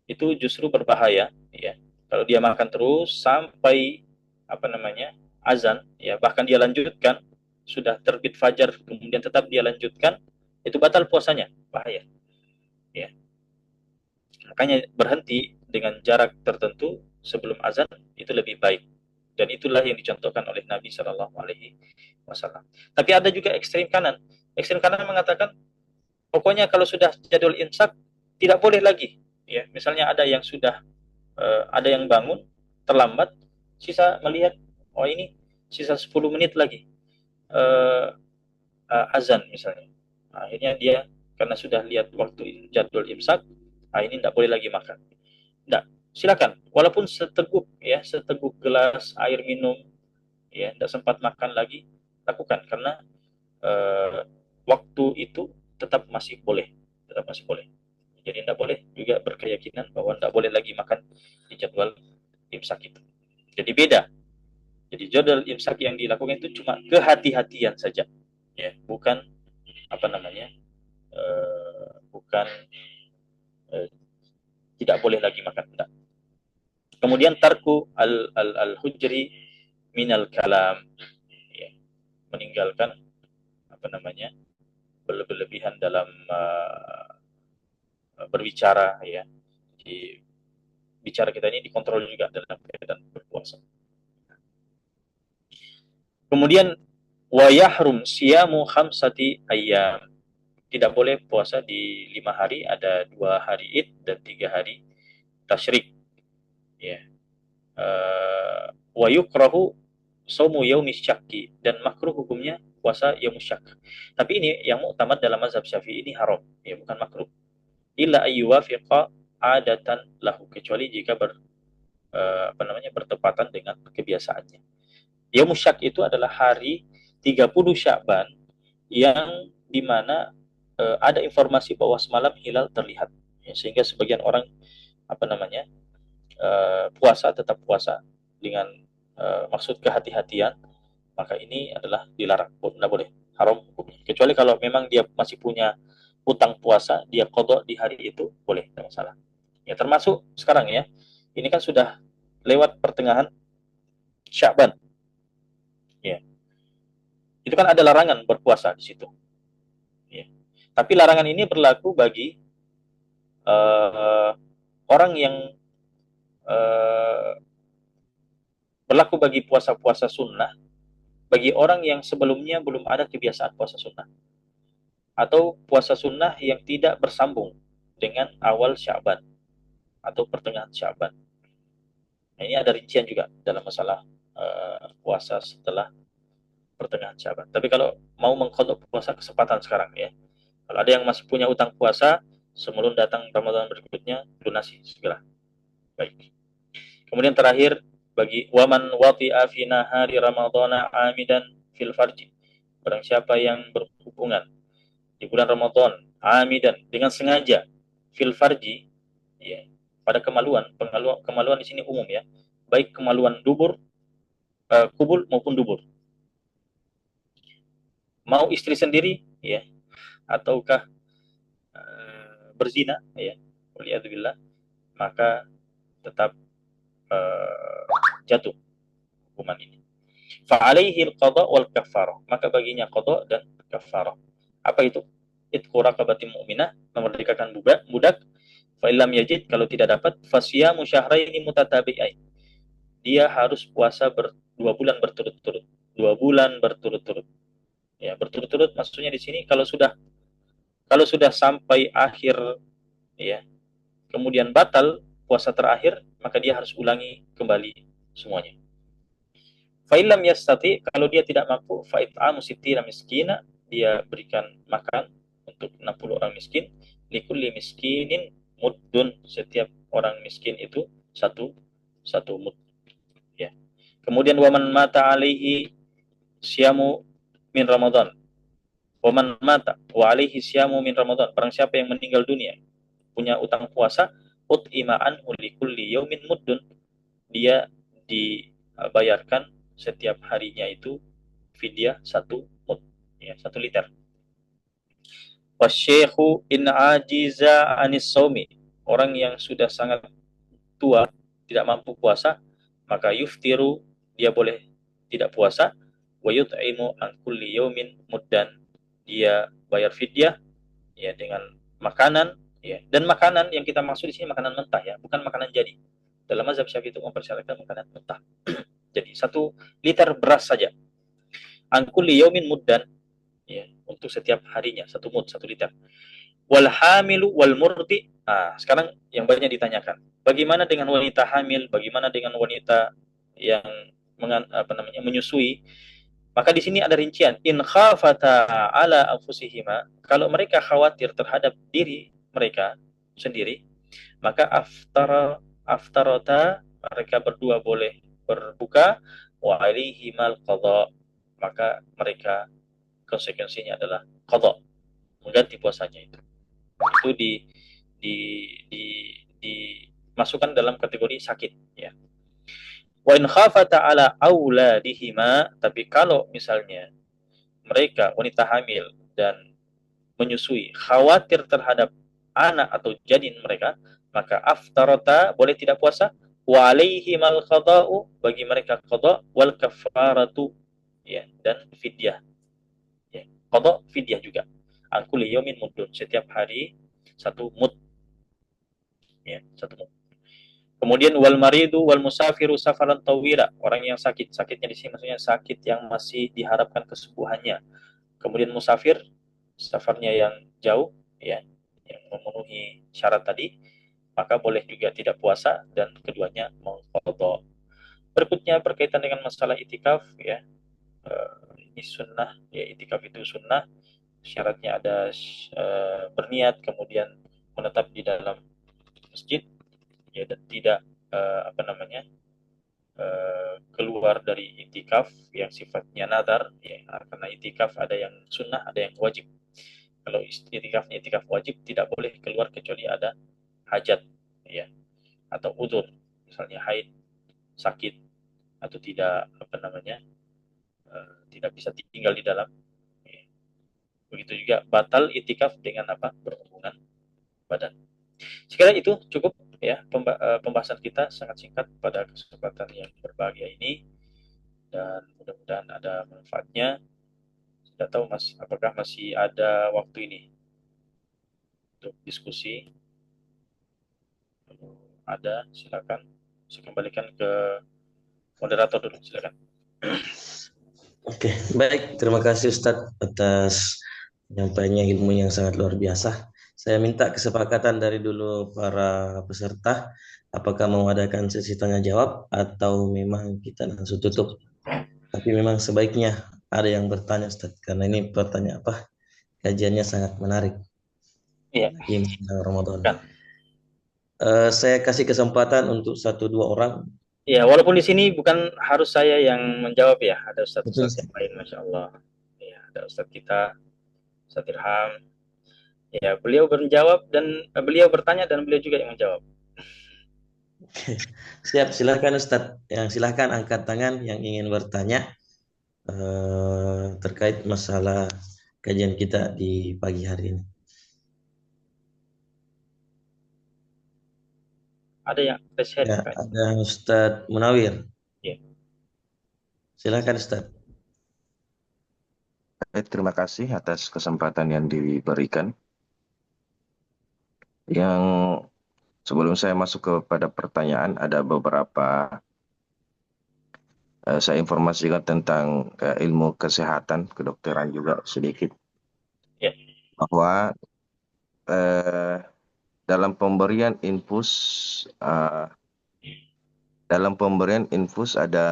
Itu justru berbahaya, ya. Kalau dia makan terus sampai azan, ya, bahkan dia lanjutkan, sudah terbit fajar, kemudian tetap dia lanjutkan, itu batal puasanya, bahaya. Ya. Makanya berhenti dengan jarak tertentu sebelum azan itu lebih baik, dan itulah yang dicontohkan oleh Nabi Shallallahu Alaihi Wasallam. Tapi ada juga ekstrem kanan mengatakan pokoknya kalau sudah jadwal imsak tidak boleh lagi. Ya, misalnya ada yang sudah ada yang bangun terlambat, sisa melihat oh ini sisa 10 menit lagi uh, azan misalnya. Akhirnya dia karena sudah lihat waktu jadwal imsak, ini tidak boleh lagi makan. Tidak, silakan. Walaupun seteguk ya, seteguk gelas air minum, ya, tidak sempat makan lagi, lakukan karena waktu itu tetap masih boleh, tetap masih boleh. Jadi tidak boleh juga berkeyakinan bahwa tidak boleh lagi makan di jadwal imsak itu. Jadi beda. Jadi jadwal imsak yang dilakukan itu cuma kehati-hatian saja, ya, bukan apa namanya, bukan tidak boleh lagi makan. Tidak. Kemudian tarku al hujri minal kalam, ya, meninggalkan apa namanya berlebihan dalam berbicara, ya. Di bicara kita ini dikontrol juga dalam keadaan berpuasa. Kemudian wa yahrum siyamu khamsati ayyam. Tidak boleh puasa di 5 hari, ada 2 hari Id dan 3 hari tasyrik. Ya. Wa yukrahu saumu yaumis syakki, dan makruh hukumnya puasa yaumus syak. Tapi ini yang muktamad dalam mazhab Syafi'i ini haram, ya, bukan makruh. Illa ayyuwafiqa adatan lahu, kecuali jika bertepatan dengan kebiasaannya. Yaumus syak itu adalah hari 30 Sya'ban yang dimana ada informasi bahwa semalam hilal terlihat, ya, sehingga sebagian orang puasa, tetap puasa dengan maksud kehati-hatian, maka ini adalah dilarang, tidak boleh, haram hukumnya. Kecuali kalau memang dia masih punya utang puasa, dia qadha di hari itu, boleh, tidak masalah. Ya, termasuk sekarang ya, ini kan sudah lewat pertengahan Sya'ban, ya, itu kan ada larangan berpuasa di situ, ya. Tapi larangan ini berlaku bagi orang yang berlaku bagi puasa-puasa sunnah, bagi orang yang sebelumnya belum ada kebiasaan puasa sunnah, atau puasa sunnah yang tidak bersambung dengan awal Sya'ban atau pertengahan Sya'ban. Nah, ini ada rincian juga dalam masalah puasa setelah pertengahan Sya'ban. Tapi kalau mau mengqadha puasa, kesempatan sekarang ya. Kalau ada yang masih punya utang puasa, sebelum datang Ramadan berikutnya, lunasi segera. Baik. Kemudian terakhir, bagi waman wati'a fi nahari ramadhana amidan fil farji. Barang siapa yang berhubungan di bulan Ramadan amidan, dengan sengaja, fil farji, ya, pada kemaluan di sini umum ya, baik kemaluan dubur, kubul maupun dubur. Mau istri sendiri, ya, ataukah berzina, ya, waliyadzubillah, maka tetap jatuh hukuman ini. Fa'alaihi al-qadha wal kafarah, maka baginya qadha dan kafarah. Apa itu? Itqu raqabatin mu'minah, memerdekakan budak. Fa illam yajid, kalau tidak dapat, fasyamu syahraini mutatabi'ain, dia harus puasa 2 bulan berturut-turut. 2 bulan berturut-turut. Ya, berturut-turut maksudnya di sini kalau sudah sampai akhir, ya, kemudian batal puasa terakhir, maka dia harus ulangi kembali semuanya. Fa'ilam yastati, kalau dia tidak mampu, fa'it'amu sittina miskina, dia berikan makan untuk 60 orang miskin. Likulli miskinin muddun, setiap orang miskin itu satu mud, ya. Kemudian waman mata alaihi syamu min Ramadan. Waman mata wa alaihi syamu min Ramadan, barang siapa yang meninggal dunia punya utang puasa, ut'ima anhu likulli yaumin muddun, dia dibayarkan setiap harinya itu fidyah 1 mud, ya, 1 liter. Wasyekhu in ajiza anis saumi, orang yang sudah sangat tua tidak mampu puasa, maka yuftiru, dia boleh tidak puasa. Wa yut'imu an kulli yaumin muddan, dia bayar fidyah, ya, dengan makanan Ya. Dan makanan yang kita maksud di sini makanan mentah ya, bukan makanan jadi. Dalam mazhab Syafi'i itu mempersyaratkan makanan mentah. Jadi 1 liter beras saja. An kulli yaumin muddan, ya, untuk setiap harinya 1 mud 1 liter. Wal hamilu wal murdi. Nah, sekarang yang banyak ditanyakan. Bagaimana dengan wanita hamil? Bagaimana dengan wanita yang menyusui? Maka di sini ada rincian. In khafata ala anfusihima, kalau mereka khawatir terhadap diri mereka sendiri, maka aftarota, mereka berdua boleh berbuka, wa alaihimal qadha, maka mereka konsekuensinya adalah qadha, mengganti puasanya itu. Itu di di dimasukkan dalam kategori sakit ya. Wa in khafata ala auladihima, tapi kalau misalnya mereka wanita hamil dan menyusui khawatir terhadap anak atau janin mereka, maka aftarata, boleh tidak puasa, wa alaihimal qada'u, bagi mereka qada, wal kafaratu, ya, dan fidyah ya. Qada fidyah juga. An kulli yaumin mudun, setiap hari 1 mud ya, 1 mud. Kemudian wal maridu wal musafiru safaran tawira, orang yang sakit, sakitnya di sini maksudnya sakit yang masih diharapkan kesembuhannya. Kemudian musafir, safarnya yang jauh ya, yang memenuhi syarat tadi, maka boleh juga tidak puasa dan keduanya mengqadha. Berikutnya berkaitan dengan masalah itikaf ya. Ini sunnah ya, itikaf itu sunnah. Syaratnya ada berniat, kemudian menetap di dalam masjid ya, dan tidak keluar dari itikaf yang sifatnya nadar ya, karena itikaf ada yang sunnah, ada yang wajib. Kalau itikafnya itikaf wajib, tidak boleh keluar kecuali ada hajat ya, atau udzur, misalnya haid, sakit, atau tidak tidak bisa tinggal di dalam ya. Begitu juga batal itikaf dengan berhubungan badan. Sekiranya itu cukup ya, pembahasan kita sangat singkat pada kesempatan yang berbahagia ini, dan mudah-mudahan ada manfaatnya. Tidak tahu Mas, apakah masih ada waktu ini untuk diskusi? Kalau ada, silakan. Saya kembalikan ke moderator dulu, silakan. Oke, baik. Terima kasih Ustadz atas penyampaiannya, ilmu yang sangat luar biasa. Saya minta kesepakatan dari dulu para peserta, apakah mau adakan sesi tanya jawab atau memang kita langsung tutup. Tapi memang sebaiknya ada yang bertanya Ustadz, karena ini pertanyaan kajiannya sangat menarik. Iya. Lagi menjelang Ramadan. Kan. Saya kasih kesempatan untuk 1-2 orang. Ya, walaupun di sini bukan harus saya yang menjawab ya, ada Betul. ustadz-ustadz yang lain, masya Allah. Ya, ada ustadz kita, Ustadz Irham. Ya, beliau menjawab dan beliau bertanya dan beliau juga yang menjawab. Siap, silakan Ustadz. Yang silakan angkat tangan yang ingin bertanya terkait masalah kajian kita di pagi hari ini. Ada yang reset Ya, kan? ada Ustadz Munawir. Ya. Silakan Ustadz. Terima kasih atas kesempatan yang diberikan. Yang sebelum saya masuk kepada pertanyaan, ada beberapa saya informasikan tentang ilmu kesehatan, kedokteran juga sedikit. Ya. Bahwa dalam pemberian infus ada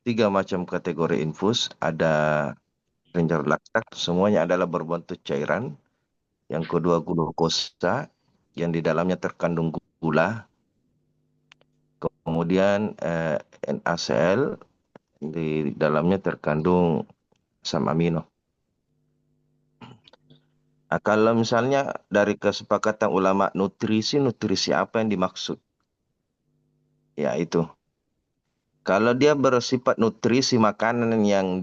3 macam kategori infus. Ada kelenjar laksak, semuanya adalah berbentuk cairan. Yang kedua glukosa, yang di dalamnya terkandung gula. Kemudian NaCl, di dalamnya terkandung asam amino. Nah, kalau misalnya dari kesepakatan ulama nutrisi apa yang dimaksud? Ya itu. Kalau dia bersifat nutrisi makanan yang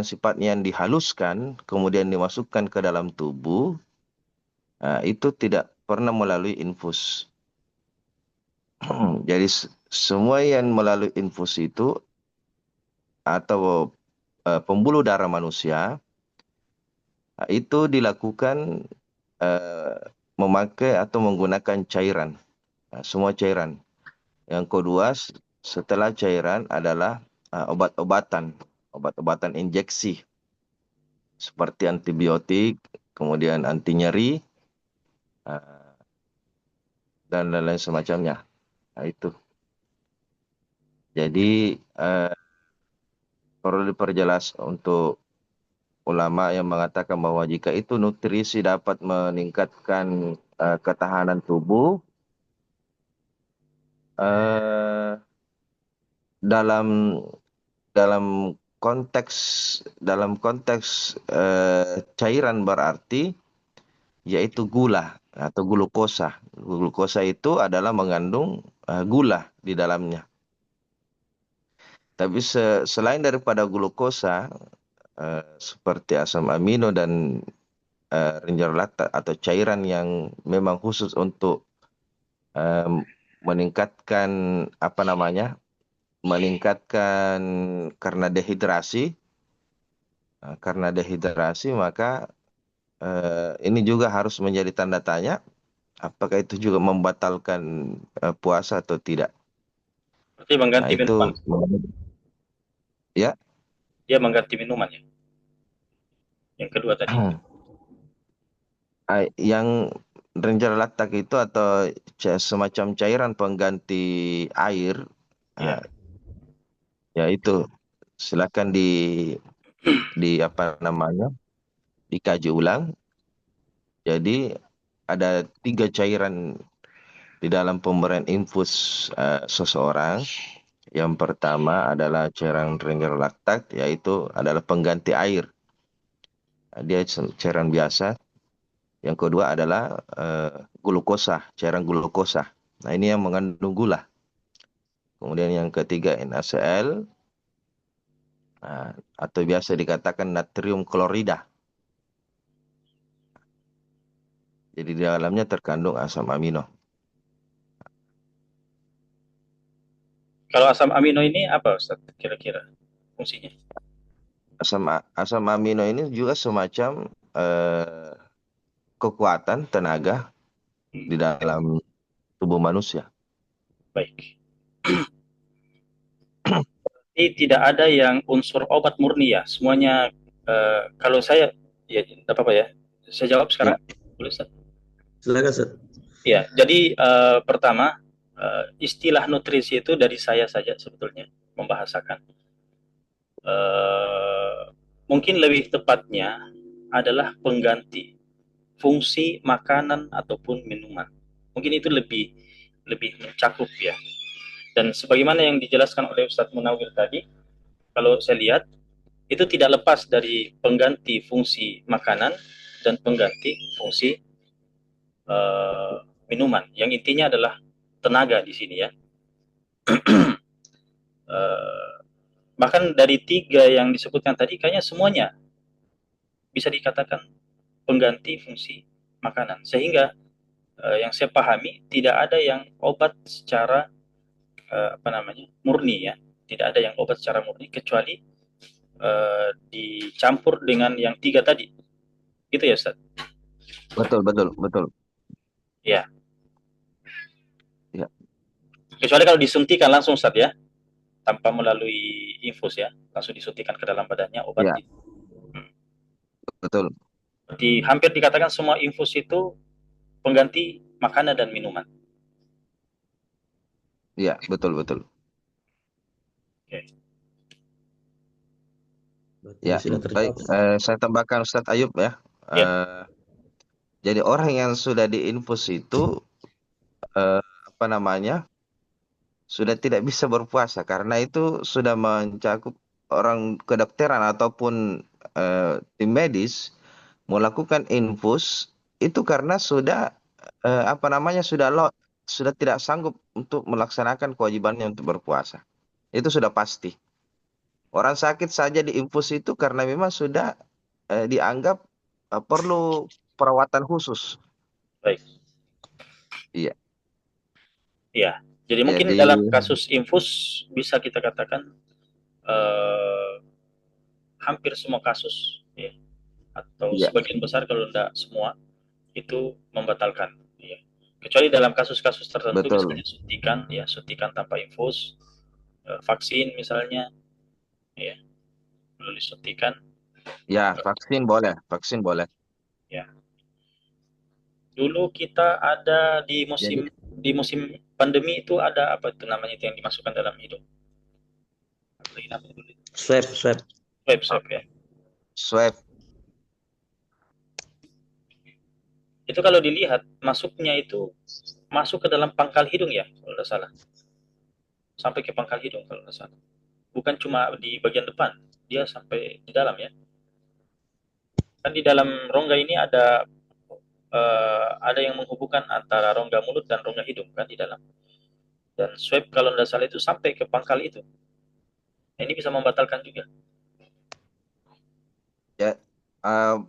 sifatnya yang dihaluskan, kemudian dimasukkan ke dalam tubuh, itu tidak pernah melalui infus. Jadi semua yang melalui infus itu atau pembuluh darah manusia Itu dilakukan memakai atau menggunakan cairan, semua cairan. Yang kedua, setelah cairan adalah obat-obatan injeksi seperti antibiotik, kemudian anti nyeri, uh, dan lain-lain semacamnya. Itu. Jadi perlu diperjelas untuk ulama yang mengatakan bahwa jika itu nutrisi dapat meningkatkan ketahanan tubuh, uh, dalam dalam konteks cairan berarti yaitu gula atau glukosa. Glukosa itu adalah mengandung gula di dalamnya. Tapi selain daripada glukosa, seperti asam amino dan rencer laktat atau cairan yang memang khusus untuk meningkatkan meningkatkan karena dehidrasi. Karena dehidrasi maka ini juga harus menjadi tanda tanya apakah itu juga membatalkan puasa atau tidak. Berarti mengganti Itu minuman. ya. Dia mengganti minuman ya. Yang kedua tadi. Yang rencer laktat itu atau semacam cairan pengganti air, Ya. ya itu silakan dikaji ulang. Jadi ada 3 cairan di dalam pemberian infus seseorang. Yang pertama adalah cairan rencer laktat, yaitu adalah pengganti air. Dia cairan biasa. Yang kedua adalah glukosa, cairan glukosa. Nah, ini yang mengandung gula. Kemudian yang ketiga NaCl, atau biasa dikatakan natrium klorida. Jadi di dalamnya terkandung asam amino. Kalau asam amino ini apa Ustaz kira-kira fungsinya? Asam amino ini juga semacam kekuatan tenaga di dalam tubuh manusia. Baik. Jadi tidak ada yang unsur obat murni ya. Semuanya kalau saya ya tidak apa-apa ya. Saya jawab sekarang. Ya. Boleh Ustaz? Silakan, Ustaz. Ya, jadi pertama istilah nutrisi itu dari saya saja sebetulnya membahasakan. Mungkin lebih tepatnya adalah pengganti fungsi makanan ataupun minuman. Mungkin itu lebih mencakup ya. Dan sebagaimana yang dijelaskan oleh Ustadz Munawir tadi, kalau saya lihat itu tidak lepas dari pengganti fungsi makanan dan pengganti fungsi minuman. Yang intinya adalah tenaga di sini ya. Bahkan dari 3 yang disebutkan tadi, kayaknya semuanya bisa dikatakan pengganti fungsi makanan. Sehingga yang saya pahami tidak ada yang obat secara murni ya. Tidak ada yang obat secara murni kecuali dicampur dengan yang 3 tadi. Gitu ya Ustaz? Betul. Ya. Ya. Kecuali kalau disuntikan langsung Ustaz ya. Tanpa melalui infus ya. Langsung disuntikan ke dalam badannya obat Ya. itu. Betul. Hampir dikatakan semua infus itu pengganti makanan dan minuman. Ya, betul. Okay. Ya, baik. Saya tambahkan Ustadz Ayub ya. Ya. Jadi orang yang sudah diinfus itu sudah tidak bisa berpuasa karena itu sudah mencakup orang kedokteran ataupun tim medis melakukan infus itu karena sudah sudah tidak sanggup untuk melaksanakan kewajibannya untuk berpuasa. Itu sudah pasti. Orang sakit saja diinfus itu karena memang sudah dianggap perlu perawatan khusus. Baik. Iya. Iya. Jadi mungkin dalam kasus infus bisa kita katakan hampir semua kasus ya, atau Iya, sebagian besar kalau tidak semua itu membatalkan, ya. Kecuali dalam kasus-kasus tertentu, betul. misalnya suntikan, ya suntikan tanpa infus, vaksin misalnya, ya perlu disuntikan, Ya, vaksin boleh, vaksin boleh. ya. Dulu kita ada Jadi di musim pandemi itu ada apa itu namanya itu yang dimasukkan dalam hidung? Lagi nama dulu itu. Swab, swab. Swab ya. swab, Itu kalau dilihat masuknya itu masuk ke dalam pangkal hidung ya, kalau tidak salah. Sampai ke pangkal hidung kalau tidak salah. Bukan cuma di bagian depan, dia sampai di dalam ya. Kan di dalam rongga ini ada yang menghubungkan antara rongga mulut dan rongga hidung kan di dalam. Dan swab kalau tidak salah itu sampai ke pangkal itu. Nah, ini bisa membatalkan juga. ya,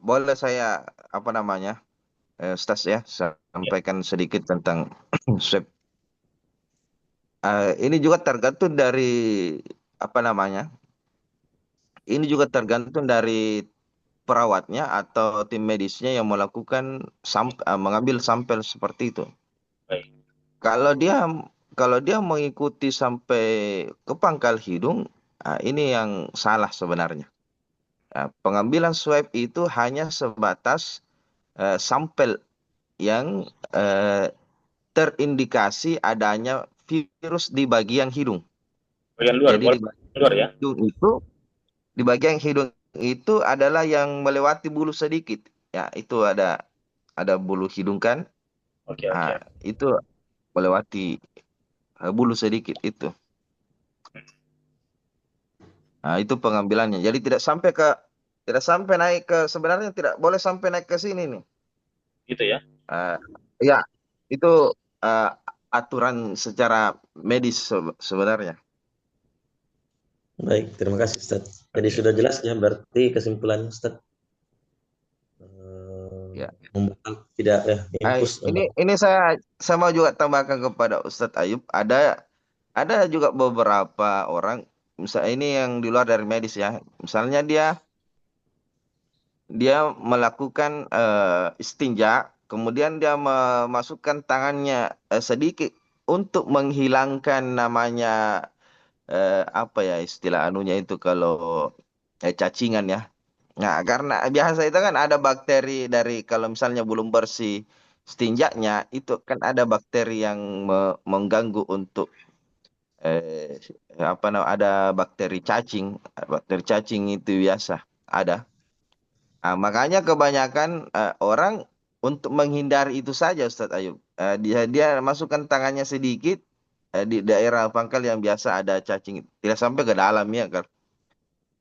boleh saya apa namanya, Stas ya, Ya, sampaikan sedikit tentang swab. Ini juga tergantung dari apa namanya, ini juga tergantung dari perawatnya atau tim medisnya yang melakukan mengambil sampel seperti itu. baik. Kalau dia kalau dia mengikuti sampai ke pangkal hidung, ini yang salah sebenarnya. Pengambilan swab itu hanya sebatas sampel yang terindikasi adanya virus di bagian hidung. Bagian luar, Jadi luar ya. di bagian hidung itu adalah yang melewati bulu sedikit. Ya, itu ada bulu hidung kan? Oke, oke. Itu melewati bulu sedikit itu. Itu pengambilannya. Jadi tidak sampai naik ke, sebenarnya tidak boleh sampai naik ke sini nih. Gitu ya. Uh, ya, itu uh, aturan secara medis sebenarnya. Baik, terima kasih Ustaz. Jadi Oke. sudah jelas ya berarti kesimpulannya Ustaz. Ya. Tidak ya, infus Ini saya mau juga tambahkan kepada Ustadz Ayub. Ada juga beberapa orang, misalnya ini yang di luar dari medis ya. Misalnya dia melakukan istinja, kemudian dia memasukkan tangannya sedikit untuk menghilangkan namanya apa ya istilah anunya itu kalau cacingan ya. Nah, karena biasa itu kan ada bakteri dari kalau misalnya belum bersih stinjaknya itu kan ada bakteri yang mengganggu untuk eh, apa namanya ada bakteri cacing. Bakteri cacing itu biasa ada. Makanya kebanyakan orang untuk menghindari itu saja Ustadz Ayub. Dia masukkan tangannya sedikit di daerah pangkal yang biasa ada cacing. Tidak sampai ke dalam ya.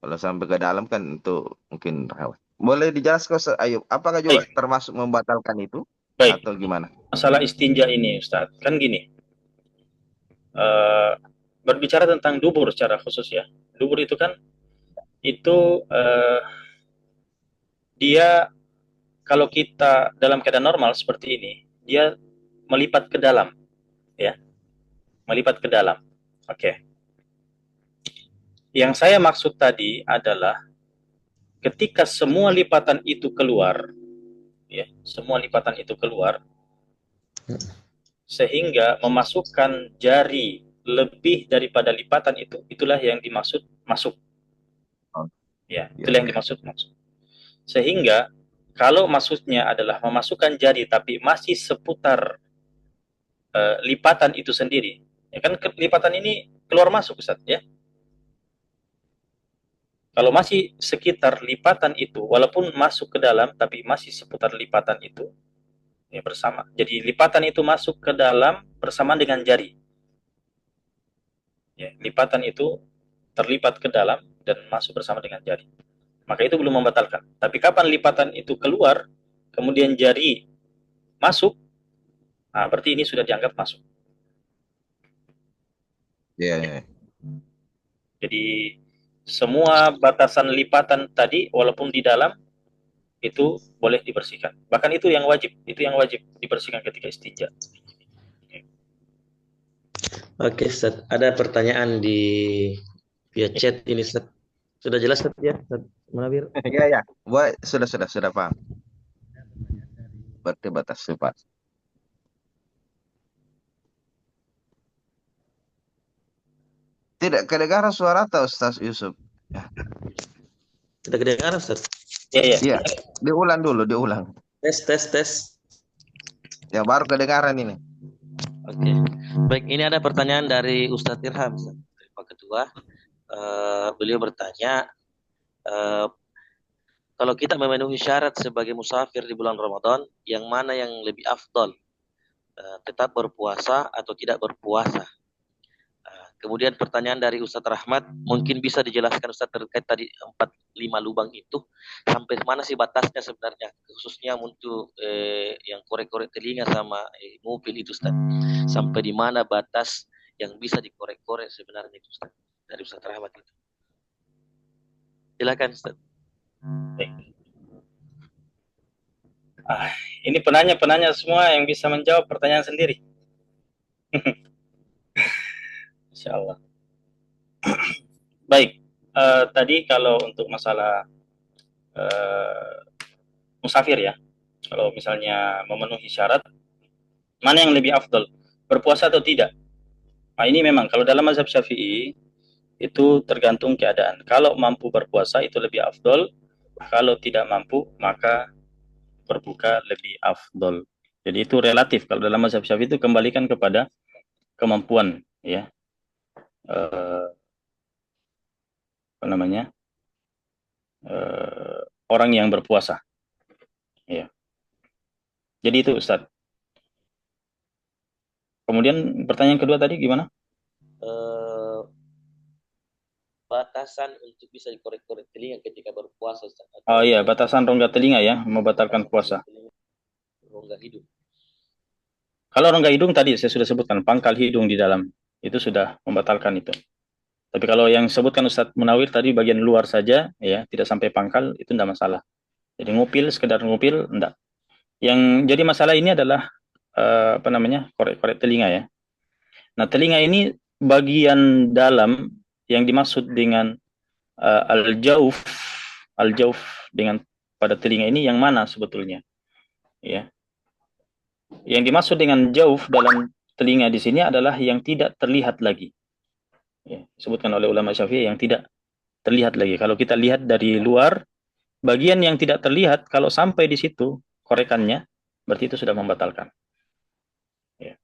Kalau sampai ke dalam kan itu mungkin rawan. Boleh dijelaskan Ustaz Ayub, apakah juga Baik, termasuk membatalkan itu baik. atau gimana? Masalah istinja ini, Ustaz. Kan gini, eh, berbicara tentang dubur secara khusus ya. Dubur itu kan itu dia kalau kita dalam keadaan normal seperti ini, dia melipat ke dalam, ya, melipat ke dalam. Oke. Yang saya maksud tadi adalah ketika semua lipatan itu keluar, ya, semua lipatan itu keluar, sehingga memasukkan jari lebih daripada lipatan itu, itulah yang dimaksud masuk. Oh, Ya, iya, itulah yang iya. dimaksud masuk. Sehingga kalau maksudnya adalah memasukkan jari tapi masih seputar lipatan itu sendiri, ya kan lipatan ini keluar masuk Ustaz ya. Kalau masih sekitar lipatan itu, walaupun masuk ke dalam tapi masih seputar lipatan itu, ya bersama. Jadi lipatan itu masuk ke dalam bersamaan dengan jari. Ya, lipatan itu terlipat ke dalam dan masuk bersama dengan jari. Maka itu belum membatalkan. Tapi kapan lipatan itu keluar, kemudian jari masuk, nah berarti ini sudah dianggap masuk. Iya, iya. Jadi semua batasan lipatan tadi, walaupun di dalam, itu boleh dibersihkan. Bahkan itu yang wajib dibersihkan ketika istinja. Oke, Ustaz. Ada pertanyaan di via chat ini, Ustaz. Sudah jelas Ustaz, ya, Ustaz Munawir? Ya, ya. Sudah paham. Berarti batas sifat. Tidak kedengaran suara atau Ustaz Yusuf? Ya, Sudah kedengaran Ustaz? Ya, ya. iya. Diulang dulu, diulang. Tes, tes, tes. Ya, baru kedengaran ini. Oke. Baik, ini ada pertanyaan dari Ustadz Irham, Ustaz, dari Pak Ketua. Beliau bertanya, kalau kita memenuhi syarat sebagai musafir di bulan Ramadan, yang mana yang lebih afdol? Tetap berpuasa atau tidak berpuasa? Kemudian pertanyaan dari Ustadz Rahmat, mungkin bisa dijelaskan Ustadz terkait tadi 4-5 lubang itu, sampai mana sih batasnya sebenarnya, khususnya untuk yang korek-korek telinga sama mobil itu Ustadz. Sampai di mana batas yang bisa dikorek-korek sebenarnya itu Ustadz, dari Ustadz Rahmat itu. Silakan Ustadz. Ini penanya-penanya semua yang bisa menjawab pertanyaan sendiri. Insya Allah. Baik, tadi kalau untuk masalah musafir ya, kalau misalnya memenuhi syarat, mana yang lebih afdol, berpuasa atau tidak? Nah ini memang kalau dalam mazhab Syafi'i itu tergantung keadaan. Kalau mampu berpuasa itu lebih afdol, kalau tidak mampu maka berbuka lebih afdol. Jadi itu relatif. Kalau dalam mazhab Syafi'i itu kembalikan kepada kemampuan ya. Apa namanya? Orang yang berpuasa. Ya. Jadi itu Ustaz. Kemudian pertanyaan kedua tadi gimana? Batasan untuk bisa dikorek-korek telinga ketika berpuasa Ustaz. Oh iya, batasan rongga telinga ya, membatalkan puasa. Rongga hidung. Kalau rongga hidung tadi saya sudah sebutkan, pangkal hidung di dalam, itu sudah membatalkan itu. Tapi kalau yang sebutkan Ustadz Munawir tadi bagian luar saja, ya tidak sampai pangkal, itu tidak masalah. Jadi ngupil, sekedar ngupil, enggak. Yang jadi masalah ini adalah apa namanya, korek-korek telinga ya. Nah telinga ini bagian dalam yang dimaksud dengan al-jauf, al-jauf dengan pada telinga ini yang mana sebetulnya? Ya. Yang dimaksud dengan jauf dalam telinga di sini adalah yang tidak terlihat lagi. Ya, disebutkan oleh ulama Syafi'i yang tidak terlihat lagi. Kalau kita lihat dari luar, bagian yang tidak terlihat kalau sampai di situ korekannya, berarti itu sudah membatalkan. Ya,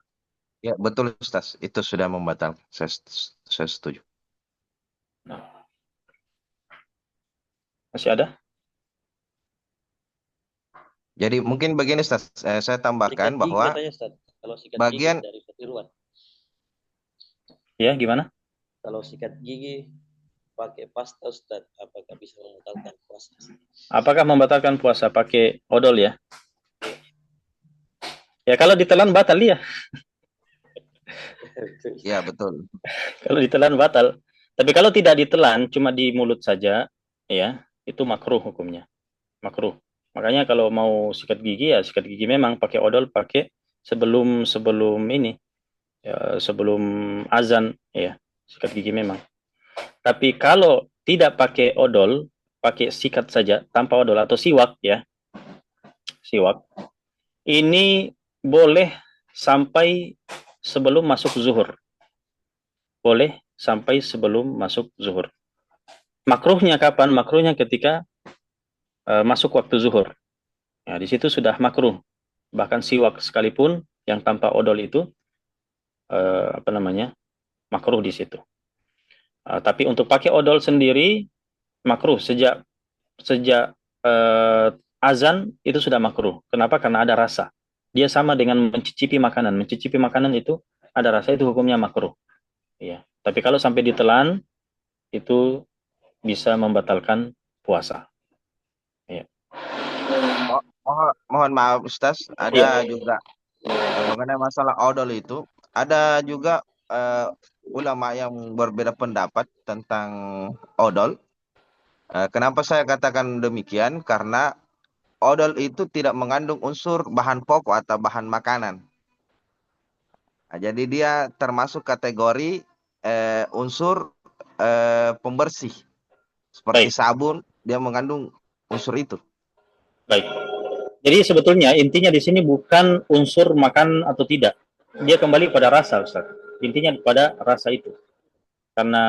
Ya, betul Ustaz. Itu sudah membatalkan. Saya setuju. nah. Masih ada? Jadi mungkin begini Ustaz, saya tambahkan bahwa bagian dari ketiruan. Ya, gimana? Kalau sikat gigi pakai pasta Ustaz, apakah bisa membatalkan puasa? Apakah membatalkan puasa pakai odol ya? Ya kalau ditelan batal ya. Ya, betul. Kalau ditelan batal. Tapi kalau tidak ditelan, cuma di mulut saja, ya, itu makruh hukumnya. Makruh. Makanya kalau mau sikat gigi ya sikat gigi memang pakai odol, pakai sebelum ini ya, sebelum azan ya sikat gigi memang. Tapi kalau tidak pakai odol, pakai sikat saja tanpa odol atau siwak ya, siwak ini boleh sampai sebelum masuk zuhur. Boleh sampai sebelum masuk zuhur. Makruhnya kapan? Makruhnya ketika masuk waktu zuhur. Ya, di situ sudah makruh. Bahkan siwak sekalipun yang tanpa odol itu apa namanya? Makruh di situ. Tapi untuk pakai odol sendiri makruh sejak azan itu sudah makruh. Kenapa? Karena ada rasa. Dia sama dengan mencicipi makanan. Mencicipi makanan itu ada rasa, itu hukumnya makruh. Ya. Tapi kalau sampai ditelan itu bisa membatalkan puasa. Ya. Mohon maaf Ustaz, ada juga mengenai masalah odol itu, ada juga ulama yang berbeda pendapat tentang odol. Kenapa saya katakan demikian? Karena odol itu tidak mengandung unsur bahan pokok atau bahan makanan. Nah, jadi dia termasuk kategori unsur pembersih. Seperti Baik. sabun, dia mengandung unsur itu. Baik. Jadi sebetulnya intinya di sini bukan unsur makan atau tidak. Dia kembali pada rasa, Ustaz. Intinya pada rasa itu. Karena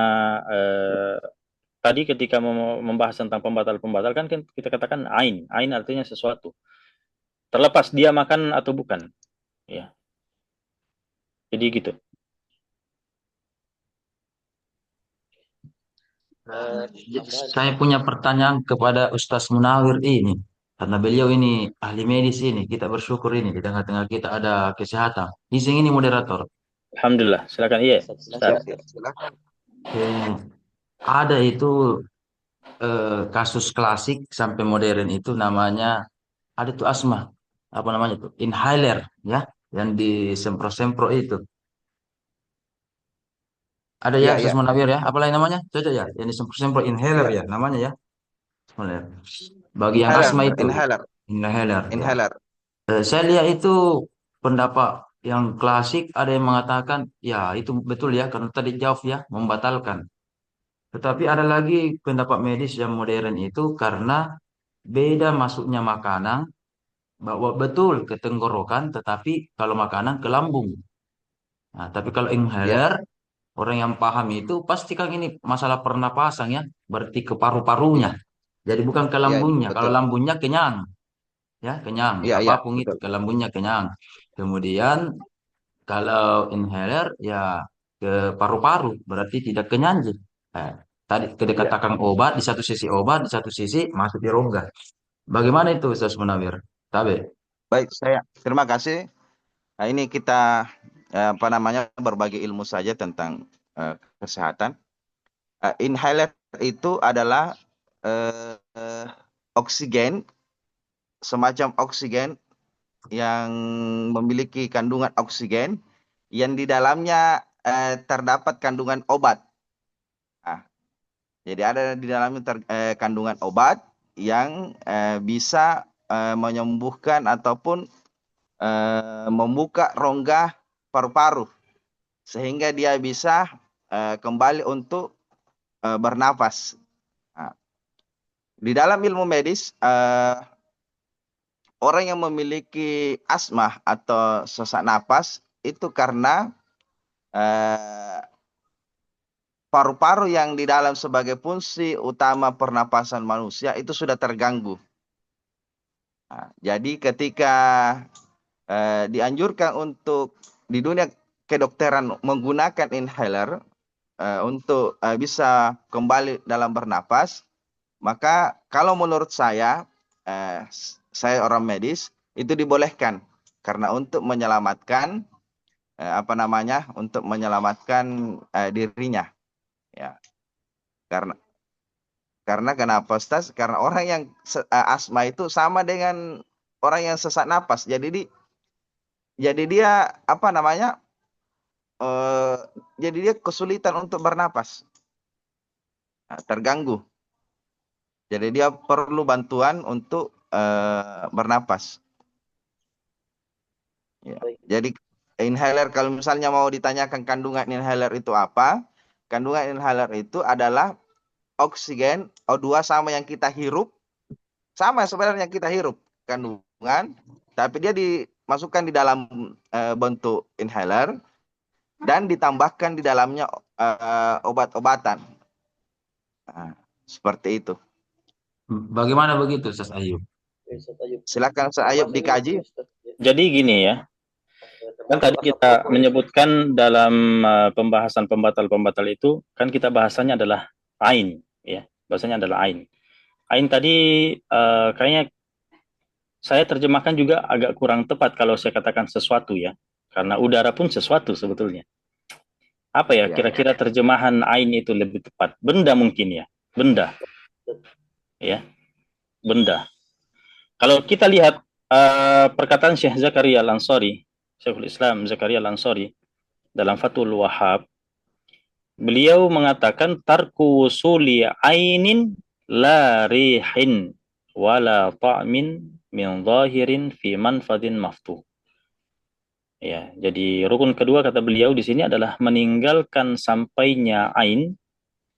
tadi ketika membahas tentang pembatal-pembatal kan kita katakan ain. Ain artinya sesuatu. Terlepas dia makan atau bukan. Ya. Jadi gitu. Saya punya pertanyaan kepada Ustaz Munawir ini. Karena beliau ini ahli medis ini. Kita bersyukur ini. Di tengah-tengah kita ada kesehatan. Di sini ini moderator. Alhamdulillah. Silakan. Iya, Ustaz. Ya, silakan. Ada itu kasus klasik sampai modern itu namanya, ada tuh asma. Apa namanya tuh? Inhaler. Ya. Yang disempro-sempro itu. Ada ya, Ya, Ustaz ya. Munawir ya. Apa lagi namanya? Cocok ya. Yang disempro-sempro inhaler ya. Namanya ya. Inhaler. Bagi yang Inhaler, asma itu. inhaler, Inhaler ya. inhaler. Saya lihat itu pendapat yang klasik, ada yang mengatakan ya itu betul ya karena tadi jawab ya membatalkan. Tetapi ada lagi pendapat medis yang modern itu karena beda masuknya makanan, bahwa betul ke tenggorokan tetapi kalau makanan ke lambung. Nah, tapi kalau Ya, inhaler, orang yang paham itu pasti kan ini masalah pernapasan ya, berarti ke ya, paru-parunya. Jadi bukan ke ya, lambungnya. Kalau betul. lambungnya kenyang, ya kenyang, Ya, ya, apapun itu betul. ke lambungnya kenyang. Kemudian kalau inhaler ya ke paru-paru, berarti tidak kenyang. Eh, tadi Ya. kedekatan obat, di satu sisi obat, di satu sisi masuk di rongga. Bagaimana itu Ustaz Munawir? Tabe. Baik, saya terima kasih. Nah, ini kita apa namanya berbagi ilmu saja tentang kesehatan. Inhaler itu adalah eh, eh, oksigen, semacam oksigen yang memiliki kandungan oksigen yang di dalamnya terdapat kandungan obat. Nah, jadi ada di dalamnya kandungan obat yang bisa menyembuhkan ataupun membuka rongga paru-paru sehingga dia bisa kembali untuk bernafas. Nah, di dalam ilmu medis, orang yang memiliki asma atau sesak napas itu karena paru-paru yang di dalam sebagai fungsi utama pernapasan manusia itu sudah terganggu. Nah, jadi ketika dianjurkan untuk di dunia kedokteran menggunakan inhaler untuk bisa kembali dalam bernapas, maka kalau menurut saya orang medis itu dibolehkan karena untuk menyelamatkan untuk menyelamatkan dirinya, ya. Karena kenapa, Ustaz? Karena orang yang asma itu sama dengan orang yang sesak napas. Jadi dia apa namanya? Jadi dia kesulitan untuk bernapas. Nah, terganggu. Jadi dia perlu bantuan untuk bernapas. Ya. Jadi inhaler, kalau misalnya mau ditanyakan kandungan inhaler itu apa? Kandungan inhaler itu adalah oksigen O2 sama yang kita hirup. Sama sebenarnya yang kita hirup kandungan. Tapi dia dimasukkan di dalam bentuk inhaler. Dan ditambahkan di dalamnya obat-obatan. Nah, seperti itu. Bagaimana begitu Ustaz Ayub? Silakan Ustaz Ayub dikaji. Jadi gini ya. Kan tadi kita menyebutkan dalam pembahasan pembatal-pembatal itu kan kita bahasanya adalah ain, ya. Bahasanya adalah ain. Ain tadi kayaknya saya terjemahkan juga agak kurang tepat kalau saya katakan sesuatu ya. Karena udara pun sesuatu sebetulnya. Apa ya kira-kira terjemahan ain itu lebih tepat? Benda mungkin ya. Benda. Ya. Benda. Kalau kita lihat perkataan Syekh Zakaria Al-Ansari, Syekhul Islam Zakaria Al-Ansari dalam Fathul Wahhab, beliau mengatakan tarku wusuli ainin la rihin wala ta'min min zahirin fi manfadin maftuh. Ya, jadi rukun kedua kata beliau di sini adalah meninggalkan sampainya ain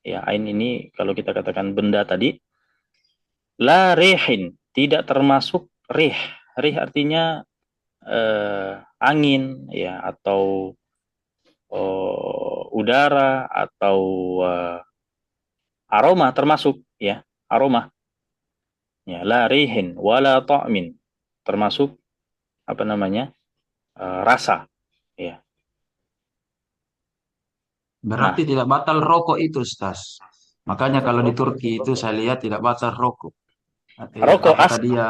Ya, ain ini kalau kita katakan benda tadi, la rihin, tidak termasuk rih. Rih artinya angin ya, atau udara, atau aroma termasuk ya, aroma. Ya, la rihin wala ta'min, termasuk apa namanya? Rasa ya. Berarti Nah, tidak batal rokok itu, Ustaz. Makanya kalau di Turki itu saya lihat tidak batal rokok. rokok Apakah asli. dia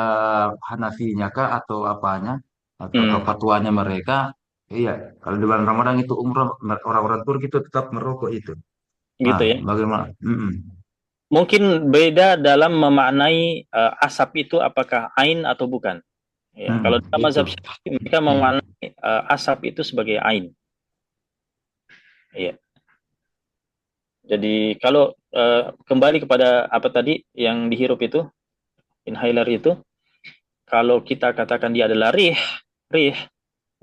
Hanafinya kah atau apanya? Atau Hmm, fatwanya mereka? Iya, kalau di bulan Ramadan itu umroh, orang-orang Turki itu tetap merokok itu. Nah, gitu ya. bagaimana? Mm-mm. Mungkin beda dalam memaknai asap itu apakah ain atau bukan. Ya, Mm-mm, kalau dalam gitu. mazhab Syafi'i mereka Mm. memaknai asap itu sebagai ain. Iya. Jadi kalau kembali kepada apa tadi yang dihirup itu, inhaler itu, kalau kita katakan dia adalah rih,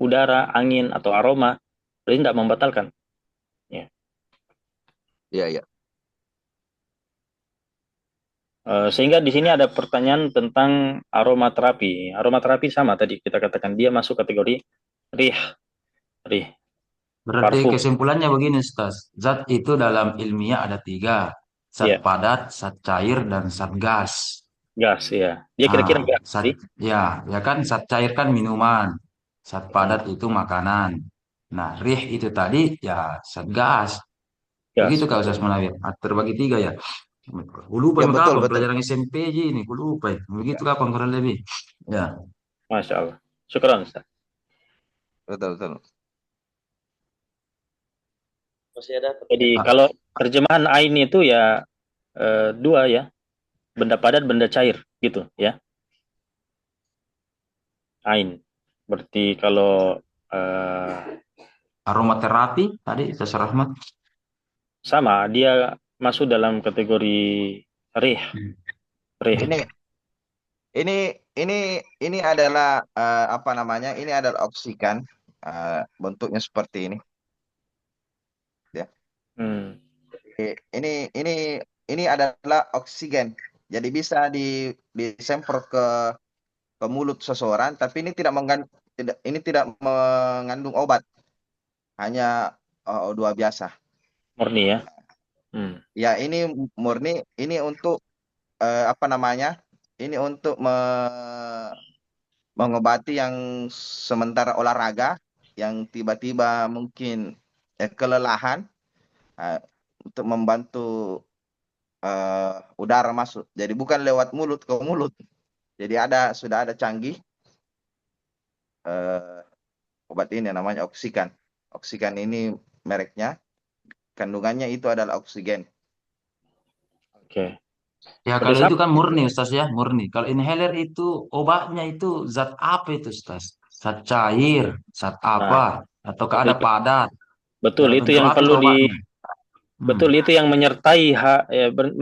udara, angin atau aroma, berarti tidak membatalkan. Ya. Iya, iya. Sehingga di sini ada pertanyaan tentang aromaterapi. Aromaterapi sama tadi kita katakan dia masuk kategori rih, rih, Berarti parfum. kesimpulannya begini, Ustaz. Zat itu dalam ilmiah ada tiga. Zat Ya, padat, zat cair, dan zat gas. gas ya. Dia kira-kira Ah, gas zat, sih. ya, ya kan zat cair kan minuman. Zat Hmm, padat itu makanan. Nah, rih itu tadi ya zat gas. gas Begitu kalau betul. Ustaz Munawir. Ah, terbagi tiga ya. Aku lupa Ya, emang betul, kapan betul. pelajaran SMP aja ini. Aku lupa ya. Begitu kapan kurang lebih. Ya. Masya Allah. Syukran, Ustaz. Betul, betul. Masih ada Jadi pertanyaan? Ah, kalau terjemahan ain itu ya dua ya, benda padat, benda cair gitu ya. Ain. Berarti kalau eh, aromaterapi tadi Ustaz Rahmat. sama dia masuk dalam kategori rih, Hmm. rih. Ini ini ini ini adalah apa namanya? Ini adalah oksigen, bentuknya seperti ini, ya. Hmm. Ini adalah oksigen. Jadi bisa disemprot ke mulut seseorang, tapi ini tidak mengandung obat, hanya O2 biasa. Murni ya. Hmm. Ya, ini murni, ini untuk apa namanya? Ini untuk mengobati yang sementara olahraga, yang tiba-tiba mungkin kelelahan, eh, untuk membantu udara masuk. Jadi bukan lewat mulut ke mulut. Jadi sudah ada canggih eh, obat ini namanya oksigen. Oksigen ini mereknya, kandungannya itu adalah oksigen. Oke. Ya Sudah kalau itu sama. kan murni Ustaz ya, murni. Kalau inhaler itu obatnya itu zat apa itu Ustaz? Zat cair, zat apa? Nah, Ataukah ada itu padat? betul Dalam itu bentuk yang apa itu perlu obatnya? Hmm. betul itu yang menyertai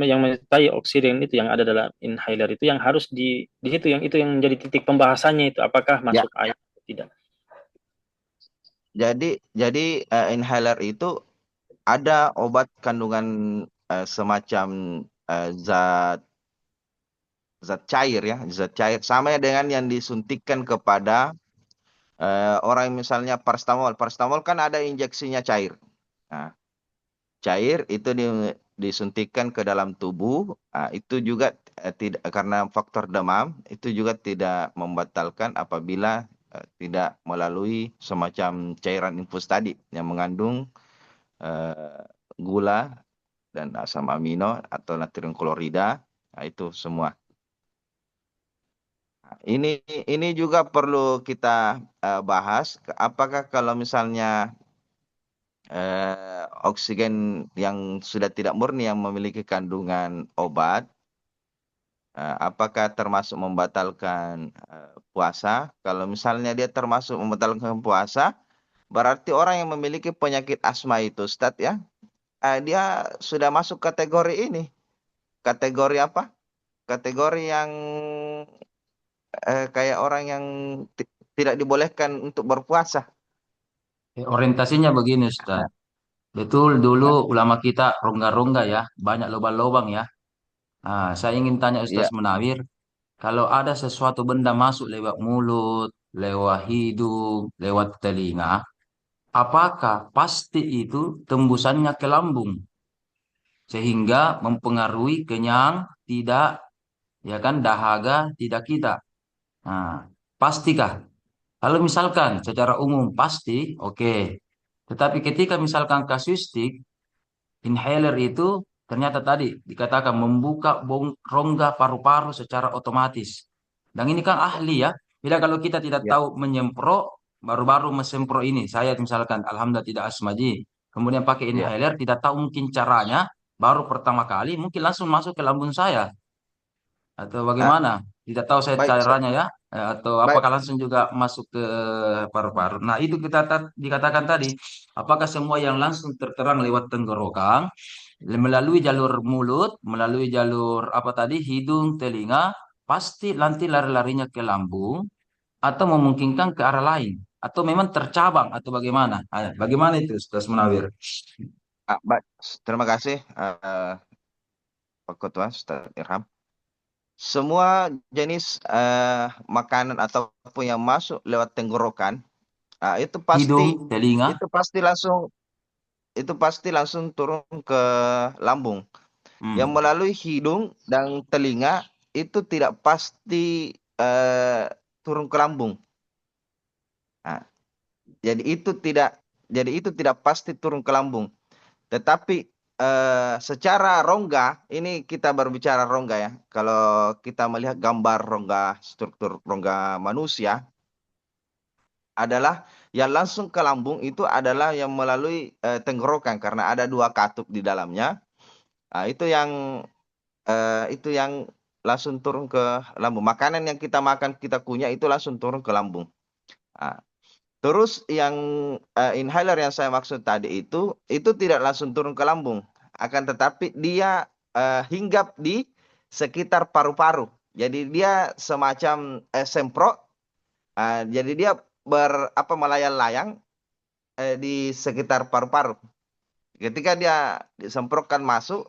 yang menyertai oksigen itu yang ada dalam inhaler itu yang harus di situ yang itu yang menjadi titik pembahasannya itu apakah Ya, masuk air atau tidak. jadi inhaler itu ada obat kandungan semacam zat zat cair, ya, zat cair sama dengan yang disuntikkan kepada orang misalnya paracetamol. Paracetamol kan ada injeksinya cair. Nah, cair itu disuntikkan ke dalam tubuh, itu juga tidak, karena faktor demam itu juga tidak membatalkan apabila tidak melalui semacam cairan infus tadi yang mengandung eh, gula dan asam amino atau natrium klorida. Nah, itu semua. Nah, ini juga perlu kita bahas. Apakah kalau misalnya oksigen yang sudah tidak murni yang memiliki kandungan obat, apakah termasuk membatalkan puasa? Kalau misalnya dia termasuk membatalkan puasa, berarti orang yang memiliki penyakit asma itu, Ustadz, ya, dia sudah masuk kategori ini. Kategori apa? Kategori yang kayak orang yang tidak dibolehkan untuk berpuasa. Orientasinya begini Ustaz. Nah, Betul, dulu ulama kita rongga-rongga ya, banyak lubang-lubang ya. Nah, saya ingin tanya Ya, Ustaz Munawir, kalau ada sesuatu benda masuk lewat mulut, lewat hidung, lewat telinga, apakah pasti itu tembusannya ke lambung sehingga mempengaruhi kenyang, tidak, ya kan, dahaga, tidak kita. Nah, pastikah? Kalau misalkan secara umum pasti, oke. Tetapi ketika misalkan kasuistik, inhaler itu ternyata tadi dikatakan membuka rongga paru-paru secara otomatis. Dan ini kan ahli ya. Bila kalau kita tidak ya, tahu menyemprot, baru-baru mesemprot ini, saya misalkan alhamdulillah tidak asmaji, kemudian pakai ya. inhaler, tidak tahu mungkin caranya, baru pertama kali mungkin langsung masuk ke lambung saya. Atau Ah, bagaimana? Tidak tahu saya baik, caranya ya. Atau baik. apakah langsung juga masuk ke paru-paru. Nah, itu kita dikatakan tadi, apakah semua yang langsung terterang lewat tenggorokan, melalui jalur mulut, melalui jalur apa tadi, hidung, telinga, pasti nanti lari-larinya ke lambung, atau memungkinkan ke arah lain, atau memang tercabang, atau bagaimana? Bagaimana itu, Ustaz Munawir? Baik. Terima kasih, Pak Ketua Ustaz Irham. Semua jenis makanan ataupun yang masuk lewat tenggorokan, itu Hidung, pasti telinga. itu pasti langsung itu pasti langsung turun ke lambung. Yang Hmm. melalui hidung dan telinga itu tidak pasti turun ke lambung. Nah, jadi itu tidak pasti turun ke lambung. Tetapi secara rongga, ini kita berbicara rongga ya. Kalau kita melihat gambar rongga, struktur rongga manusia, adalah yang langsung ke lambung itu adalah yang melalui tenggorokan karena ada dua katup di dalamnya. Nah, itu yang langsung turun ke lambung. Makanan yang kita makan, kita kunyah itu langsung turun ke lambung. Nah, terus yang inhaler yang saya maksud tadi itu tidak langsung turun ke lambung, akan tetapi dia hinggap di sekitar paru-paru. Jadi dia semacam semprot. Jadi dia melayang-layang di sekitar paru-paru. Ketika dia disemprotkan masuk,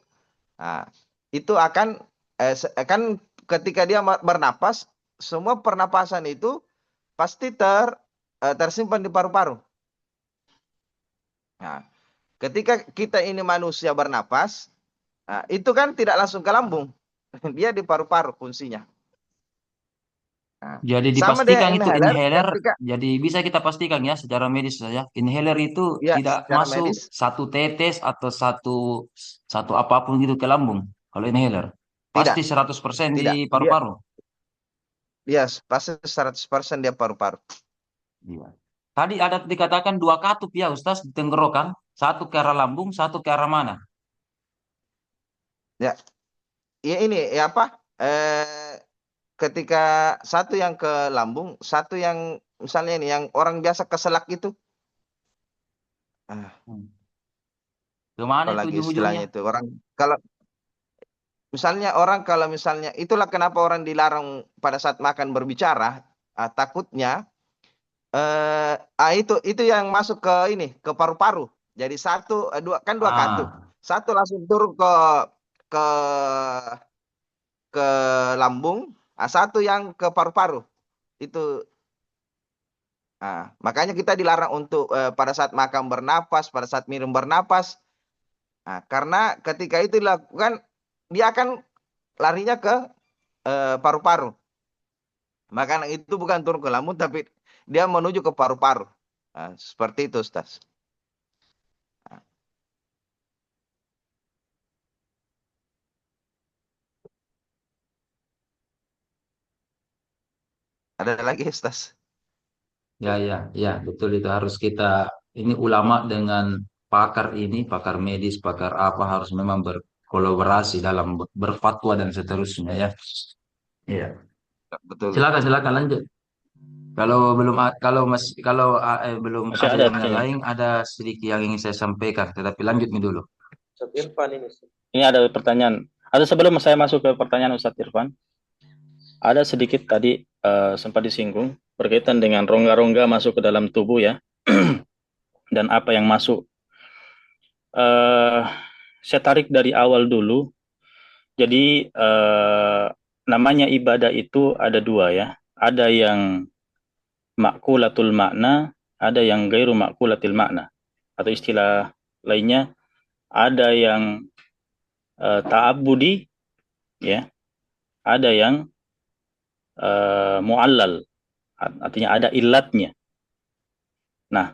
itu akan ketika dia bernapas, semua pernapasan itu pasti tersimpan di paru-paru. Nah, ketika kita ini manusia bernapas, itu kan tidak langsung ke lambung, dia di paru-paru fungsinya. Nah, Jadi sama dengan dipastikan itu inhaler, inhaler, ketika jadi bisa kita pastikan ya secara medis saja, inhaler itu ya tidak secara masuk medis satu tetes atau satu satu apapun gitu ke lambung. Kalau inhaler tidak, pasti 100% di tidak. Dia paru-paru. dia pasti 100% dia paru-paru. Iya. Tadi ada dikatakan dua katup ya Ustaz di tenggorokan, satu ke arah lambung, satu ke arah mana? Ya, ya ini ya apa? Ketika satu yang ke lambung, satu yang misalnya ini yang orang biasa keselak itu. Ah, Hmm. Kemana itu apalagi ujung-ujungnya? istilahnya itu orang kalau kalau misalnya itulah kenapa orang dilarang pada saat makan berbicara, takutnya itu yang masuk ke ini ke paru-paru. Jadi dua katup. Ah, Satu langsung turun ke ke lambung, satu yang ke paru-paru. Itu makanya kita dilarang untuk pada saat makan bernapas, pada saat minum bernapas. Karena ketika itu dilakukan, dia akan larinya ke paru-paru. Makanan itu bukan turun ke lambung, tapi dia menuju ke paru-paru. Seperti itu, Ustaz. Ada lagi, Ustaz? ya ya ya betul itu harus kita ini ulama dengan pakar ini, pakar medis, pakar apa harus memang berkolaborasi dalam berfatwa dan seterusnya ya. Iya. Betul. Silakan silakan lanjut. Kalau belum belum Masih ada ada yang ini. lain, ada sedikit yang ingin saya sampaikan, tetapi lanjut nih dulu. Ustaz Irfan ini. Ini ada pertanyaan. Ada sebelum saya masuk ke pertanyaan Ustadz Irfan, ada sedikit tadi sempat disinggung berkaitan dengan rongga-rongga masuk ke dalam tubuh ya, dan apa yang masuk. saya tarik dari awal dulu. Jadi namanya ibadah itu ada dua ya. Ada yang makulatul makna, ada yang gairu makulatil makna. Atau istilah lainnya, ada yang ta'abbudi, ya, ada yang mu'allal, artinya ada ilatnya. Nah,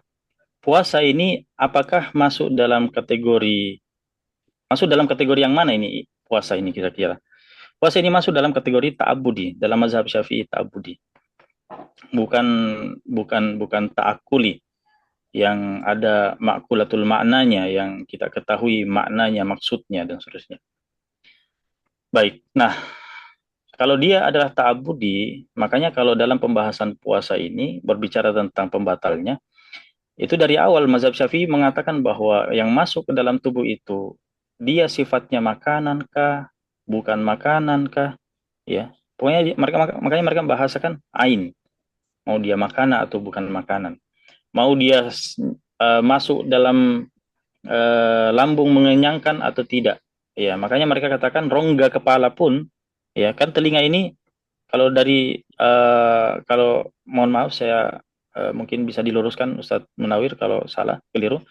puasa ini apakah masuk dalam kategori yang mana ini puasa ini kira-kira? Puasa ini masuk dalam kategori ta'abbudi, dalam mazhab Syafi'i ta'abbudi. Bukan ta'akuli yang ada makulatul maknanya, yang kita ketahui maknanya, maksudnya dan seterusnya. Baik. Nah, kalau dia adalah ta'abbudi, makanya kalau dalam pembahasan puasa ini berbicara tentang pembatalnya, itu dari awal mazhab Syafi'i mengatakan bahwa yang masuk ke dalam tubuh itu dia sifatnya makanan kah, bukan makanan kah, ya. Pokoknya makanya mereka bahasakan ain, mau dia makanan atau bukan makanan. Mau dia masuk dalam lambung mengenyangkan atau tidak. Ya, makanya mereka katakan rongga kepala pun, ya kan telinga ini kalau dari kalau mohon maaf saya mungkin bisa diluruskan Ustadz Munawir kalau salah, keliru.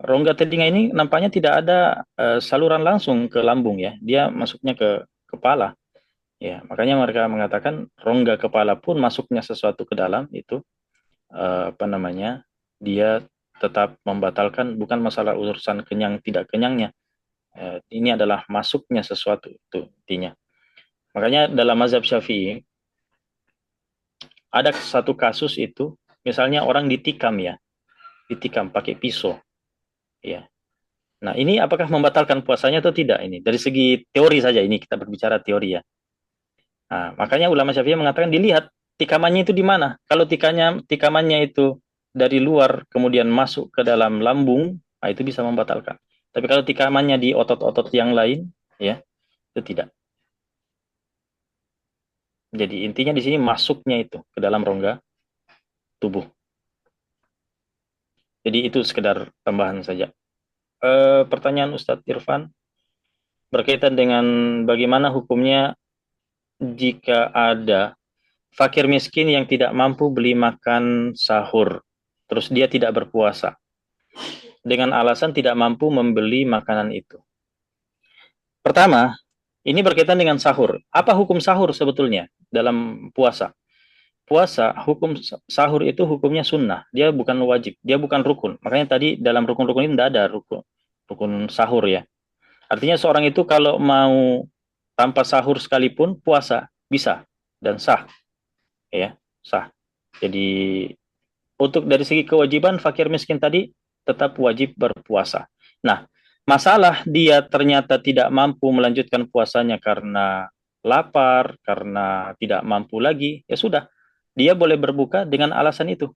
Rongga telinga ini nampaknya tidak ada saluran langsung ke lambung ya, dia masuknya ke kepala. Ya, makanya mereka mengatakan rongga kepala pun masuknya sesuatu ke dalam itu apa namanya? Dia tetap membatalkan, bukan masalah urusan kenyang tidak kenyangnya. Ini adalah masuknya sesuatu itu intinya. Makanya dalam mazhab Syafi'i ada satu kasus itu, misalnya orang ditikam ya, ditikam pakai pisau, ya. Nah ini apakah membatalkan puasanya atau tidak ini? Dari segi teori saja ini kita berbicara teori ya. Nah, makanya ulama Syafi'i mengatakan dilihat tikamannya itu di mana. Kalau tikamannya itu dari luar kemudian masuk ke dalam lambung, nah itu bisa membatalkan. Tapi kalau tikamannya di otot-otot yang lain, ya itu tidak. Jadi intinya di sini masuknya itu ke dalam rongga tubuh. Jadi itu sekedar tambahan saja. Pertanyaan Ustadz Irfan berkaitan dengan bagaimana hukumnya jika ada fakir miskin yang tidak mampu beli makan sahur, terus dia tidak berpuasa dengan alasan tidak mampu membeli makanan itu. Pertama, ini berkaitan dengan sahur. Apa hukum sahur sebetulnya dalam puasa? Puasa, hukum sahur itu hukumnya sunnah. Dia bukan wajib, dia bukan rukun. Makanya tadi dalam rukun-rukun ini tidak ada rukun sahur ya. Artinya seorang itu kalau mau tanpa sahur sekalipun puasa bisa dan sah, ya sah. Jadi untuk dari segi kewajiban fakir miskin tadi tetap wajib berpuasa. Nah, masalah dia ternyata tidak mampu melanjutkan puasanya karena lapar, karena tidak mampu lagi, ya sudah, dia boleh berbuka dengan alasan itu.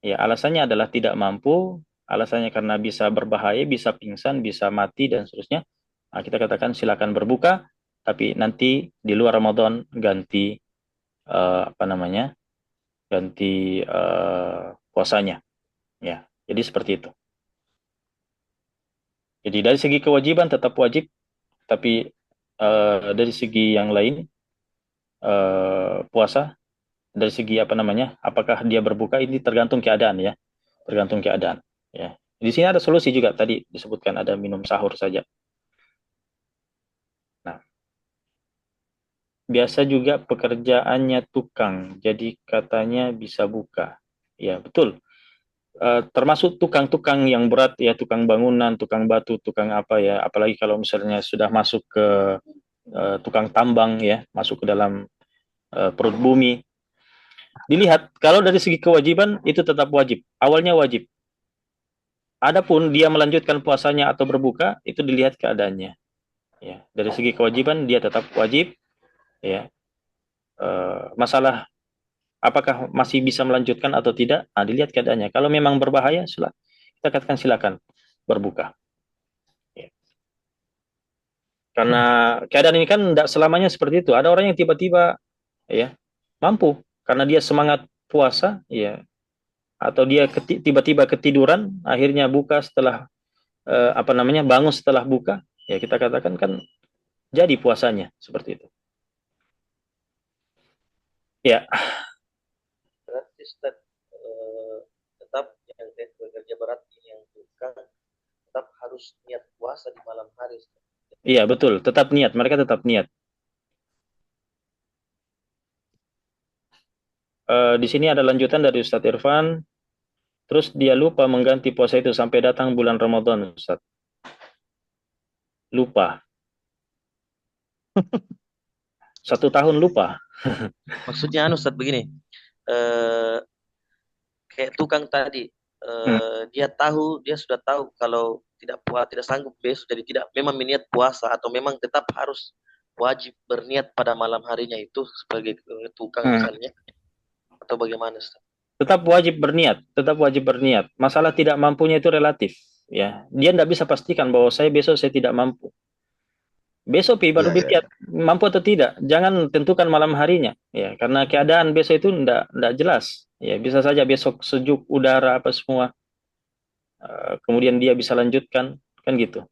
Ya, alasannya adalah tidak mampu, alasannya karena bisa berbahaya, bisa pingsan, bisa mati dan seterusnya. Nah, kita katakan silakan berbuka, tapi nanti di luar Ramadan ganti apa namanya? Ganti puasanya. Ya, jadi seperti itu. Jadi dari segi kewajiban tetap wajib, tapi dari segi yang lain puasa dari segi apa namanya? Apakah dia berbuka ini tergantung keadaan ya, tergantung keadaan. Ya, di sini ada solusi juga tadi disebutkan ada minum sahur saja. Nah, biasa juga pekerjaannya tukang, jadi katanya bisa buka. Ya betul. Termasuk tukang-tukang yang berat ya, tukang bangunan, tukang batu, tukang apa ya, apalagi kalau misalnya sudah masuk ke tukang tambang ya, masuk ke dalam perut bumi. Dilihat kalau dari segi kewajiban itu tetap wajib, awalnya wajib. Adapun dia melanjutkan puasanya atau berbuka itu dilihat keadaannya. Ya, dari segi kewajiban dia tetap wajib. Ya, masalah apakah masih bisa melanjutkan atau tidak, nah, dilihat keadaannya. Kalau memang berbahaya, kita katakan silakan berbuka. Ya. Karena keadaan ini kan tidak selamanya seperti itu. Ada orang yang tiba-tiba ya mampu karena dia semangat puasa, ya, atau dia tiba-tiba ketiduran, akhirnya buka setelah apa namanya, bangun setelah buka, ya kita katakan kan jadi puasanya seperti itu. Ya, Berarti Ustaz, tetap yang bekerja berat ini yang tukang tetap harus niat puasa di malam hari, Ustaz. iya betul, tetap niat, mereka tetap niat. Di sini ada lanjutan dari Ustadz Irfan, terus dia lupa mengganti puasa itu sampai datang bulan Ramadan, Ustadz. Lupa. 1 tahun lupa. Maksudnya Ustaz begini, eh, kayak tukang tadi, dia sudah tahu kalau tidak sanggup besok, jadi tidak memang berniat puasa atau memang tetap harus wajib berniat pada malam harinya itu sebagai tukang Hmm. misalnya, atau bagaimana Ustaz? Tetap wajib berniat, tetap wajib berniat. Masalah tidak mampunya itu relatif, ya. Dia tidak bisa pastikan bahwa besok saya tidak mampu. Besok baru Iya, iya. dilihat mampu atau tidak. Jangan tentukan malam harinya, ya, karena keadaan besok itu tidak jelas. Ya, bisa saja besok sejuk udara apa semua, kemudian dia bisa lanjutkan, kan gitu.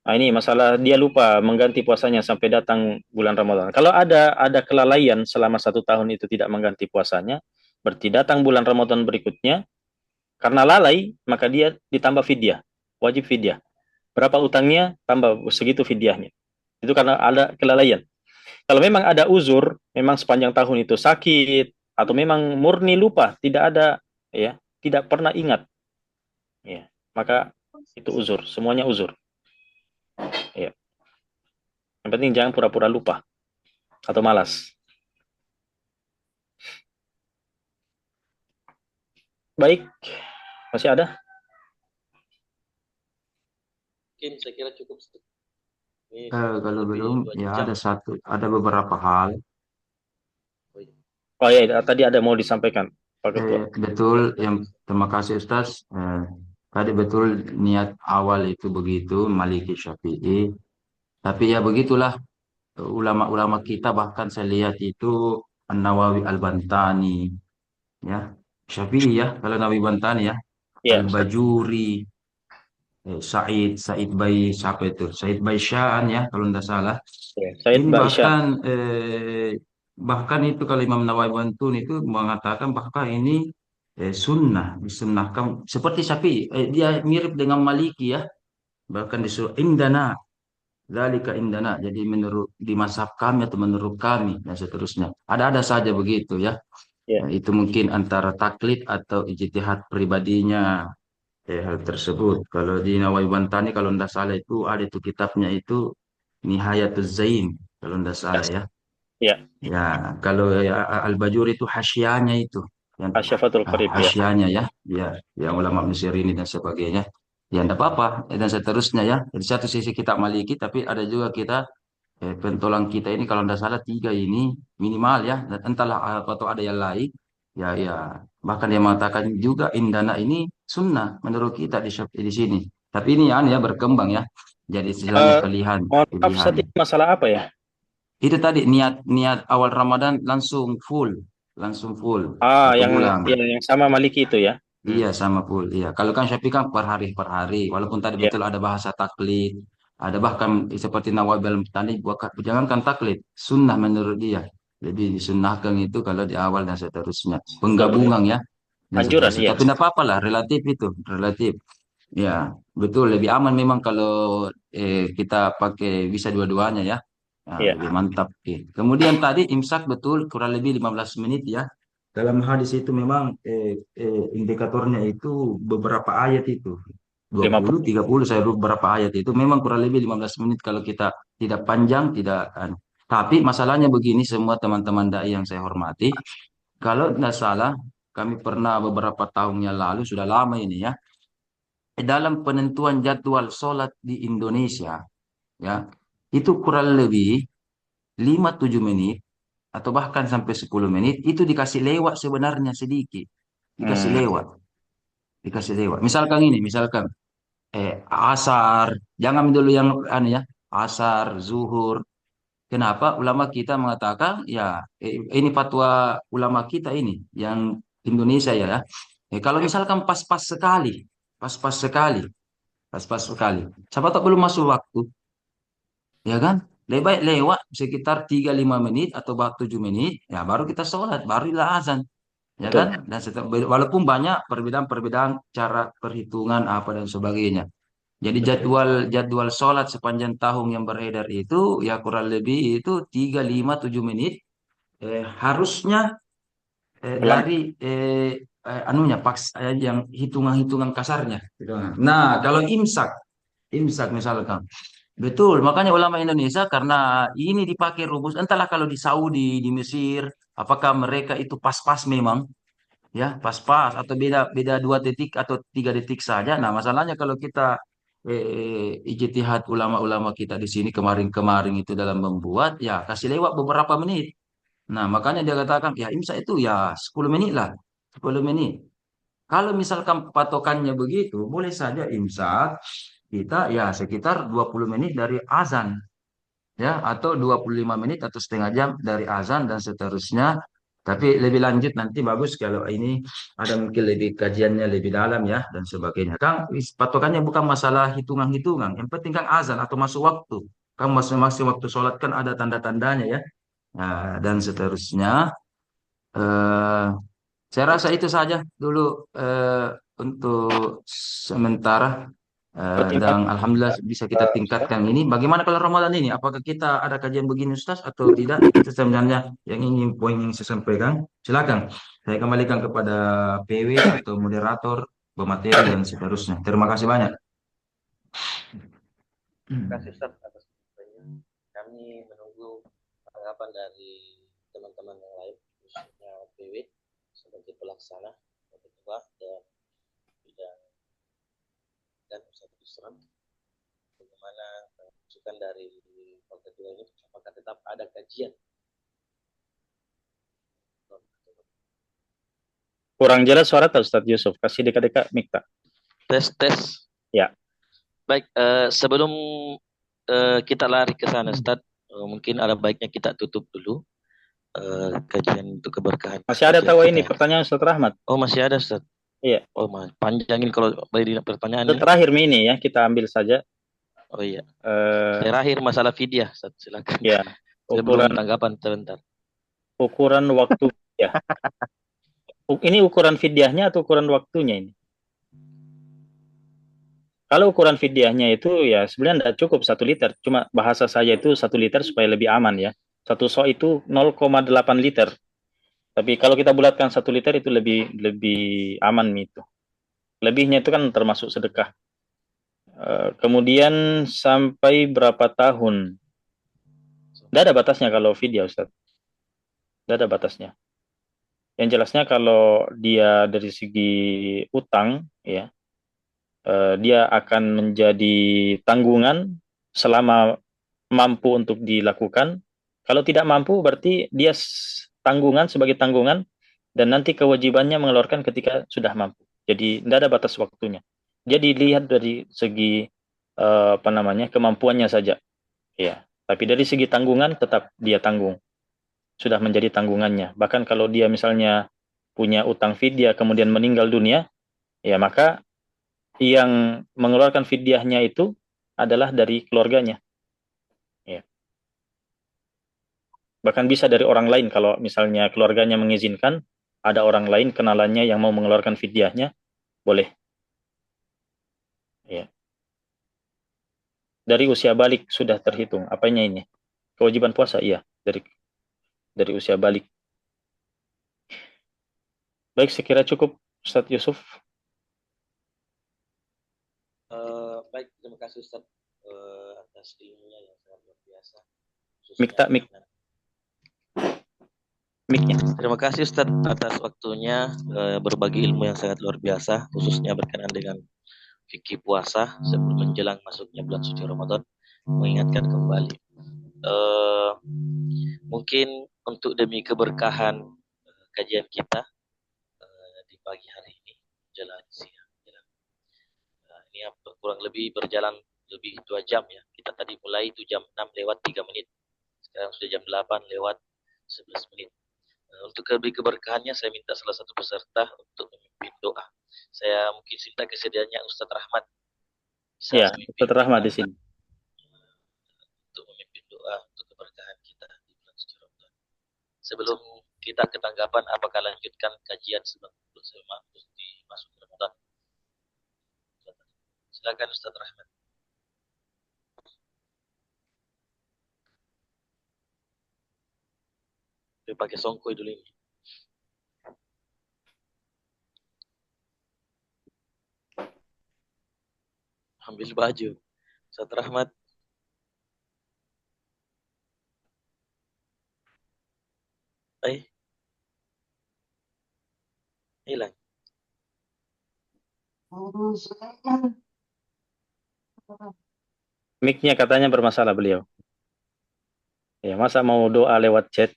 Nah, ini masalah dia lupa mengganti puasanya sampai datang bulan Ramadan. Kalau ada kelalaian selama 1 tahun itu tidak mengganti puasanya, berarti datang bulan Ramadan berikutnya, karena lalai, maka dia ditambah fidyah, wajib fidyah. Berapa utangnya, tambah segitu fidyahnya. Itu karena ada kelalaian. Kalau memang ada uzur, memang sepanjang tahun itu sakit, atau memang murni lupa, tidak ada, ya, tidak pernah ingat, ya, maka itu uzur, semuanya uzur. Ya. Yang penting jangan pura-pura lupa atau malas. Baik, masih ada? Mungkin saya kira cukup Ustaz. Ini Kalau lebih belum, 2 ya jam. ada beberapa hal. Oh ya, tadi ada mau disampaikan, Pak Ketua. Betul, yang terima kasih Ustaz. Tadi betul niat awal itu begitu, Maliki Syafi'i. Tapi ya begitulah ulama-ulama kita, bahkan saya lihat itu An-Nawawi Al-Bantani, ya Syafi'i ya, kalau Nawawi Bantani ya, Ya, Ustaz. Al-Bajuri, Said Bai, siapa itu? Said Baisyan ya, kalau tidak salah. Ya, Said Ini Baisyan. bahkan itu kalau Imam Nawawi Bantun itu mengatakan bahkan ini sunnah, disunnahkan seperti Syafi'i. Dia mirip dengan Maliki ya, bahkan disuruh indana, dzalika indana. Jadi menurut di mazhab kami atau menurut kami dan seterusnya. Ada-ada saja begitu ya. Ya, Nah, itu mungkin antara taklid atau ijtihad pribadinya hal tersebut. Kalau di Nawawi Bantani kalau tidak salah itu ada itu kitabnya itu Nihayatuz Zain kalau tidak salah ya. ya, Ya, kalau ya, Al-Bajuri itu hasyianya itu, yang Asyafatul Qarib, ya. hasyianya ya, ya, yang ulama Mesir ini dan sebagainya. Ya, tidak apa-apa dan seterusnya ya. Di satu sisi kita Maliki, tapi ada juga kita pentolan kita ini kalau tidak salah tiga ini minimal ya. Dan entahlah atau ada yang lain. Ya, ya. Bahkan dia mengatakan juga indana ini sunnah menurut kita di sini. Tapi ini ya berkembang ya. Jadi istilahnya Eh, pilihan, mohon maaf, pilihan. Ustaz, ini masalah apa ya? Itu tadi niat niat awal Ramadan langsung full Ah, satu yang bulan. yang sama Maliki itu ya. Hmm. Iya sama full. Iya. Kalau kan Syafi'i kan per hari. Walaupun tadi Ya, betul ada bahasa taklid, ada bahkan seperti Nawawi dalam tadi jangankan taklid, sunnah menurut dia. Lebih disunnahkan itu kalau di awal dan seterusnya. betul betul. Penggabungan ya dan Anjuran, seterusnya. ya. Tapi tidak apa-apa lah, relatif itu, relatif. Ya, betul lebih aman memang kalau kita pakai bisa dua-duanya ya. Nah, Ya, lebih mantap. Oke. Kemudian tadi imsak betul kurang lebih 15 menit ya. Dalam hadis itu memang indikatornya itu beberapa ayat itu. dua lima puluh puluh. 30 saya lupa berapa ayat itu. Memang kurang lebih 15 menit kalau kita tidak panjang, tidak tapi masalahnya begini semua teman-teman dai yang saya hormati. Kalau tidak salah, kami pernah beberapa tahun yang lalu, sudah lama ini ya, dalam penentuan jadwal sholat di Indonesia, ya, itu kurang lebih 5-7 menit atau bahkan sampai 10 menit itu dikasih lewat sebenarnya sedikit. Dikasih Hmm. lewat, dikasih lewat. Misalkan asar, jangan dulu yang aneh ya, asar, zuhur. Kenapa ulama kita mengatakan ya ini fatwa ulama kita ini yang Indonesia ya. Kalau misalkan pas-pas sekali, pas-pas sekali, pas-pas sekali. Siapa tahu belum masuk waktu, ya kan? Lebih baik lewat sekitar 3-5 menit atau 7 menit, ya baru kita sholat, barulah azan, ya kan? Betul. Dan walaupun banyak perbedaan-perbedaan cara perhitungan apa dan sebagainya. Jadi Betul. jadwal sholat sepanjang tahun yang beredar itu ya kurang lebih itu 3, 5, 7 menit. Harusnya Ulang. dari anunya yang hitungan-hitungan kasarnya, gitu. Nah, kalau imsak, imsak misalkan, betul. Makanya ulama Indonesia karena ini dipakai rumus, entahlah kalau di Saudi, di Mesir, apakah mereka itu pas-pas memang, ya pas-pas atau beda beda 2 detik atau 3 detik saja. Nah, masalahnya kalau kita ijtihad ulama-ulama kita di sini kemarin-kemarin itu dalam membuat, ya kasih lewat beberapa menit. Nah, makanya dia katakan, ya imsak itu ya 10 menit lah. 10 menit. Kalau misalkan patokannya begitu, boleh saja imsak kita ya sekitar 20 menit dari azan. Ya, atau 25 menit atau setengah jam dari azan dan seterusnya. Tapi lebih lanjut nanti bagus kalau ini ada mungkin lebih kajiannya lebih dalam ya dan sebagainya. Kang, patokannya bukan masalah hitungan-hitungan. Yang penting kan azan atau masuk waktu. Kan masing-masing waktu sholat kan ada tanda-tandanya ya. Nah, dan seterusnya. Eh, saya rasa itu saja dulu untuk sementara. Dan Pertingkat. alhamdulillah bisa kita Ustaz. tingkatkan ini. Bagaimana kalau Ramadan ini? Apakah kita ada kajian begini Ustaz atau tidak? Itu sebenarnya yang ingin poin yang saya sampaikan. Silakan. Saya kembalikan kepada PW atau moderator, pemateri dan seterusnya. Terima kasih banyak. Terima kasih Ustaz atas penyampaiannya. Kami menunggu tanggapan dari teman-teman yang lain, khususnya PW sebagai pelaksana, ketua dan bidang dan Ustaz Yusran. Bagaimana masukan dari Pak Ketua ini? Apakah tetap ada kajian? Kurang jelas suara tak Ustaz Yusuf? Kasih dekat-dekat mic tak? Tes tes. Ya. Baik, sebelum kita lari ke sana, Ustaz, mungkin ada baiknya kita tutup dulu kajian untuk keberkahan. Masih ada tahu ini kita. pertanyaan Ustaz Rahmat? Oh, masih ada, Ustaz. Iya. Oh, panjangin kalau beri pertanyaan. Terakhir ini ya, kita ambil saja. Oh iya. Terakhir masalah fidyah, Ustaz. Silakan. Ya. Sebelum tanggapan sebentar. Ukuran waktu ya. Ini ukuran fidyahnya atau ukuran waktunya ini? Kalau ukuran fidyahnya itu ya sebenarnya tidak cukup 1 liter. Cuma bahasa saya itu 1 liter supaya lebih aman ya. Satu so itu 0,8 liter. Tapi kalau kita bulatkan 1 liter itu lebih aman itu. Lebihnya itu kan termasuk sedekah. Kemudian sampai berapa tahun? Tidak ada batasnya kalau fidyah Ustaz. Tidak ada batasnya. Yang jelasnya kalau dia dari segi utang ya, dia akan menjadi tanggungan selama mampu untuk dilakukan. Kalau tidak mampu berarti dia tanggungan sebagai tanggungan dan nanti kewajibannya mengeluarkan ketika sudah mampu. Jadi tidak ada batas waktunya. Dia dilihat dari segi kemampuannya saja. Ya, tapi dari segi tanggungan tetap dia tanggung. Sudah menjadi tanggungannya. Bahkan kalau dia misalnya punya utang fidyah kemudian meninggal dunia, ya maka yang mengeluarkan fidyahnya itu adalah dari keluarganya. Ya. Bahkan bisa dari orang lain kalau misalnya keluarganya mengizinkan, ada orang lain kenalannya yang mau mengeluarkan fidyahnya, boleh. Ya. Dari usia balik sudah terhitung. Apanya ini? Kewajiban puasa, iya. Dari usia balik. Baik, sekira cukup Ustadz Yusuf. Baik, terima kasih Ustaz atas ilmunya yang sangat luar biasa. Mic-nya. Terima kasih Ustaz atas waktunya berbagi ilmu yang sangat luar biasa, khususnya berkenaan dengan fikih puasa sebelum menjelang masuknya bulan suci Ramadan. Mengingatkan kembali. Mungkin untuk demi keberkahan kajian kita di pagi hari ini, jalan siang. Ini kurang lebih berjalan lebih 2 jam ya. Kita tadi mulai itu jam 6 lewat 3 menit. Sekarang sudah jam 8 lewat 11 menit. Untuk lebih keberkahannya saya minta salah satu peserta untuk memimpin doa. Saya mungkin minta kesediaannya Ustadz Rahmat bisa Ya, memimpin Ustaz Rahmat doa di sini. untuk memimpin doa untuk keberkahan kita di bulan suci Ramadan. Sebelum kita ke tanggapan, apakah lanjutkan kajian sebelum masuk Ramadan? Silakan Ustaz Rahmat. Dia pakai songkoi dulu ini. Ambil baju. Ustaz Rahmat. Hilang. Mic-nya katanya bermasalah beliau. Ya, masa mau doa lewat chat?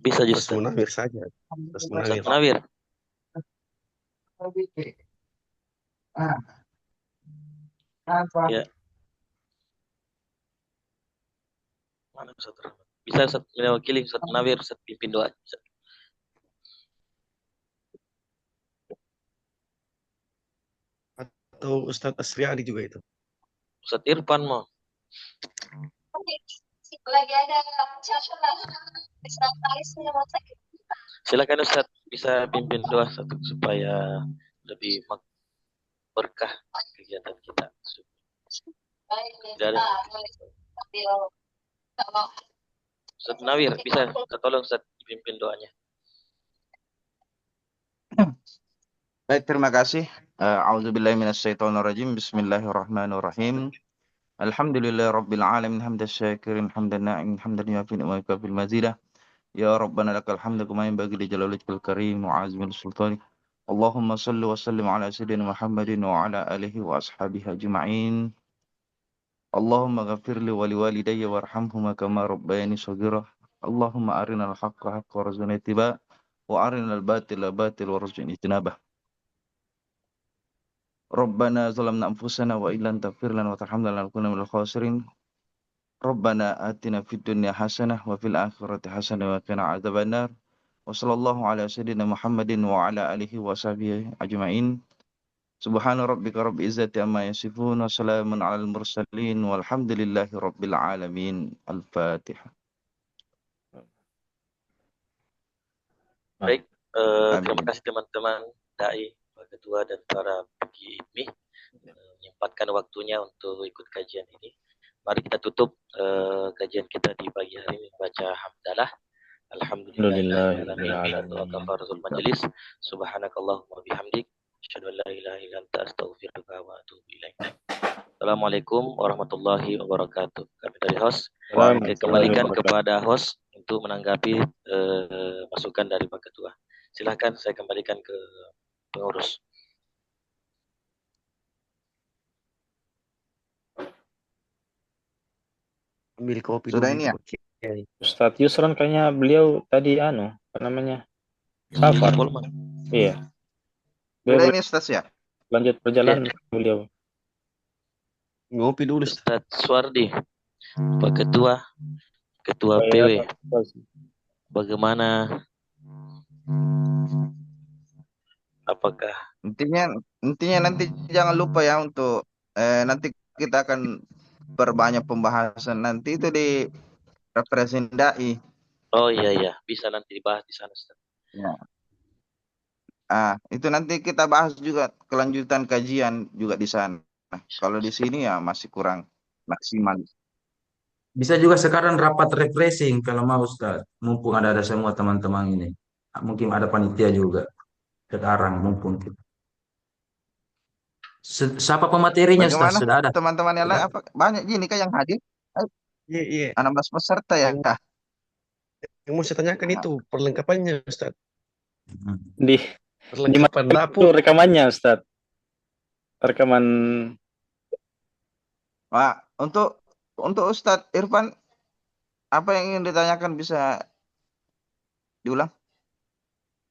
Bisa Ustaz Ustaz. Munawir saja. Ustaz Munawir. Ustaz Munawir. Ya. Mana Ustaz Rahmat? Bisa Ustaz mewakili Ustaz Munawir, Ustaz pimpin doa. Atau Ustaz Asriani juga itu. Ustaz Irfan mau. Lagi ada Silakan Ustaz, bisa pimpin doa satu supaya lebih berkah kegiatan kita. Tidak ada. Ustaz Munawir, bisa tolong Ustaz pimpin doanya. Baik, terima kasih. A'udzubillahi minasyaitonirrajim. Bismillahirrahmanirrahim. Alhamdulillah rabbil alamin hamdan syakirin hamdan na'im hamdan yuafi wa yukafil mazidah. Ya Rabbana lakal hamdu kama yanbaghi li jalali wajhikal karim wa azmil sultanik. Allahumma salli wa sallim ala sayyidina Muhammadin wa ala alihi wa ashabihi ajma'in. Allahumma ghafirli wa liwalidayya warhamhuma kama rabbayani shaghira. Allahumma arinal haqqa haqqa warzuqna ittiba wa arinal batila batil warzuqna ijtinabah. Rabbana zalamna anfusana wa illam taghfir lana wa tarhamna lanakunanna minal khasirin. Rabbana atina fid dunya hasanah wa fil akhirati hasanah wa qina adzabannar. Wa sallallahu ala sayyidina Muhammadin wa ala alihi wa sahbihi ajma'in. Subhana rabbika rabbil izzati amma yasifun wa salamun alal mursalin walhamdulillahi rabbil alamin. Al-Fatihah. Baik, terima kasih teman-teman dai, Pak Ketua dan para PGIMI menyempatkan waktunya untuk ikut kajian ini. Mari kita tutup kajian kita di pagi hari ini baca hamdalah. Alhamdulillahirabbil majelis. Subhanakallahumma bihamdik asyhadu an la ilaha illa anta astaghfiruka wa atubu ilaik. Assalamualaikum warahmatullahi wabarakatuh. Kami dari host kembalikan kepada host untuk menanggapi masukan dari Pak Ketua. Silahkan saya kembalikan ke pengurus. Ambil kopi Sudah dulu ini ya? itu. Kiai. Ustadz Yusron kayaknya beliau tadi apa namanya? Safar. Iya. Sudah Beliau ini Ustaz ya? lanjut perjalanan beliau. Ngopi dulu Ustaz. Ustadz Suwardi, Pak Ketua, Ketua PW, bagaimana? Apakah Intinya nanti jangan lupa ya untuk nanti kita akan perbanyak pembahasan nanti itu di referensi dai. oh iya bisa nanti dibahas di sana Ustaz. Ya. Itu nanti kita bahas juga kelanjutan kajian juga di sana. Kalau di sini ya masih kurang maksimal. Bisa juga sekarang rapat refreshing kalau mau Ustaz. Mumpung ada semua teman-teman ini. Mungkin ada panitia juga. Sekarang mumpung. Siapa pematerinya Ustaz? Bagaimana Sudah ada? teman-teman yang lain? Apa banyak gini kah yang hadir? Iya. 16 peserta ya kah? Yang mau saya tanyakan itu perlengkapannya Ustaz. Di Perlengkapan itu dapur. rekamannya Ustadz. Rekaman Untuk Ustadz Irfan, apa yang ingin ditanyakan bisa diulang?